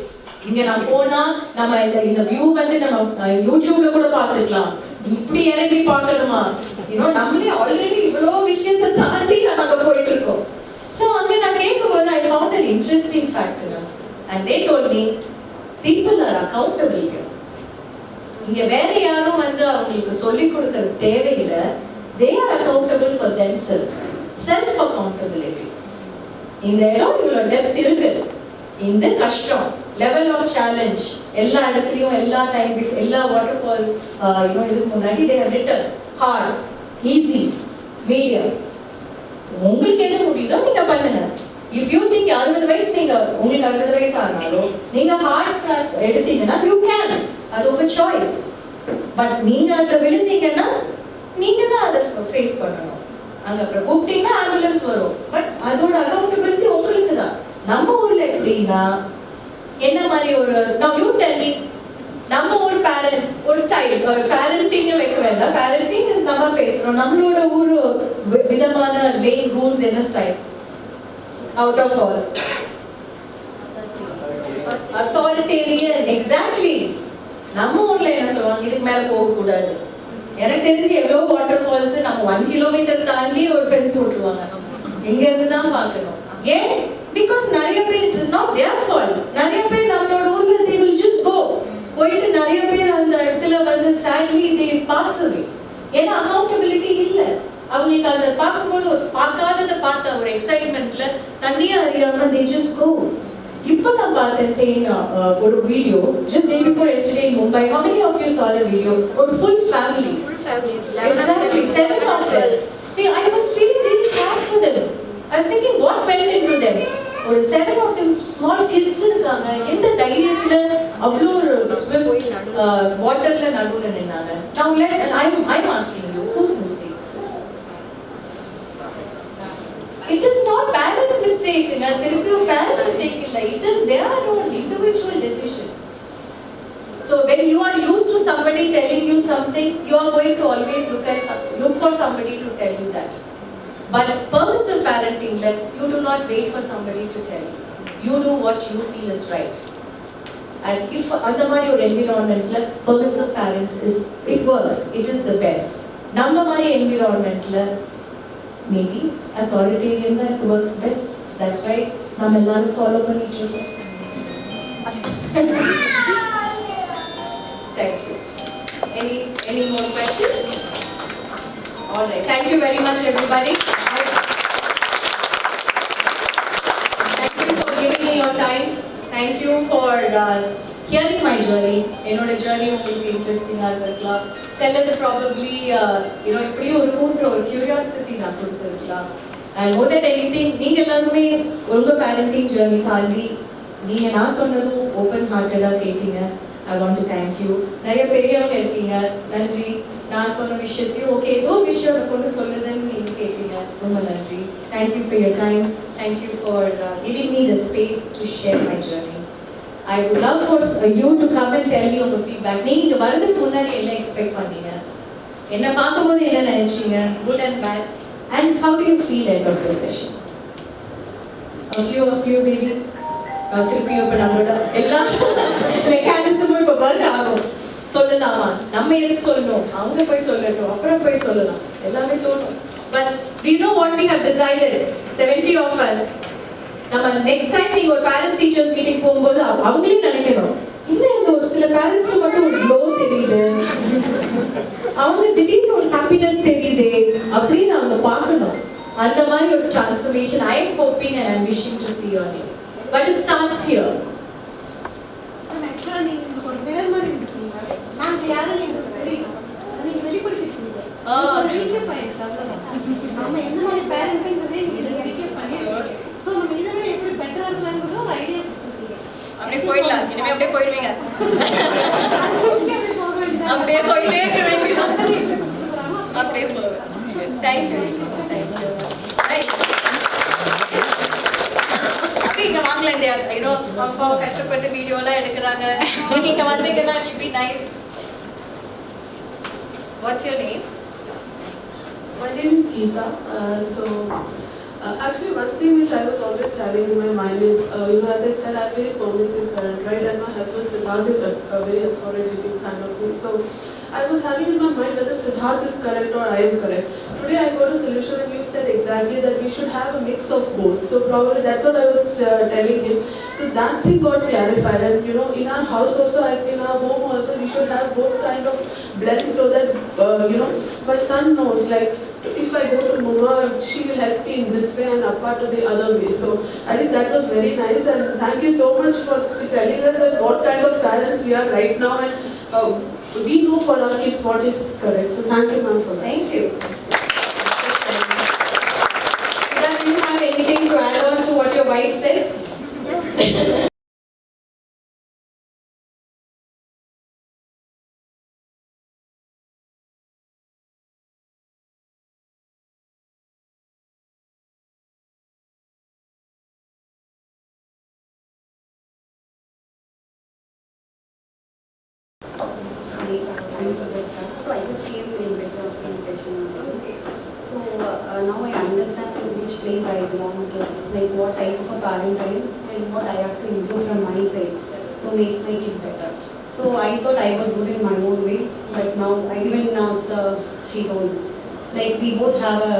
இங்க நான் போனா நம்ம இந்த வியூ வந்து நம்ம யூடியூப்ல கூட பார்த்துக்கலாம், இப்படி இறங்கி பார்க்கணுமா, நம்மளே ஆல்ரெடி இவ்வளோ விஷயத்தை தாண்டி நம்ம அங்க போயிட்டு இருக்கோம். ஸோ அங்கே நான் கேட்கும்போது I found an interesting fact, and they told me people are accountable here. இங்க வேற யாரும் வந்து அவங்களுக்கு சொல்லிக் கொடுக்கறது தேவையில்லை. they are accountable for themselves. self accountability. இந்த இடம் இவ்வளோ டெப்த் இருக்கு, இந்த கஷ்டம், லெவல் ஆஃப் சேலஞ்ச், எல்லா இடத்துலையும் எல்லா டைம் எல்லா வாட்டர் ஃபால்ஸ் இதுக்கு முன்னாடி they have written hard, easy, medium. உங்களுக்கு எது முடியுதோ நீங்க பண்ணுங்க. இஃப் யூ திங்க் 60 வயசு உங்களுக்கு 60 வயசு ஆனாலும் நீங்க ஹார்ட் எடுத்தீங்கன்னா யூ கேன், அது உங்க சாய்ஸ். பட் நீங்க அதுல விழுந்தீங்கன்னா நீங்க தான் அதை ஃபேஸ் பண்ணணும். அங்க அப்புறம் கூப்பிட்டீங்கன்னா ஆம்புலன்ஸ் வரும், பட் அதோட அக்கௌண்டபிலிட்டி உங்களுக்கு தான். நம்ம ஊர்ல எப்படின்னா என்ன மாதிரி ஒரு நான் யூ டெல் மீ, நம்ம ஒரு பேரண்ட் ஒரு ஸ்டைல் பேரண்டிங் வைக்க வேண்டாம். பேரண்டிங் இஸ் நம்ம பேசுறோம், நம்மளோட ஒரு விதமான லேன் ரூல்ஸ் என்ன style out of all authoritarian. Exactly. நம்ம ஊர்ல என்ன சொல்லுவாங்க, இதுக்கு மேல போக கூடாது. எனக்கு தெரிஞ்சு எவ்வளோ வாட்டர் ஃபால்ஸ் நம்ம 1 கிலோமீட்டர் தாண்டி ஒரு ஃபென்ஸ் போட்டுருவாங்க, இங்க இருந்து தான் பார்க்கணும். ஏன்? பிகாஸ் நிறைய பேர் it is not there fault. நிறைய பேர் நம்மளோட ஊர்ல they will just go போயிட்டு நிறைய பேர் அந்த இடத்துல வந்து sadly they pass away. ஏன்னா அக்கௌண்டபிலிட்டி இல்லை அவங்களுக்கு. அதை பார்க்கும்போது பார்க்காததை பார்த்த ஒரு எக்ஸைட்மெண்ட்ல தண்ணியா அறியாம they just go. இப்போ நான் பார்த்தேன் ஒரு video just day before yesterday in Mumbai. How many of you saw the video? ஒரு full family. Exactly, 7 of them. I was feeling really sad for them. I was thinking what went into them. ஒரு 7 of them small kids இருக்காங்க. எந்த தைரியத்துல அவ்வளோ ஒரு Swift வாட்டர்ல நடுவுல நின்னாங்க. Now I'm asking you, whose mistake is it? It is not parent mistake. There is no parent mistake. It is their own individual decision. So when you are used to somebody telling you something, you are going to always look for somebody to tell you that. But permissive parenting, you do not wait for somebody to tell you. You do what you feel is right. And if அந்த மாதிரி ஒரு environmentல permissive parent it works, it is the best. நம்ம மாதிரி environmentல maybe authoritarian that works best. That's why நம்ம எல்லாரும் follow பண்ணிட்டு இருக்கோம். Thank you. Any more questions? All right. Thank you very much, everybody. Thank you for giving me your time. Thank you for hearing my journey. என்னோட journey உங்களுக்கு interesting-ஆ இருக்கலாம். சிலது probably இப்படியும் இருக்குன்ற ஒரு கியூரியாசிட்டி நான் கொடுத்துருக்கலாம். அண்ட் மோர் தென் எனிதிங் நீங்க எல்லாருமே உங்க பேரண்டிங் ஜர்னி தாண்டி நீங்க நான் சொன்னதும் ஓப்பன் ஹார்ட்டடாக கேட்டீங்க. I want to thank you. நிறைய பெரியவங்க இருக்கீங்க, நன்றி. நான் சொன்ன விஷயத்தையும் ஓகே ஏதோ விஷயம் எனக்கு ஒன்று சொல்லுதுன்னு நீங்க கேட்டீங்க, ரொம்ப நன்றி. Thank you for your time. Thank you for giving me the space to share my journey. I would love for you to come and tell me your feedback. நீங்க இங்க வரதுக்கு முன்னாடி என்ன எக்ஸ்பெக்ட் பண்ணீங்க, என்ன பார்க்கும்போது என்ன நினைச்சீங்க, good and bad, and how do you feel end of the session? A few maybe. திருப்பி இப்போ நம்மளோட எல்லா மெக்கானிசமும் இப்போ ஒர்க் ஆகும். சொல்லலாமா, நம்ம எதுக்கு சொல்லணும், அவங்க போய் சொல்லட்டும், அப்புறம் போய் சொல்லலாம், எல்லாமே தோணும். But we know what we have decided, 70 of us. நம்ம நெக்ஸ்ட் டைம் நீங்க ஒரு பேரண்ட்ஸ் டீச்சர்ஸ் மீட்டிங் போகும்போது அவங்களே நினைக்கணும், இல்லை இங்க ஒரு சில பேரண்ட்ஸ்க்கு மட்டும் ஒரு க்ளோ தெரியுது, அவங்க திடீர்னு ஒரு ஹாப்பினஸ் தெரியுது அப்படின்னு அவங்க பார்க்கணும். அந்த மாதிரி ஒரு transformation I am hoping and I am wishing to see on you. But it starts here. ஆக்சுவலாக நீங்கள் ஒரு பேர் மாதிரி இருக்கீங்க, நாங்கள் யாரும் எங்களுக்கு தெரியும், நீங்கள் வெளிப்படுத்திருக்கீங்க. ரீகேப் ஆயிடுச்சு, அவ்வளோதான். நம்ம என்ன மாதிரி பேரண்ட்ங்கிறதே நீங்கள் ரீகேப் பண்ணிடுவோம். ஸோ நம்ம இதை விட எப்படி பெட்டராக இருக்கலாங்கிறது ஒரு ஐடியா கொடுத்துருக்கீங்க. அப்படியே போயிடலாம், இனிமே அப்படியே போயிடுவீங்க, அப்படியே போயிட்டே இருக்க வேண்டியதான், அப்படியே போவேன். தேங்க்யூ. இங்க வாங்கல இந்த அப்பா கஷ்டப்பட்டு வீடியோலாம் எடுக்கிறாங்க, நீங்க இங்க வந்தீங்கன்னா it will be nice. What's your name? My name is Geeta. Actually, one thing which I was always having in my mind is, as I said, I'm very permissive parent, right? And my husband Siddharth is a very authoritative kind of thing. So I was having in my mind whether Siddharth is correct or I am correct. Today I got a solution and you said exactly that we should have a mix of both. So probably that's what I was telling him. So that thing got clarified, and in our house also, in our home also, we should have both kind of blends so that my son knows, like, if I go to Mama, she will help me in this way and Appa to the other way. So I think that was very nice, and thank you so much for telling us that what kind of parents we are right now, and we know for our kids what is correct. So thank you, ma'am, for that. Thank you. Do you have anything to add on to what your wife said? So I just came in better of session. Okay. So now I understand to which place I belong to, like what type of a parent I am and what I have to improve from my side to make it better. So I thought I was good in my own way, but now even as she told, like we both have a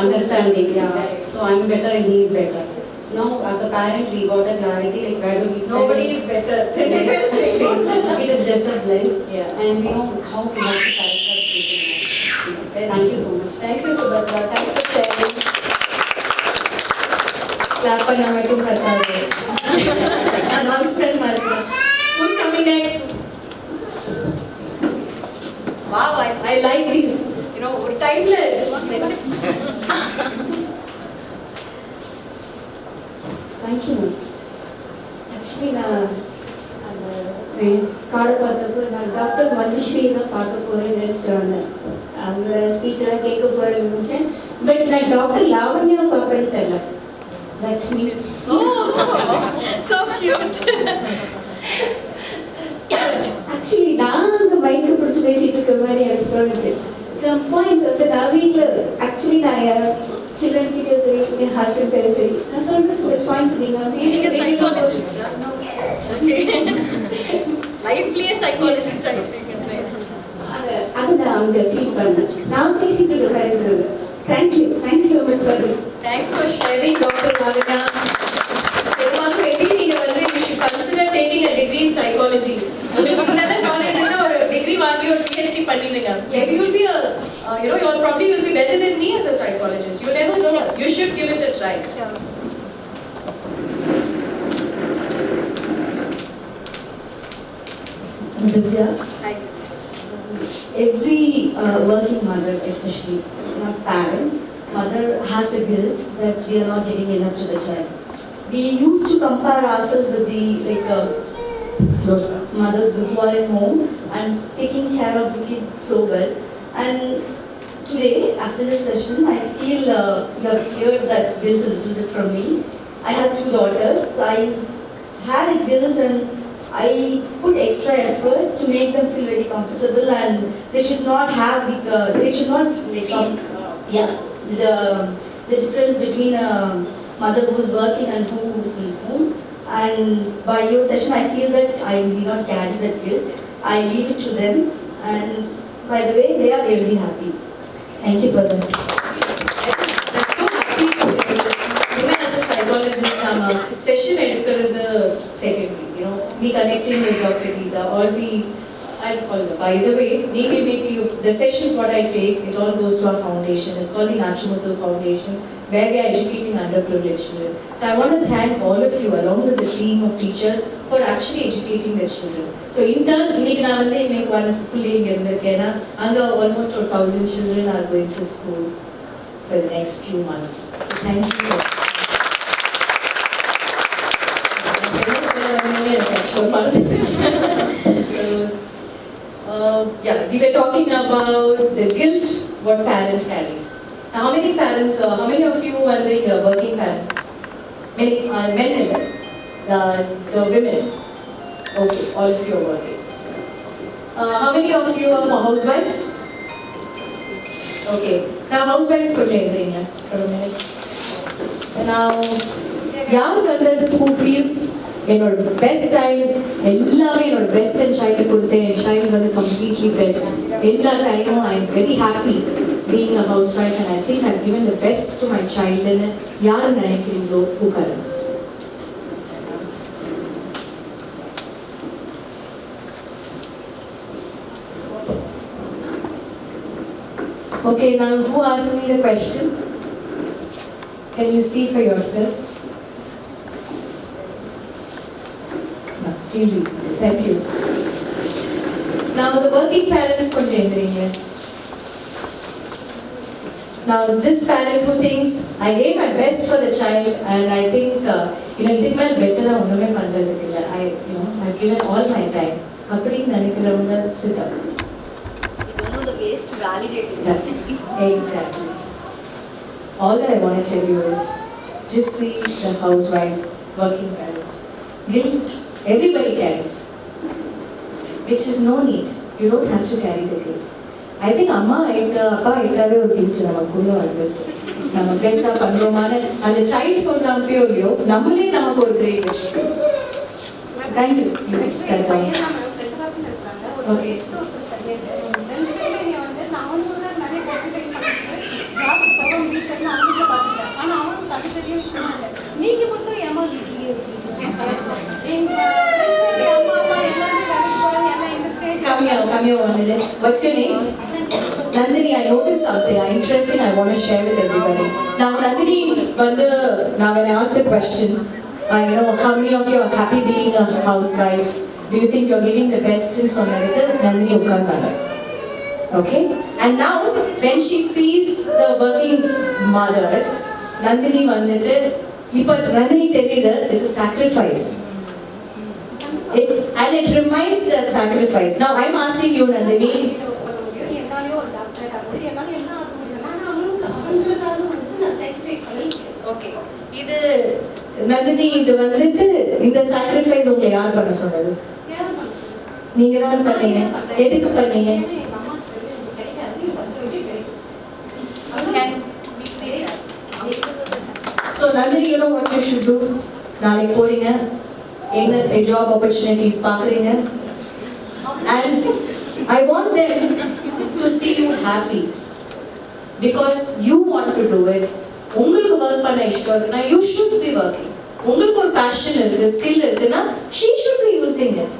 understanding. Yeah. So I'm better and he is better. Now, as a parent, we got a clarity, like where do we stand? Nobody is better. It is just a blend, Yeah. and we know how we have to characterize people. Thank you so much. Thank you, Subhadra. Thanks for sharing. Clap பண்ண மட்டும் பத்தாது. Announcement மாதிரி. Who's coming next? Wow, I like these. ஒரு டைம்ல thank you ma'am. Actually நான் அந்த கார்டை பார்த்தப்போ நான் டாக்டர் மஞ்சுஸ்ரீ தான் பார்க்க போகிறேன்னு நினச்சிட்டு வந்தேன். அவங்களோட ஸ்பீச்செல்லாம் கேட்க போகிறேன்னு நினச்சேன். பட் நான் டாக்டர் லாவண்யா பார்ப்பேன்னு தெரியல. That's me. So cute. Actually நான் அந்த மைக்கை பிடிச்சி பேசிகிட்டு இருக்க மாதிரி எனக்கு தோணுச்சு. சம் பாயிண்ட்ஸ் வந்து நான் வீட்டில் ஆக்சுவலி நான் சில்ட்ரன் கிட்டே சரி என் ஹஸ்பண்ட் கிட்டே சரி நான் சொல்கிற சில பாயிண்ட்ஸ் நீங்கள் வந்து சைக்காலஜிஸ்டா? லைஃப்லயே சைக்காலஜிஸ்டா அது நான் அவங்க ஃபீல் பண்ணேன். நான் பேசிட்டு இருக்க correct. Thank you so much for it. Thanks for sharing, Dr. Lavanya. Maybe you should consider taking a degree in psychology. Another knowledge is a degree வாங்கி ஒரு PhD பண்ணிடுங்க. Maybe you'll be you'll probably will be better than me as a psychologist. You never know. Sure. You should give it a try. Sure. Divya. Hi. every working mother, especially not parent, mother has a guilt that we are not giving enough to the child. We used to compare ourselves with those mothers who are at home and taking care of the kid so well. And today, after this session, I feel you have cleared that guilt a little bit from me. I have 2 daughters. I had a guilt and I put extra efforts to make them feel very comfortable, and they should not have the difference between a mother who is working and who is in home. And by your session, I feel that I need not carry that guilt. I leave it to them, and by the way, they are really happy. Thank you for that. I'm so happy to even as a psychologist, I'm a session educator secondary, me connecting with Dr. Geeta, by the way, maybe the sessions what I take, it all goes to our foundation. It's called the Nachimuthu Foundation, where we are educating underprivileged children. So I want to thank all of you, along with the team of teachers, for actually educating the children. So in turn, I one full day almost 1,000 children are going to school for the next few months. So thank you. We were talking about the guilt what parent carries. Now, how many parents, how many of you are the working parent? Many men and the women. Okay, all of you are working. How many of you are housewives? Okay. Now, housewives for a minute. Now, who feels best time, best and child completely best. I am very happy being a housewife, and I think I've given the best to my child. Okay, now who asked me the question? Can you see for yourself? No, please listen. Thank you. Now the working parents here. Now this parent who thinks I gave my best for the child, and I think better I've given all my time. Sit up. Ways to validate it. Exactly. All that I want to tell you is just see the housewives, working parents. Guilt, everybody carries, which is no need. You don't have to carry the guilt. I think Amma Appa ittave or guilt namakkulla vandhathu. Nama best ah pandromana and the child sonnampyo illiyo nammale namakku or great wish. Thank you. Please sit down. Okay. Come here 1 minute. What's your name? Nandini, I noticed something interesting I want to share with everybody. Now, Nandini, now when I asked the question, how many of you are happy being a housewife? Do you think you're giving the best in Sonarika? Nandini Ukandana. Okay? And now, when she sees the working mothers, Nandini Nandini Terida is a sacrifice. And it reminds that sacrifice. Now I'm asking you, Nandini. Okay. Nandini, இந்த sacrifice உங்களை யார் பண்ண சொன்னது? நீங்க தான் பண்ணீங்க. எதுக்கு பண்ணீங்க? So Nandini, you know what you should do? நாளைக்கு போறீங்க. A job opportunities பார்க்குறீங்க. And I want them to see you happy because you want to do it. உங்களுக்கு work பண்ண இஷ்டம் இருக்குன்னா you should be working. உங்களுக்கு ஒரு passion இருக்கு, skill இருக்குன்னா she should be using it.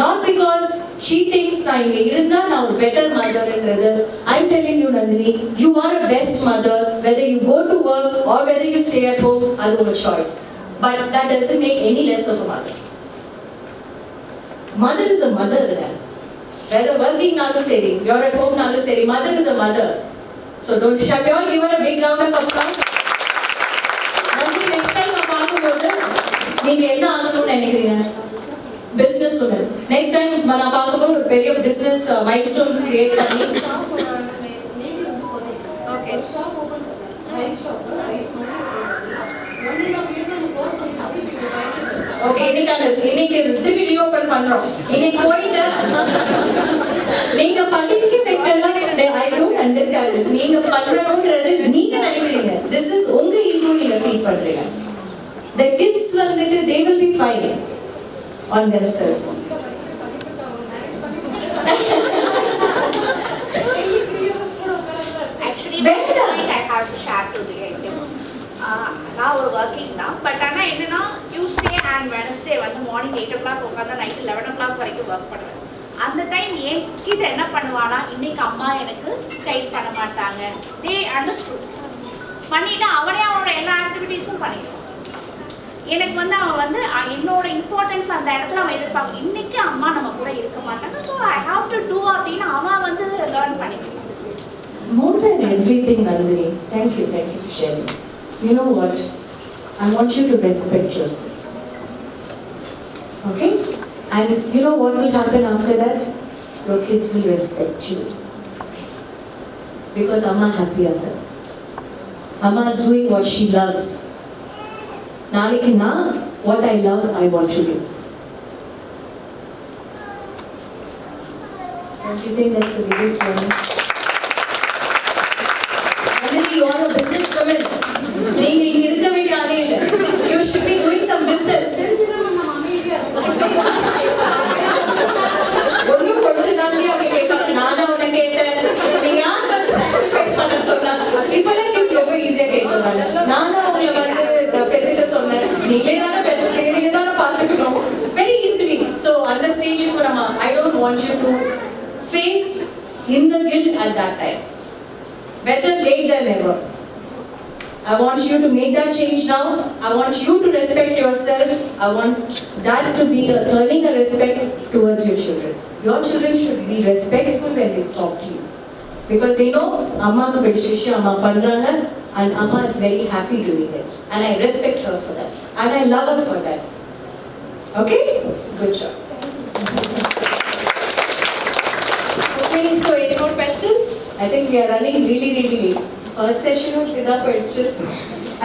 Not because she thinks நான் இங்க இருந்தா நான் ஒரு better mother என்றது. I'm telling you Nandini, you are a best mother whether you go to work or whether you stay at home, அது உங்க choice. But that doesn't make any less of a mother. Mother is a mother. whether working-நாலும் சரி, you're at home-நாலும் சரி, mother is a mother. So don't shut your, give her a big round of applause. நன்றி. Next time நான் பார்க்கும்போது நீங்க என்ன ஆகணும்னு நினைக்கிறீங்க? Business woman. Next time நான் பார்க்கும்போது ஒரு பெரிய business milestone create பண்ணி Okay. ஓகே, இன்னைக்கு திருப்பி ரீஓபன் பண்றோம். இன்னைக்கு போயிட்டு நீங்க படிக்க வைக்கலாம். I don't understand this. நீங்க பண்ணணும்ன்றது நீங்க நினைக்கிறீங்க. This is உங்க ஈகோ நீங்க ஃபீல் பண்றீங்க. The kids வந்துட்டு they will be fine on themselves. Actually, I have to share to the நான் ஒரு ஒர்க்கிங் தான். பட் ஆனால் என்னன்னா டியூஸ்டே அண்ட் வெனஸ்டே வந்து மார்னிங் 8 o'clock உட்காந்து நைட்டு 11 o'clock வரைக்கும் ஒர்க் பண்ணுவேன். அந்த டைம் என்கிட்ட என்ன பண்ணுவானா, இன்னைக்கு அம்மா எனக்கு கைட் பண்ண மாட்டாங்க. தே அண்டர்ஸ்டுட் பண்ணிவிட்டு அவனே அவனோட எல்லா ஆக்டிவிட்டீஸும் பண்ணிடுவான். எனக்கு வந்து அவன் வந்து என்னோட இம்பார்ட்டன்ஸ் அந்த இடத்துல அவன் எதிர்பார்க்க, இன்னைக்கு அம்மா நம்ம கூட இருக்க மாட்டாங்க, so I have to do அப்படின்னு அவன் வந்து லேர்ன் பண்ணிக்குவான். More than everything, Nandini, thank you for sharing. You know what? I want you to respect yourself. Okay? And you know what will happen after that? Your kids will respect you. Because Amma happy at them. Amma is doing what she loves. Naliki na, what I love, I want to do. Don't you think that's the biggest learning? Nandini, you are a businesswoman. நீங்க இங்க இருக்க வேண்டிய ஆளே இல்ல. You should be doing some business. ஒன்னும் கொஞ்ச நாள்லயே அவங்க கேட்பாங்க, நானா உன்னை கேட்டேன், நீங்க யார் வந்து சாக்ரிஃபைஸ் பண்ண சொன்னா? இப்பெல்லாம் கிட்ஸ் ரொம்ப ஈஸியா கேட்கறாங்க. நானா உங்களை வந்து பெத்துக்க சொன்னேன், நீங்களே தானே பெத்துக்க, நீங்க தானே பாத்துக்கணும். Very easily. So அந்த ஸ்டேஜுக்கு நம்ம I don't want you to face in the guilt at that time. Better late than never. I want you to make that change now. I want you to respect yourself. I want that to be turning a respect towards your children. Your children should be respectful when they talk to you. Because they know Amma ku pedishishu Amma pandranga and Amma is very happy doing it. And I respect her for that. And I love her for that. Okay? Good job. Okay, so any more questions? I think we are running really late. First session of Vida போயிடுச்சு.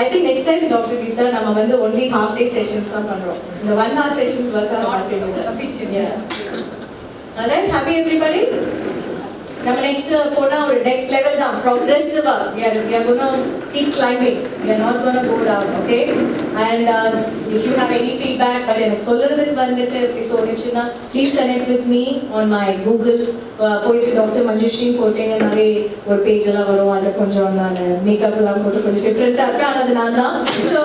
I think next time Dr. Geeta நம்ம வந்து only half day sessions தான் பண்றோம். இந்த 1 hour sessions works are not efficient. Yeah. Alright, happy everybody? நம்ம next போனா ஒரு next level தான், progressive. We are going to keep climbing. We are not going to go down, okay? And if you have any feedback, but எனக்கு சொல்றதுக்கு வந்துட்டு தோணுச்சுன்னா please connect with me on my Google. போயிட்டு doctor Manjushri போட்டீங்கன்னாலே ஒரு page எல்லாம் வரும். அதில் கொஞ்சம் நான் மேக்கப் எல்லாம் போட்டு கொஞ்சம் டிஃப்ரெண்ட்டாக இருப்பேன், ஆனால் அது நான் தான். So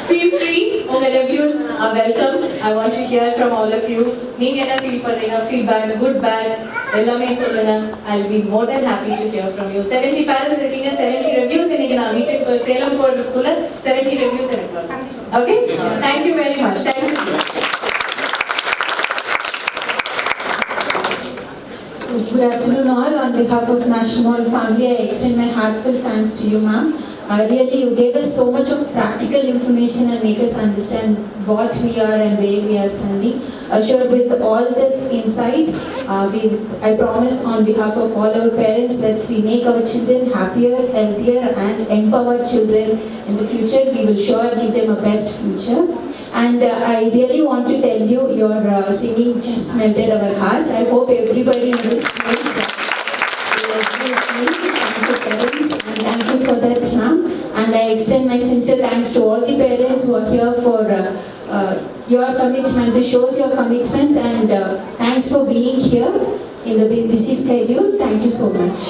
feel free. உங்கள் reviews are welcome. I want to hear from all of you. நீங்கள் என்ன ஃபீல் பண்ணுறீங்க, ஃபீட்பேக், குட் பேட் எல்லாமே சொல்லுங்க. I'll be more than happy to hear from you. 70 parents இருக்கீங்க, 70 reviews. இன்னைக்கு நான் வீட்டுக்கு சேலம் போகிறதுக்குள்ள 70 reviews எனக்கு வரும். Okay? Thank you very much. Thank you. Good afternoon all. On behalf of National Family, I extend my heartfelt thanks to you, ma'am. Really, you gave us so much of practical information and make us understand what we are and where we are standing. Sure, with all this insight, I promise on behalf of all our parents that we make our children happier, healthier and empowered children in the future. We will sure give them a best future. And I really want to tell you, your singing just melted our hearts. I hope everybody in this place thank you for that, ma'am. And I extend my sincere thanks to all the parents who are here for your commitment. This shows your commitment, and thanks for being here in the busy schedule. Thank you so much.